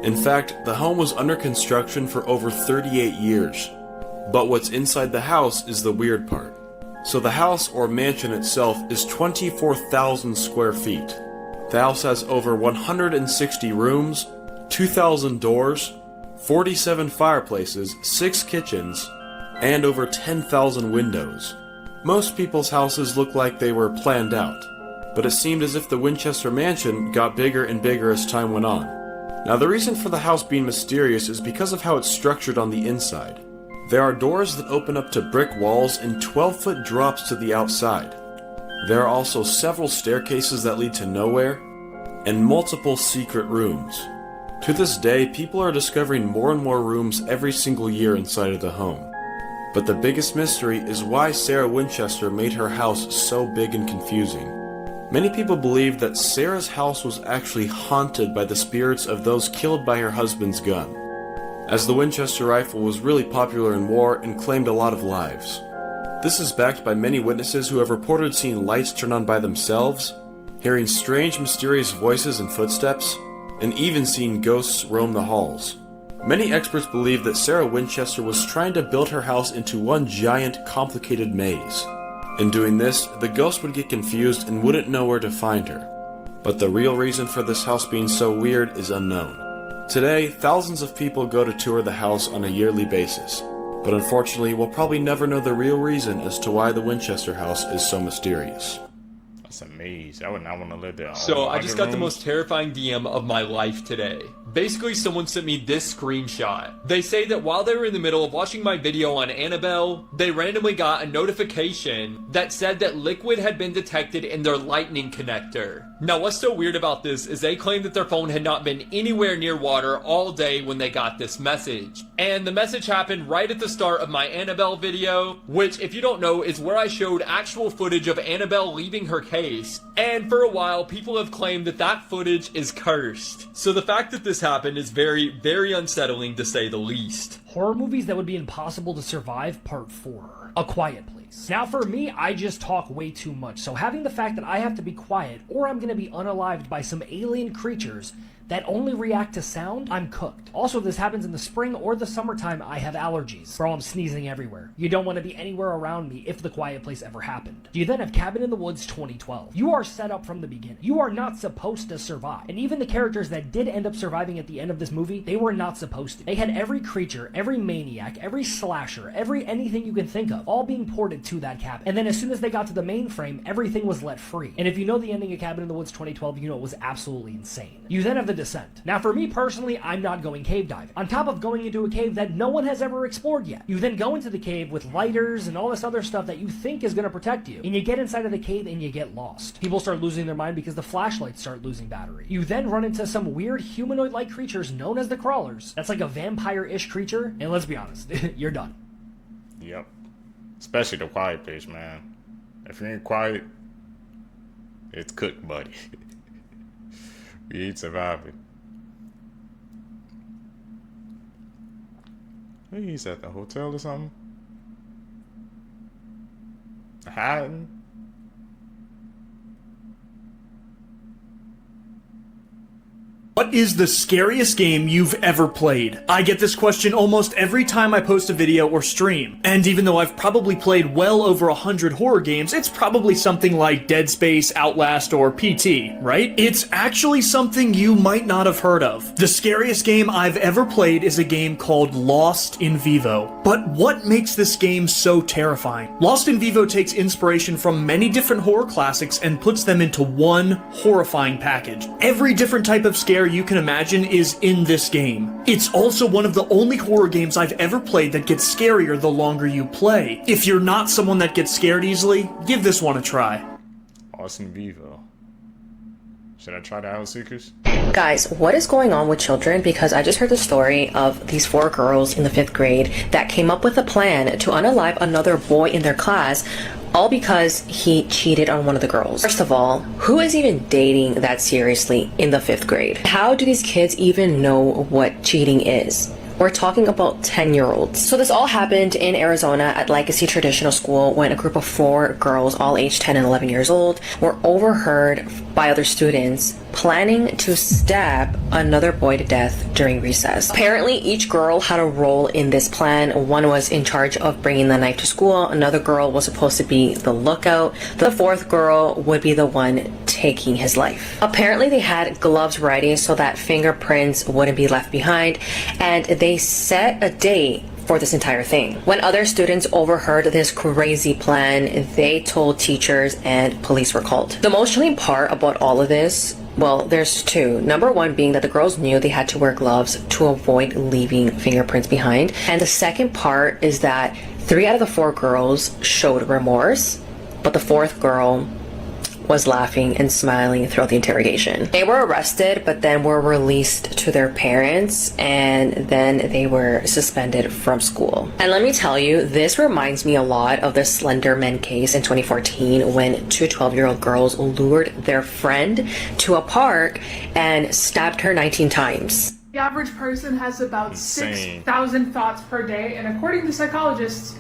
In fact, the home was under construction for over 38 years. But what's inside the house is the weird part. So the house or mansion itself is 24,000 square feet. The house has over 160 rooms, 2,000 doors, 47 fireplaces, 6 kitchens, and over 10,000 windows. Most people's houses look like they were planned out, but it seemed as if the Winchester Mansion got bigger and bigger as time went on. Now the reason for the house being mysterious is because of how it's structured on the inside. There are doors that open up to brick walls and 12-foot drops to the outside. There are also several staircases that lead to nowhere, and multiple secret rooms. To this day, people are discovering more and more rooms every single year inside of the home. But the biggest mystery is why Sarah Winchester made her house so big and confusing. Many people believe that Sarah's house was actually haunted by the spirits of those killed by her husband's gun, as the Winchester rifle was really popular in war and claimed a lot of lives. This is backed by many witnesses who have reported seeing lights turn on by themselves, hearing strange mysterious voices and footsteps, and even seeing ghosts roam the halls. Many experts believe that Sarah Winchester was trying to build her house into one giant, complicated maze. In doing this, the ghost would get confused and wouldn't know where to find her. But the real reason for this house being so weird is unknown. Today, thousands of people go to tour the house on a yearly basis, but unfortunately we'll probably never know the real reason as to why the Winchester house is so mysterious. That's a maze. I would not want to live there. So I just got the most terrifying DM of my life today. Basically, someone sent me this screenshot. They say that while they were in the middle of watching my video on Annabelle, they randomly got a notification that said that liquid had been detected in their lightning connector. Now, what's so weird about this is they claimed that their phone had not been anywhere near water all day when they got this message. And the message happened right at the start of my Annabelle video, which, if you don't know, is where I showed actual footage of Annabelle leaving her case. And for a while, people have claimed that that footage is cursed. So the fact that this happened is very, very unsettling to say the least. Horror movies that would be impossible to survive, part 4. A Quiet Place. Now for me, I just talk way too much, so having the fact that I have to be quiet or I'm gonna be unalived by some alien creatures that only react to sound, I'm cooked. Also, if this happens in the spring or the summertime, I have allergies. Bro, I'm sneezing everywhere. You don't want to be anywhere around me if The Quiet Place ever happened. You then have Cabin in the Woods 2012. You are set up from the beginning. You are not supposed to survive. And even the characters that did end up surviving at the end of this movie, they were not supposed to. They had every creature, every maniac, every slasher, every anything you can think of, all being ported to that cabin. And then as soon as they got to the mainframe, everything was let free. And if you know the ending of Cabin in the Woods 2012, you know it was absolutely insane. You then have The Descent. Now for me personally, I'm not going cave diving. On top of going into a cave that no one has ever explored yet. You then go into the cave with lighters and all this other stuff that you think is going to protect you. And you get inside of the cave and you get lost. People start losing their mind because the flashlights start losing battery. You then run into some weird humanoid-like creatures known as the Crawlers. That's like a vampire-ish creature. And let's be honest, you're done. Yep. Especially The Quiet Place, man. If you ain't quiet, it's cooked, buddy. We ain't surviving. Hey, he's at the hotel or something. Hiding. What is the scariest game you've ever played? I get this question almost every time I post a video or stream. And even though I've probably played well over 100 horror games, it's probably something like Dead Space, Outlast, or PT, right? It's actually something you might not have heard of. The scariest game I've ever played is a game called Lost in Vivo. But what makes this game so terrifying? Lost in Vivo takes inspiration from many different horror classics and puts them into one horrifying package. Every different type of scare you can imagine is in this game. It's also one of the only horror games I've ever played that gets scarier the longer you play. If you're not someone that gets scared easily, give this one a try. Lost in Vivo. Should I try the Hellseekers? Guys, what is going on with children? Because I just heard the story of these 4 girls in the 5th grade that came up with a plan to unalive another boy in their class, all because he cheated on one of the girls. First of all, who is even dating that seriously in the 5th grade? How do these kids even know what cheating is? We're talking about 10-year-olds. So this all happened in Arizona at Legacy Traditional School when a group of 4 girls, all aged 10 and 11 years old, were overheard by other students planning to stab another boy to death during recess. Apparently, each girl had a role in this plan. One was in charge of bringing the knife to school. Another girl was supposed to be the lookout. The 4th girl would be the one taking his life. Apparently, they had gloves ready so that fingerprints wouldn't be left behind, and they set a date for this entire thing. When other students overheard this crazy plan, they told teachers and police were called. The most chilling part about all of this, well, there's 2. Number 1 being that the girls knew they had to wear gloves to avoid leaving fingerprints behind. And the second part is that 3 out of the 4 girls showed remorse, but the 4th girl was laughing and smiling throughout the interrogation. They were arrested, but then were released to their parents, and then they were suspended from school. And let me tell you, this reminds me a lot of the Slender Man case in 2014 when 2 12-year-old girls lured their friend to a park and stabbed her 19 times. The average person has about 6,000 thoughts per day, and according to psychologists,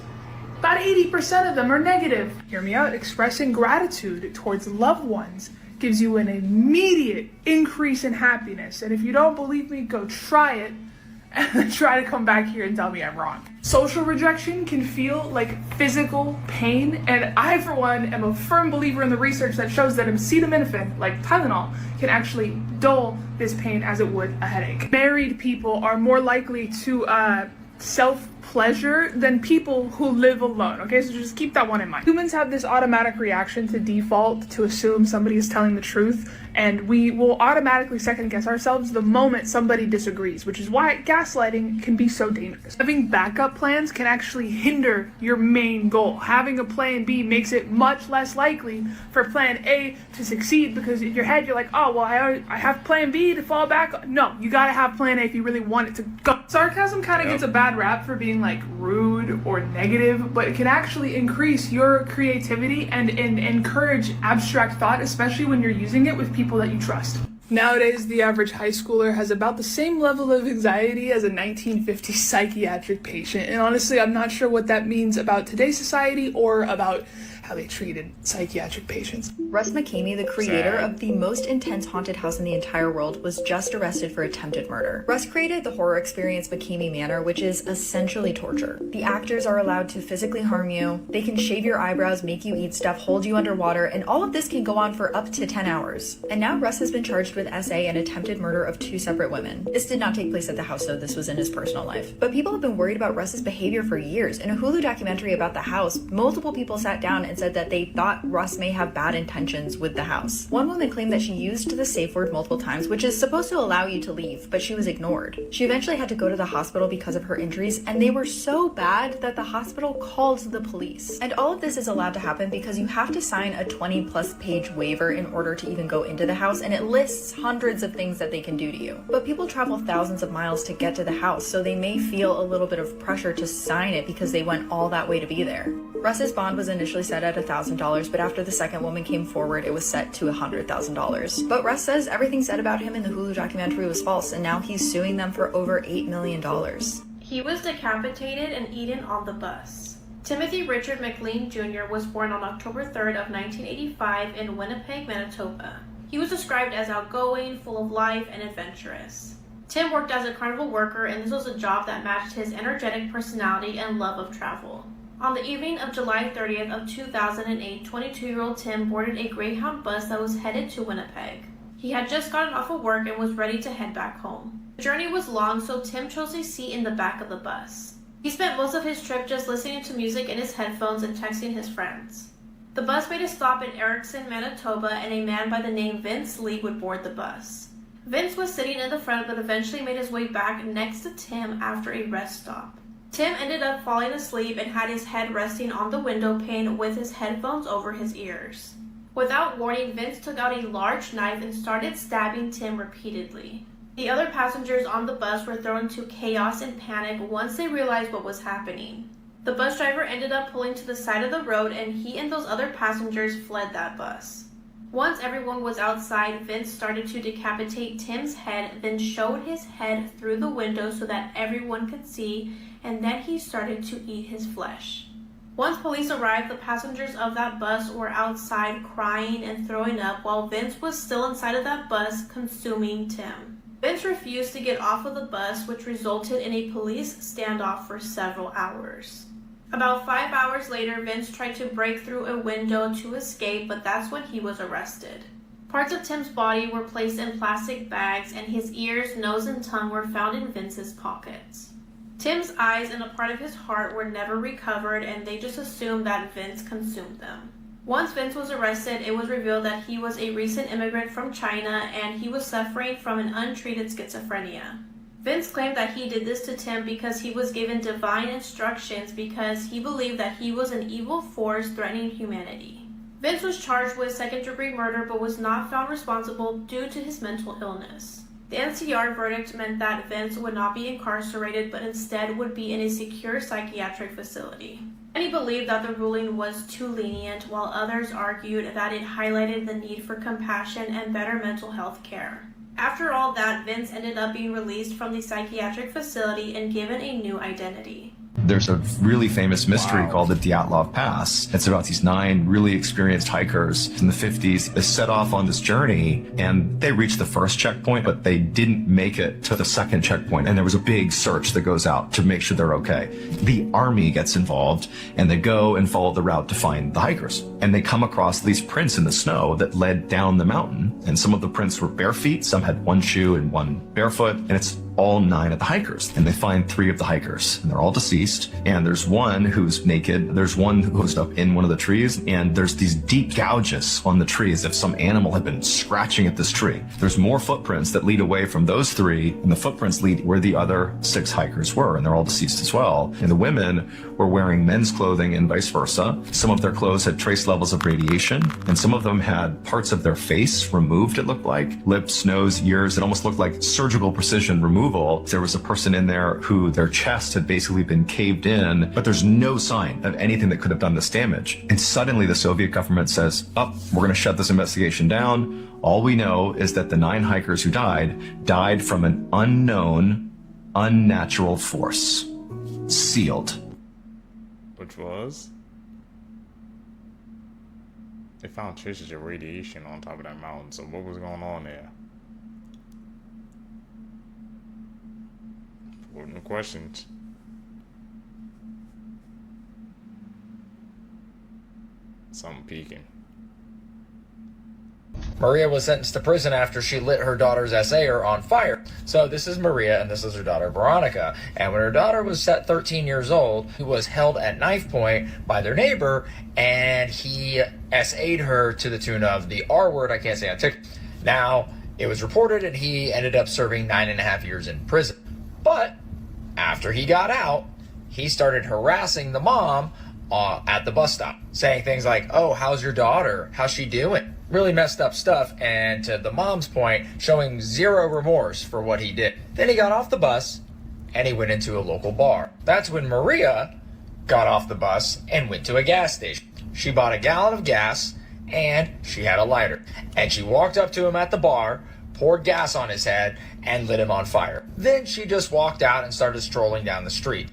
about 80% of them are negative. Hear me out. Expressing gratitude towards loved ones gives you an immediate increase in happiness. And if you don't believe me, go try it and then try to come back here and tell me I'm wrong. Social rejection can feel like physical pain, and I, for one, am a firm believer in the research that shows that acetaminophen, like Tylenol, can actually dull this pain as it would a headache. Married people are more likely to self-pleasure than people who live alone, okay? So just keep that one in mind. Humans have this automatic reaction to default to assume somebody is telling the truth, and we will automatically second-guess ourselves the moment somebody disagrees, which is why gaslighting can be so dangerous. Having backup plans can actually hinder your main goal. Having a plan B makes it much less likely for plan A to succeed, because in your head you're like, oh, well, I have plan B to fall back on. No, you gotta have plan A if you really want it to go. Sarcasm kind of gets a bad rap for being like rude or negative, but it can actually increase your creativity and encourage abstract thought, especially when you're using it with people that you trust. Nowadays, the average high schooler has about the same level of anxiety as a 1950s psychiatric patient, and honestly, I'm not sure what that means about today's society or about how they treated psychiatric patients. Russ McKamey, the creator of the most intense haunted house in the entire world, was just arrested for attempted murder. Russ created the horror experience McKamey Manor, which is essentially torture. The actors are allowed to physically harm you, they can shave your eyebrows, make you eat stuff, hold you underwater, and all of this can go on for up to 10 hours. And now Russ has been charged with SA and attempted murder of 2 separate women. This did not take place at the house, though. This was in his personal life. But people have been worried about Russ's behavior for years. In a Hulu documentary about the house, multiple people sat down and said that they thought Russ may have bad intentions with the house. One woman claimed that she used the safe word multiple times, which is supposed to allow you to leave, but she was ignored. She eventually had to go to the hospital because of her injuries, and they were so bad that the hospital called the police. And all of this is allowed to happen because you have to sign a 20+ page waiver in order to even go into the house, and it lists hundreds of things that they can do to you. But people travel thousands of miles to get to the house, so they may feel a little bit of pressure to sign it because they went all that way to be there. Russ's bond was initially set at $1,000, but after the second woman came forward, it was set to $100,000. But Russ says everything said about him in the Hulu documentary was false, and now he's suing them for over $8 million. He was decapitated and eaten on the bus. Timothy Richard McLean Jr. was born on October 3rd of 1985 in Winnipeg, Manitoba. He was described as outgoing, full of life, and adventurous. Tim worked as a carnival worker, and this was a job that matched his energetic personality and love of travel. On the evening of July 30th of 2008, 22-year-old Tim boarded a Greyhound bus that was headed to Winnipeg. He had just gotten off of work and was ready to head back home. The journey was long, so Tim chose a seat in the back of the bus. He spent most of his trip just listening to music in his headphones and texting his friends. The bus made a stop in Erickson, Manitoba, and a man by the name Vince Lee would board the bus. Vince was sitting in the front but eventually made his way back next to Tim after a rest stop. Tim ended up falling asleep and had his head resting on the window pane with his headphones over his ears. Without warning, Vince took out a large knife and started stabbing Tim repeatedly. The other passengers on the bus were thrown into chaos and panic once they realized what was happening. The bus driver ended up pulling to the side of the road, and he and those other passengers fled that bus. Once everyone was outside, Vince started to decapitate Tim's head, then showed his head through the window so that everyone could see, and then he started to eat his flesh. Once police arrived, the passengers of that bus were outside crying and throwing up while Vince was still inside of that bus consuming Tim. Vince refused to get off of the bus, which resulted in a police standoff for several hours. About 5 hours later, Vince tried to break through a window to escape, but that's when he was arrested. Parts of Tim's body were placed in plastic bags, and his ears, nose, and tongue were found in Vince's pockets. Tim's eyes and a part of his heart were never recovered, and they just assumed that Vince consumed them. Once Vince was arrested, it was revealed that he was a recent immigrant from China, and he was suffering from an untreated schizophrenia. Vince claimed that he did this to Tim because he was given divine instructions because he believed that he was an evil force threatening humanity. Vince was charged with second-degree murder but was not found responsible due to his mental illness. The NCR verdict meant that Vince would not be incarcerated but instead would be in a secure psychiatric facility. Many believed that the ruling was too lenient, while others argued that it highlighted the need for compassion and better mental health care. After all that, Vince ended up being released from the psychiatric facility and given a new identity. There's a really famous mystery called the Dyatlov Pass. It's about these 9 really experienced hikers in the 50s. They set off on this journey and they reached the first checkpoint, but they didn't make it to the second checkpoint. And there was a big search that goes out to make sure they're okay. The army gets involved and they go and follow the route to find the hikers. And they come across these prints in the snow that led down the mountain. And some of the prints were bare feet, some had one shoe and one barefoot. And it's all 9 of the hikers, and they find 3 of the hikers, and they're all deceased, and there's one who's naked, there's one who's up in one of the trees, and there's these deep gouges on the tree as if some animal had been scratching at this tree. There's more footprints that lead away from those 3, and the footprints lead where the other 6 hikers were, and they're all deceased as well. And the women were wearing men's clothing and vice versa. Some of their clothes had trace levels of radiation, and some of them had parts of their face removed, it looked like. Lips, nose, ears, it almost looked like surgical precision removal. There was a person in there who their chest had basically been caved in, but there's no sign of anything that could have done this damage. And suddenly the Soviet government says, we're going to shut this investigation down. All we know is that the 9 hikers who died from an unknown, unnatural force. Sealed. Which was? They found traces of radiation on top of that mountain, so what was going on there? No questions. Something peeking. Maria was sentenced to prison after she lit her daughter's essayer on fire. So this is Maria and this is her daughter Veronica. And when her daughter was 13 years old, he was held at knife point by their neighbor and he essayed her to the tune of the R word I can't say on TikTok. Now, it was reported and he ended up serving 9.5 years in prison. But after he got out, he started harassing the mom at the bus stop, saying things like, oh, how's your daughter? How's she doing? Really messed up stuff, and to the mom's point, showing zero remorse for what he did. Then he got off the bus, and he went into a local bar. That's when Maria got off the bus and went to a gas station. She bought a gallon of gas, and she had a lighter. And she walked up to him at the bar, poured gas on his head, and lit him on fire. Then she just walked out and started strolling down the street.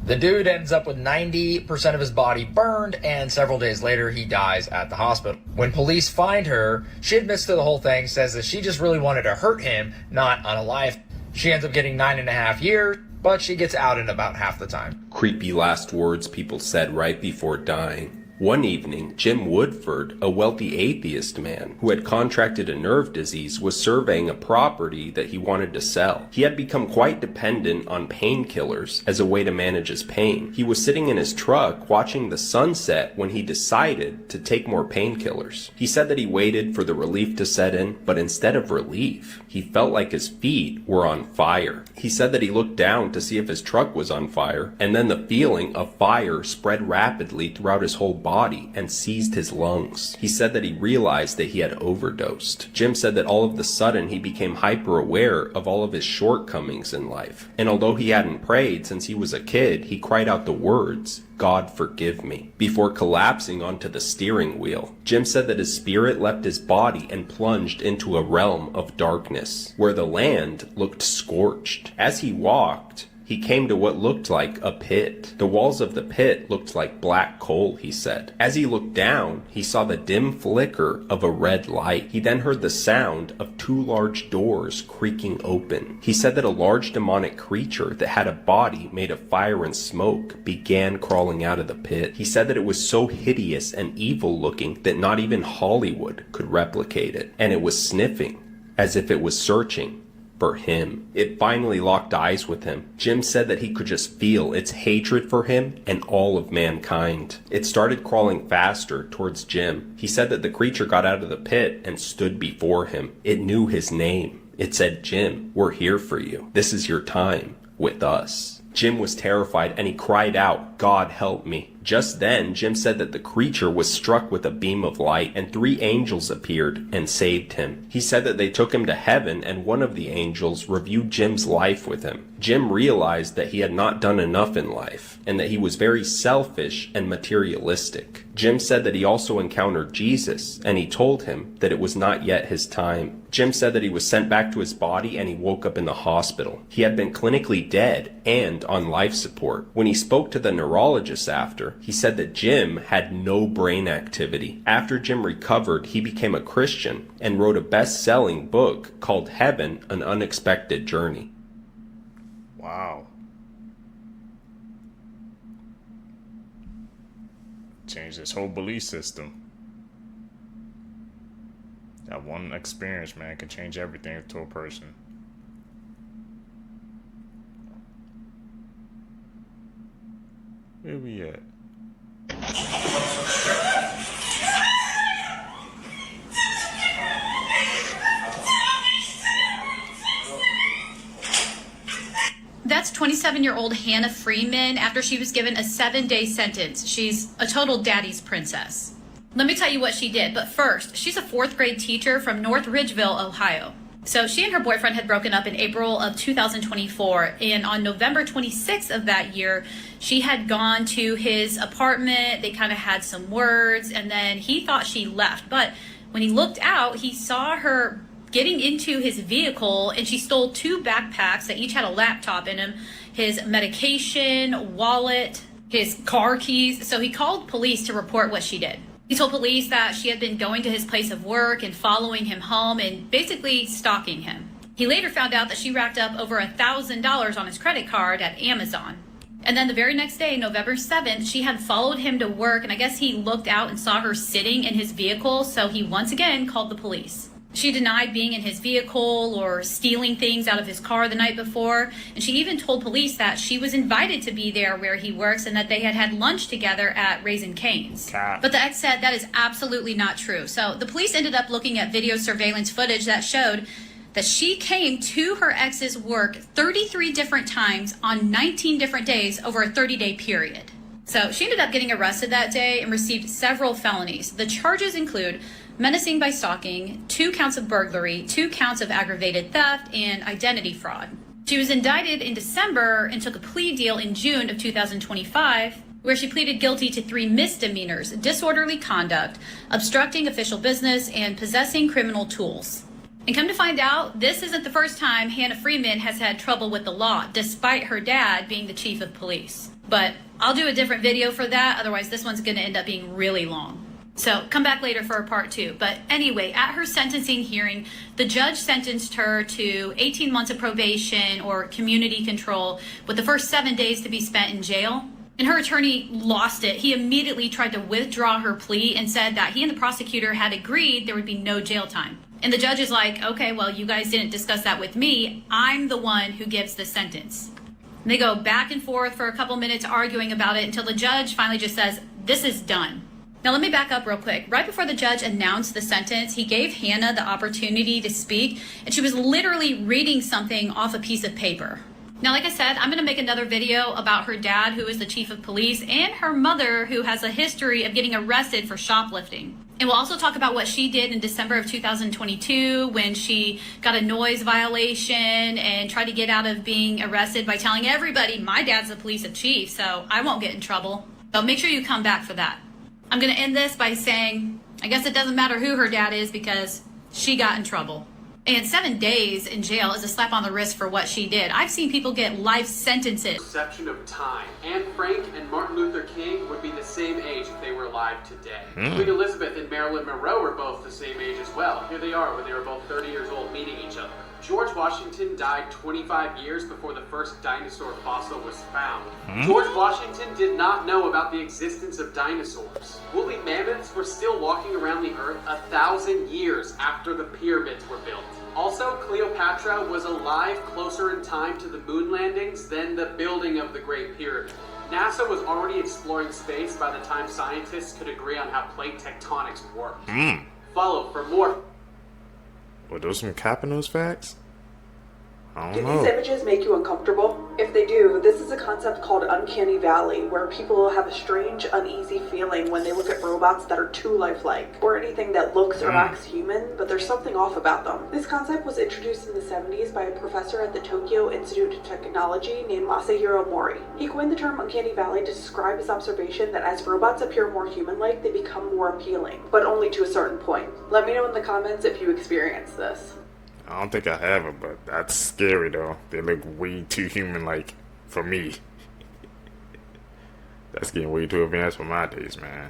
The dude ends up with 90% of his body burned, and several days later, he dies at the hospital. When police find her, she admits to the whole thing, says that she just really wanted to hurt him, not unalive. She ends up getting 9.5 years, but she gets out in about half the time. Creepy last words people said right before dying. One evening, Jim Woodford, a wealthy atheist man who had contracted a nerve disease, was surveying a property that he wanted to sell. He had become quite dependent on painkillers as a way to manage his pain. He was sitting in his truck watching the sunset when he decided to take more painkillers. He said that he waited for the relief to set in, but instead of relief, he felt like his feet were on fire. He said that he looked down to see if his truck was on fire, and then the feeling of fire spread rapidly throughout his whole body and seized his lungs. He said that he realized that he had overdosed. Jim said that all of a sudden he became hyper aware of all of his shortcomings in life. And although he hadn't prayed since he was a kid, he cried out the words, "God forgive me," before collapsing onto the steering wheel. Jim said that his spirit left his body and plunged into a realm of darkness, where the land looked scorched. As he walked, he came to what looked like a pit. The walls of the pit looked like black coal, he said. As he looked down, he saw the dim flicker of a red light. He then heard the sound of 2 large doors creaking open. He said that a large demonic creature that had a body made of fire and smoke began crawling out of the pit. He said that it was so hideous and evil looking that not even Hollywood could replicate it. And it was sniffing, as if it was searching for him. It finally locked eyes with him. Jim said that he could just feel its hatred for him and all of mankind. It started crawling faster towards Jim. He said that the creature got out of the pit and stood before him. It knew his name. It said, "Jim, we're here for you. This is your time with us." Jim was terrified and he cried out, "God help me." Just then, Jim said that the creature was struck with a beam of light and 3 angels appeared and saved him. He said that they took him to heaven and one of the angels reviewed Jim's life with him. Jim realized that he had not done enough in life and that he was very selfish and materialistic. Jim said that he also encountered Jesus and he told him that it was not yet his time. Jim said that he was sent back to his body and he woke up in the hospital. He had been clinically dead and on life support. When he spoke to the neurologist after, he said that Jim had no brain activity. After Jim recovered, he became a Christian and wrote a best-selling book called Heaven, An Unexpected Journey. Wow. Changed his whole belief system. That one experience, man, can change everything to a person. Where we at? That's 27-year-old Hannah Freeman after she was given a 7-day sentence. She's a total daddy's princess. Let me tell you what she did, but first, she's a 4th grade teacher from North Ridgeville, Ohio. So she and her boyfriend had broken up in April of 2024, and on November 26th of that year, she had gone to his apartment. They kind of had some words, and then he thought she left. But when he looked out, he saw her getting into his vehicle, and she stole 2 backpacks that each had a laptop in them, his medication, wallet, his car keys. So he called police to report what she did. He told police that she had been going to his place of work and following him home and basically stalking him. He later found out that she racked up over $1,000 on his credit card at Amazon. And then the very next day, November 7th, she had followed him to work, and I guess he looked out and saw her sitting in his vehicle, so he once again called the police. She denied being in his vehicle or stealing things out of his car the night before, and she even told police that she was invited to be there where he works and that they had had lunch together at Raising Cane's. But the ex said that is absolutely not true. So the police ended up looking at video surveillance footage that showed that she came to her ex's work 33 different times on 19 different days over a 30-day period. So she ended up getting arrested that day and received several felonies. The charges include menacing by stalking, 2 counts of burglary, 2 counts of aggravated theft, and identity fraud. She was indicted in December and took a plea deal in June of 2025, where she pleaded guilty to 3 misdemeanors: disorderly conduct, obstructing official business, and possessing criminal tools. And come to find out, this isn't the first time Hannah Freeman has had trouble with the law, despite her dad being the chief of police. But I'll do a different video for that, otherwise this one's going to end up being really long. So come back later for a part 2. But anyway, at her sentencing hearing, the judge sentenced her to 18 months of probation or community control, with the first 7 days to be spent in jail. And her attorney lost it. He immediately tried to withdraw her plea and said that he and the prosecutor had agreed there would be no jail time. And the judge is like, okay, well, you guys didn't discuss that with me. I'm the one who gives the sentence. And they go back and forth for a couple minutes arguing about it until the judge finally just says, this is done. Now let me back up real quick. Right before the judge announced the sentence, he gave Hannah the opportunity to speak, and she was literally reading something off a piece of paper. Now, like I said, I'm going to make another video about her dad, who is the chief of police, and her mother, who has a history of getting arrested for shoplifting. And we'll also talk about what she did in December of 2022 when she got a noise violation and tried to get out of being arrested by telling everybody, my dad's the police chief, so I won't get in trouble. So make sure you come back for that. I'm going to end this by saying, I guess it doesn't matter who her dad is because she got in trouble. And 7 days in jail is a slap on the wrist for what she did. I've seen people get life sentences. Perception of time. Anne Frank and Martin Luther King would be the same age if they were alive today. Queen Elizabeth and Marilyn Monroe were both the same age as well. Here they are when they were both 30 years old meeting each other. George Washington died 25 years before the first dinosaur fossil was found. George Washington did not know about the existence of dinosaurs. Woolly mammoths were still walking around the earth 1,000 years after the pyramids were built. Also, Cleopatra was alive closer in time to the moon landings than the building of the Great Pyramid. NASA was already exploring space by the time scientists could agree on how plate tectonics worked. Follow for more. Were those some capping those facts? I Do don't know. these images make you uncomfortable? If they do, this is a concept called uncanny valley, where people have a strange, uneasy feeling when they look at robots that are too lifelike, or anything that looks or acts human, but there's something off about them. This concept was introduced in the 70s by a professor at the Tokyo Institute of Technology named Masahiro Mori. He coined the term uncanny valley to describe his observation that as robots appear more human-like, they become more appealing, but only to a certain point. Let me know in the comments if you experience this. I don't think I have it, but that's scary though. They look way too human-like for me. That's getting way too advanced for my days, man.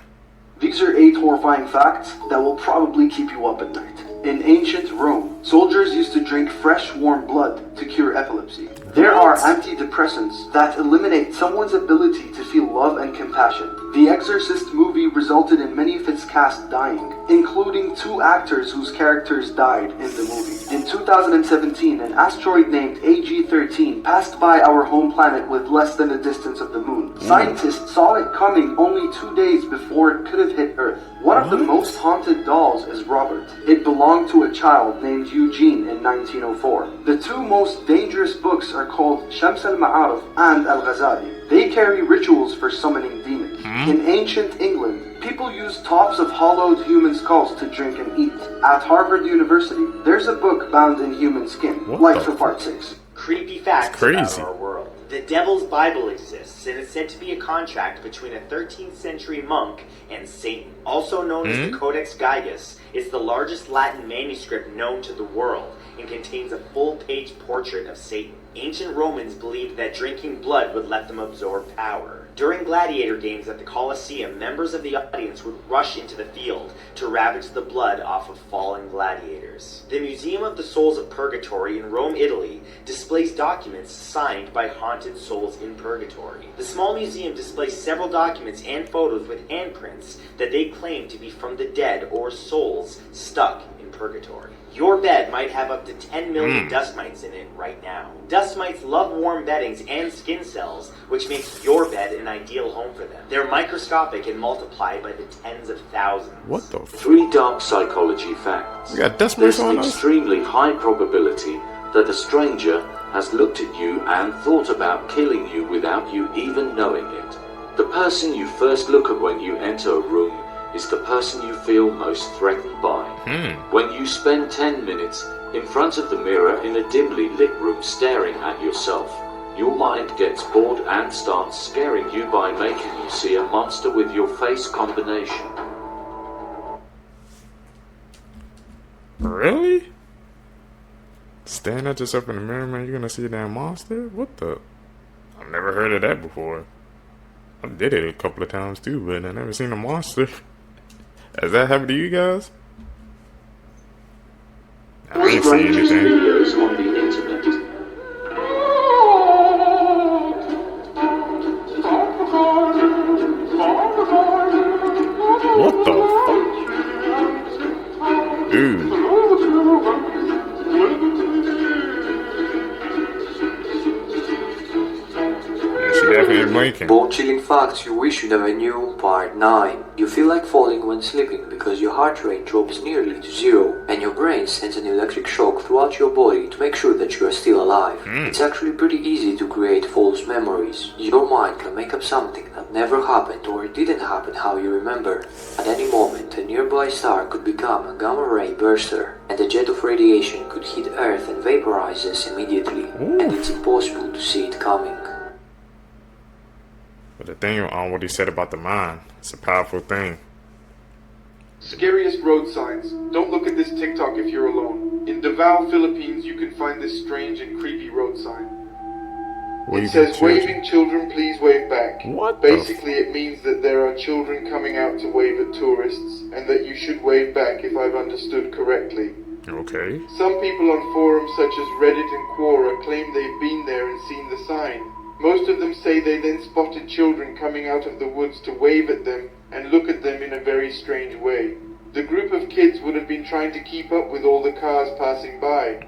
These are 8 horrifying facts that will probably keep you up at night. In ancient Rome, soldiers used to drink fresh, warm blood to cure epilepsy. There are antidepressants that eliminate someone's ability to feel love and compassion. The Exorcist movie resulted in many of its cast dying, including 2 actors whose characters died in the movie. In 2017, an asteroid named AG-13 passed by our home planet with less than the distance of the moon. Scientists saw it coming only 2 days before it could have hit Earth. One of the most haunted dolls is Robert. It belonged to a child named Eugene in 1904. The 2 most dangerous books are called Shams al-Ma'arif and Al-Ghazali. They carry rituals for summoning demons. In ancient England, people used tops of hollowed human skulls to drink and eat. At Harvard University, there's a book bound in human skin, like for part 6. Creepy facts crazy. about our world. The Devil's Bible exists, and it's said to be a contract between a 13th century monk and Satan. Also known as the Codex Gigas, it's the largest Latin manuscript known to the world and contains a full-page portrait of Satan. Ancient Romans believed that drinking blood would let them absorb power. During gladiator games at the Colosseum, members of the audience would rush into the field to ravage the blood off of fallen gladiators. The Museum of the Souls of Purgatory in Rome, Italy, displays documents signed by haunted souls in purgatory. The small museum displays several documents and photos with handprints that they claim to be from the dead or souls stuck in purgatory. Your bed might have up to 10 million dust mites in it right now. Dust mites love warm beddings and skin cells, which makes your bed an ideal home for them. They're microscopic and multiply by the tens of thousands. What the 3 dark psychology facts. We got dust There's mites an on us? extremely high probability that a stranger has looked at you and thought about killing you without you even knowing it. The person you first look at when you enter a room is the person you feel most threatened by. When you spend 10 minutes in front of the mirror in a dimly lit room staring at yourself, your mind gets bored and starts scaring you by making you see a monster with your face combination. Really? Stand at yourself in the mirror, man, you're gonna see a damn monster? What the? I've never heard of that before. I did it a couple of times too, but I never seen a monster. Has that happened to you guys? I ain't seen anything. Videos on the internet. What the fuck? Dude. Bone chilling facts you wish you never knew, part 9. You feel like falling when sleeping because your heart rate drops nearly to zero, and your brain sends an electric shock throughout your body to make sure that you are still alive. It's actually pretty easy to create false memories. Your mind can make up something that never happened or didn't happen how you remember. At any moment, a nearby star could become a gamma ray burster, and a jet of radiation could hit Earth and vaporize us immediately, and it's impossible to see it coming. But the thing on what he said about the mind, it's a powerful thing. Scariest road signs. Don't look at this TikTok if you're alone. In Davao, Philippines, you can find this strange and creepy road sign. It says, "Waving children, please wave back." What? Basically, it means that there are children coming out to wave at tourists, and that you should wave back if I've understood correctly. Okay. Some people on forums such as Reddit and Quora claim they've been there and seen the sign. Most of them say they then spotted children coming out of the woods to wave at them and look at them in a very strange way. The group of kids would have been trying to keep up with all the cars passing by.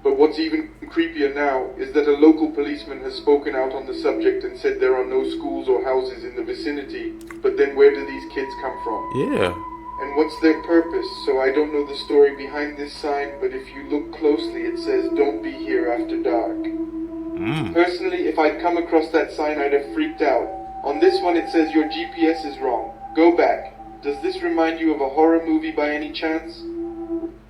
But what's even creepier now is that a local policeman has spoken out on the subject and said there are no schools or houses in the vicinity. But then where do these kids come from? Yeah. And what's their purpose? So I don't know the story behind this sign, but if you look closely it says, "Don't be here after dark." Personally, if I'd come across that sign, I'd have freaked out. On this one, it says your GPS is wrong. Go back. Does this remind you of a horror movie by any chance?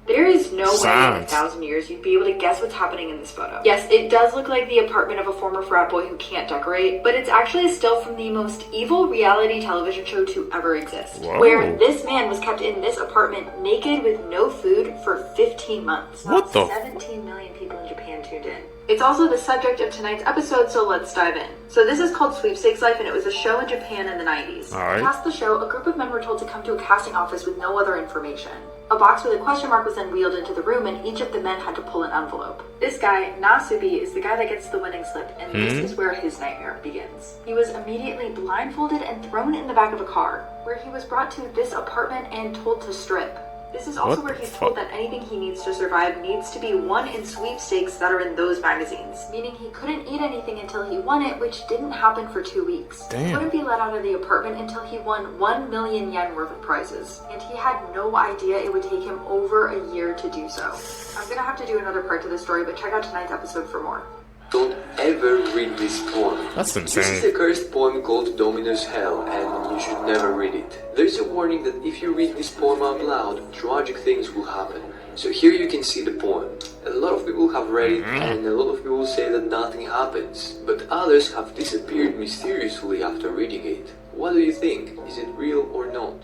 There is no way in 1,000 years you'd be able to guess what's happening in this photo. Yes, it does look like the apartment of a former frat boy who can't decorate, but it's actually a still from the most evil reality television show to ever exist. Whoa. Where this man was kept in this apartment naked with no food for 15 months. What the? 17 million people in Japan tuned in. It's also the subject of tonight's episode, so let's dive in. So this is called Sweepstakes Life, and it was a show in Japan in the 90s. Alright. Past the show, a group of men were told to come to a casting office with no other information. A box with a question mark was then wheeled into the room, and each of the men had to pull an envelope. This guy, Nasubi, is the guy that gets the winning slip, and this is where his nightmare begins. He was immediately blindfolded and thrown in the back of a car, where he was brought to this apartment and told to strip. This is also What where the he's fuck? told that anything he needs to survive needs to be won in sweepstakes that are in those magazines, meaning he couldn't eat anything until he won it, which didn't happen for 2 weeks. Damn. He wouldn't be let out of the apartment until he won 1 million yen worth of prizes, and he had no idea it would take him over a year to do so. I'm gonna have to do another part to this story, but check out tonight's episode for more. Don't ever read this poem. That's This insane. is a cursed poem called Dominus Hell, and you should never read it. There's a warning that if you read this poem out loud, tragic things will happen. So here you can see the poem. A lot of people have read it, and a lot of people say that nothing happens. But others have disappeared mysteriously after reading it. What do you think? Is it real or not?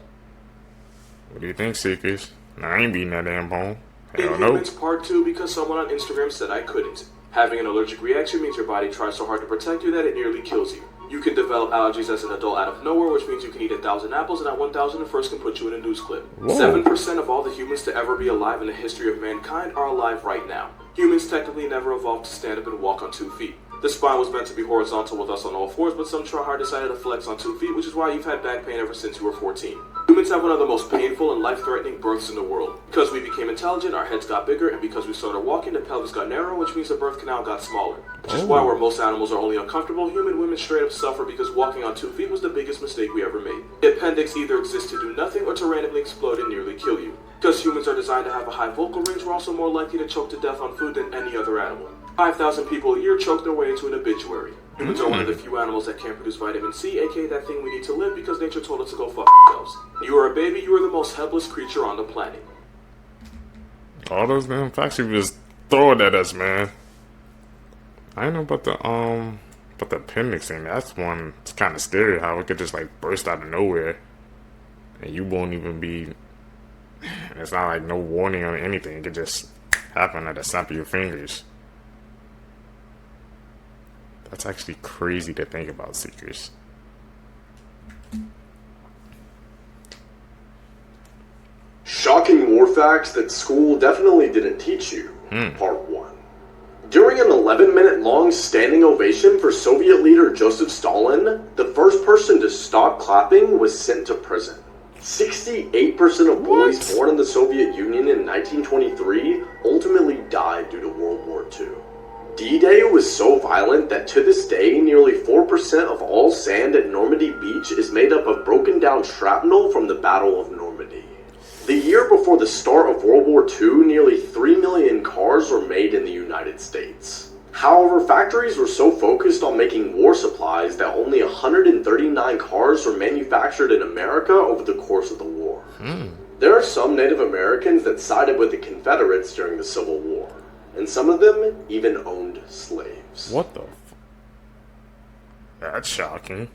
What do you think, Seekers? I ain't beating that damn poem. Hell no. Inhumans Part 2 because someone on Instagram said I couldn't. Having an allergic reaction means your body tries so hard to protect you that it nearly kills you. You can develop allergies as an adult out of nowhere, which means you can eat 1,000 apples and at 1,001st can put you in a news clip. Whoa. 7% of all the humans to ever be alive in the history of mankind are alive right now. Humans technically never evolved to stand up and walk on 2 feet. The spine was meant to be horizontal with us on all fours, but some tryhard decided to flex on 2 feet, which is why you've had back pain ever since you were 14. Humans have one of the most painful and life-threatening births in the world. Because we became intelligent, our heads got bigger, and because we started walking, the pelvis got narrow, which means the birth canal got smaller. Which is why where most animals are only uncomfortable, human women straight up suffer because walking on 2 feet was the biggest mistake we ever made. The appendix either exists to do nothing or to randomly explode and nearly kill you. Because humans are designed to have a high vocal range, we're also more likely to choke to death on food than any other animal. 5,000 people a year choke their way into an obituary. Humans are one of the few animals that can't produce vitamin C, aka that thing we need to live because nature told us to go fuck ourselves. You are a baby, you are the most helpless creature on the planet. All those damn facts you just throwing at us, man. I know about the appendix thing. That's one. It's kind of scary how it could just like burst out of nowhere, and you won't even be. It's not like no warning or anything. It could just happen at the snap of your fingers. That's actually crazy to think about, Seekers. Shocking war facts that school definitely didn't teach you. Part 1. During an 11-minute long standing ovation for Soviet leader Joseph Stalin, the first person to stop clapping was sent to prison. 68% of boys born in the Soviet Union in 1923 ultimately died due to World War II. D-Day was so violent that to this day, nearly 4% of all sand at Normandy Beach is made up of broken down shrapnel from the Battle of Normandy. The year before the start of World War II, nearly 3 million cars were made in the United States. However, factories were so focused on making war supplies that only 139 cars were manufactured in America over the course of the war. There are some Native Americans that sided with the Confederates during the Civil War, and some of them even owned slaves. What the That's shocking.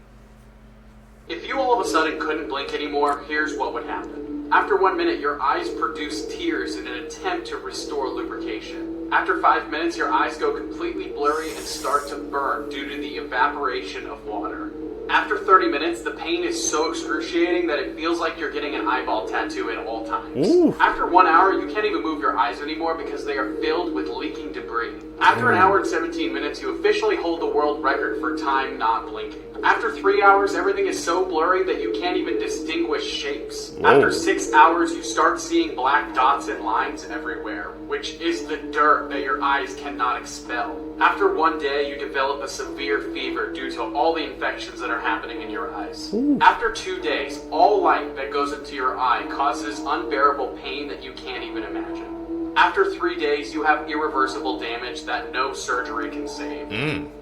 If you all of a sudden couldn't blink anymore, here's what would happen. After 1 minute, your eyes produce tears in an attempt to restore lubrication. After 5 minutes, your eyes go completely blurry and start to burn due to the evaporation of water. After 30 minutes, the pain is so excruciating that it feels like you're getting an eyeball tattoo at all times. Ooh. After 1 hour, you can't even move your eyes anymore because they are filled with leaking debris. After an hour and 17 minutes, you officially hold the world record for time not blinking. After 3 hours, everything is so blurry that you can't even distinguish shapes. Whoa. After 6 hours, you start seeing black dots and lines everywhere, which is the dirt that your eyes cannot expel. After 1 day, you develop a severe fever due to all the infections that are happening in your eyes. After 2 days, all light that goes into your eye causes unbearable pain that you can't even imagine. After 3 days, you have irreversible damage that no surgery can save.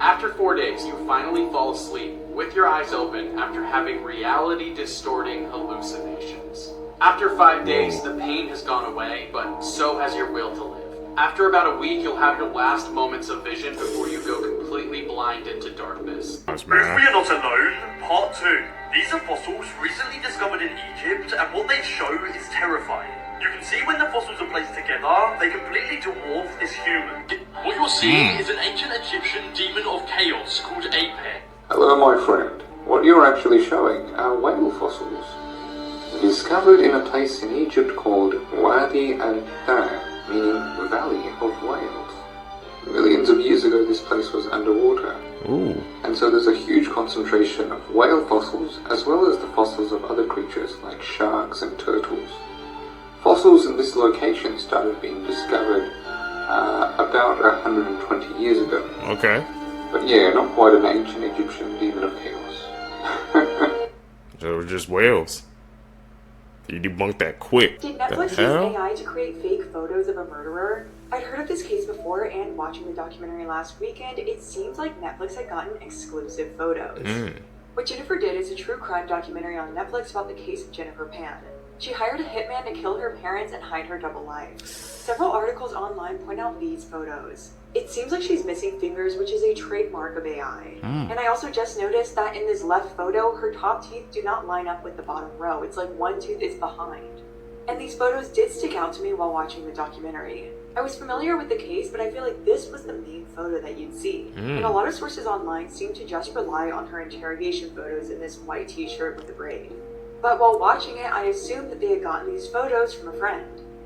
After 4 days, you finally fall asleep with your eyes open after having reality-distorting hallucinations. After 5 days, the pain has gone away, but so has your will to live. After about a week, you'll have your last moments of vision before you go completely blind into darkness. If we are not alone, part 2. These are fossils recently discovered in Egypt, and what they show is terrifying. You can see when the fossils are placed together, they completely dwarf this human. What you're seeing is an ancient Egyptian demon of chaos called Apep. Hello, my friend. What you're actually showing are whale fossils. Discovered in a place in Egypt called Wadi al-Thar, meaning Valley of Whales. Millions of years ago, this place was underwater. And so there's a huge concentration of whale fossils, as well as the fossils of other creatures like sharks and turtles. Fossils in this location started being discovered about 120 years ago. Okay. But yeah, not quite an ancient Egyptian demon of chaos. They were just whales. You debunked that quick. Did Netflix use AI to create fake photos of a murderer? I'd heard of this case before, and watching the documentary last weekend, it seems like Netflix had gotten exclusive photos. What Jennifer Did is a true crime documentary on Netflix about the case of Jennifer Pan. She hired a hitman to kill her parents and hide her double life. Several articles online point out these photos. It seems like she's missing fingers, which is a trademark of AI. And I also just noticed that in this left photo, her top teeth do not line up with the bottom row. It's like one tooth is behind. And these photos did stick out to me while watching the documentary. I was familiar with the case, but I feel like this was the main photo that you'd see. And a lot of sources online seem to just rely on her interrogation photos in this white t-shirt with the braid. But while watching it, I assumed that they had gotten these photos from a friend.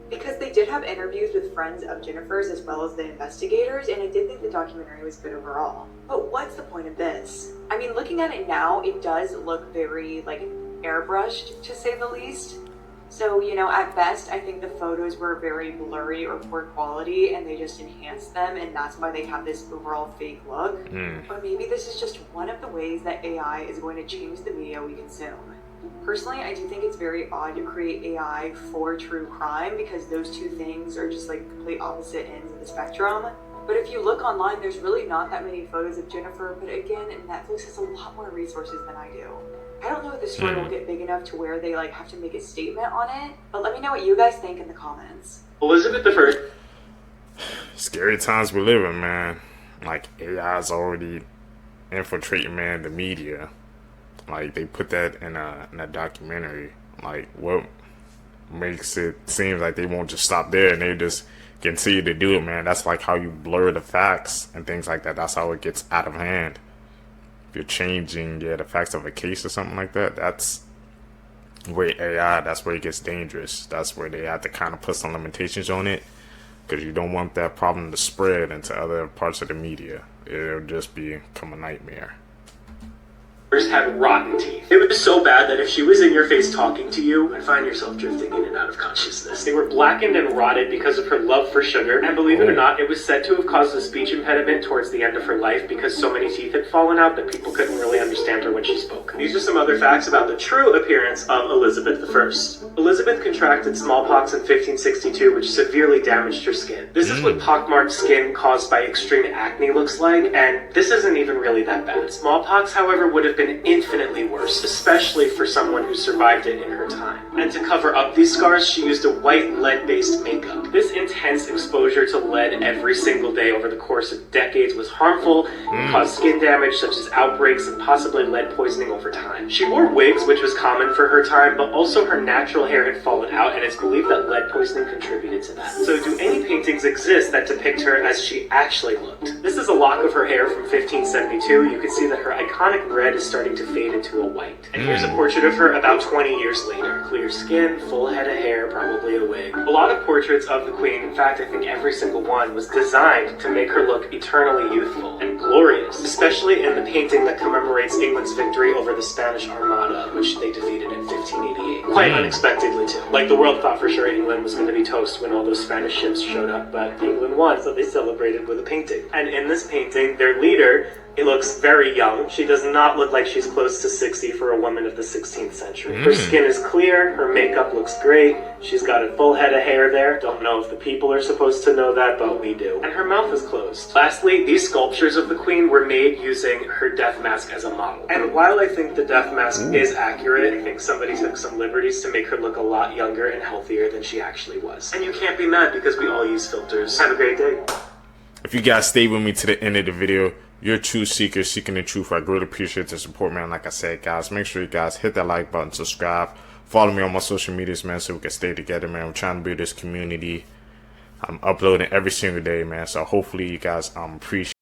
Because they did have interviews with friends of Jennifer's as well as the investigators, and I did think the documentary was good overall. But what's the point of this? I mean, looking at it now, it does look very, airbrushed, to say the least. So, at best, I think the photos were very blurry or poor quality, and they just enhanced them, and that's why they have this overall fake look. Or maybe this is just one of the ways that AI is going to change the media we consume. Personally, I do think it's very odd to create AI for true crime because those two things are just complete opposite ends of the spectrum. But if you look online, there's really not that many photos of Jennifer, but again, Netflix has a lot more resources than I do. I don't know if the story will get big enough to where they have to make a statement on it, but let me know what you guys think in the comments. Elizabeth I. Scary times we live in, man. AI's already infiltrating, man, the media. They put that in a documentary. What makes it seem like they won't just stop there and they just continue to do it, man? That's how you blur the facts and things like that. That's how it gets out of hand. If you're changing the facts of a case or something like that, that's with AI, that's where it gets dangerous. That's where they have to kind of put some limitations on it, because you don't want that problem to spread into other parts of the media. It'll just become a nightmare. Had rotten teeth. It was so bad that if she was in your face talking to you, you'd find yourself drifting in and out of consciousness. They were blackened and rotted because of her love for sugar, and believe it or not, it was said to have caused a speech impediment towards the end of her life because so many teeth had fallen out that people couldn't really understand her when she spoke. These are some other facts about the true appearance of Elizabeth I. Elizabeth contracted smallpox in 1562, which severely damaged her skin. This is what pockmarked skin caused by extreme acne looks like, and this isn't even really that bad. Smallpox, however, would have been infinitely worse, especially for someone who survived it in her time. And to cover up these scars, she used a white lead-based makeup. This intense exposure to lead every single day over the course of decades was harmful and caused skin damage such as outbreaks and possibly lead poisoning over time. She wore wigs, which was common for her time, but also her natural hair had fallen out, and it's believed that lead poisoning contributed to that. So do any paintings exist that depict her as she actually looked? This is a lock of her hair from 1572. You can see that her iconic red is starting to fade into a white. And here's a portrait of her about 20 years later. Clear skin, full head of hair, probably a wig. A lot of portraits of the Queen, in fact I think every single one, was designed to make her look eternally youthful and glorious, especially in the painting that commemorates England's victory over the Spanish Armada, which they defeated in 1588. Quite unexpectedly too. Like the world thought for sure England was going to be toast when all those Spanish ships showed up, but England won, so they celebrated with a painting. And in this painting, their leader, it looks very young. She does not look like she's close to 60 for a woman of the 16th century. Her skin is clear, her makeup looks great, she's got a full head of hair there. Don't know if the people are supposed to know that, but we do. And her mouth is closed. Lastly, these sculptures of the Queen were made using her death mask as a model. And while I think the death mask is accurate, I think somebody took some liberties to make her look a lot younger and healthier than she actually was. And you can't be mad because we all use filters. Have a great day. If you guys stay with me to the end of the video, you're a true seeker, seeking the truth. I greatly appreciate the support, man. Like I said, guys, make sure you guys hit that like button, subscribe, follow me on my social medias, man, so we can stay together, man. I'm trying to build this community. I'm uploading every single day, man, so hopefully you guys appreciate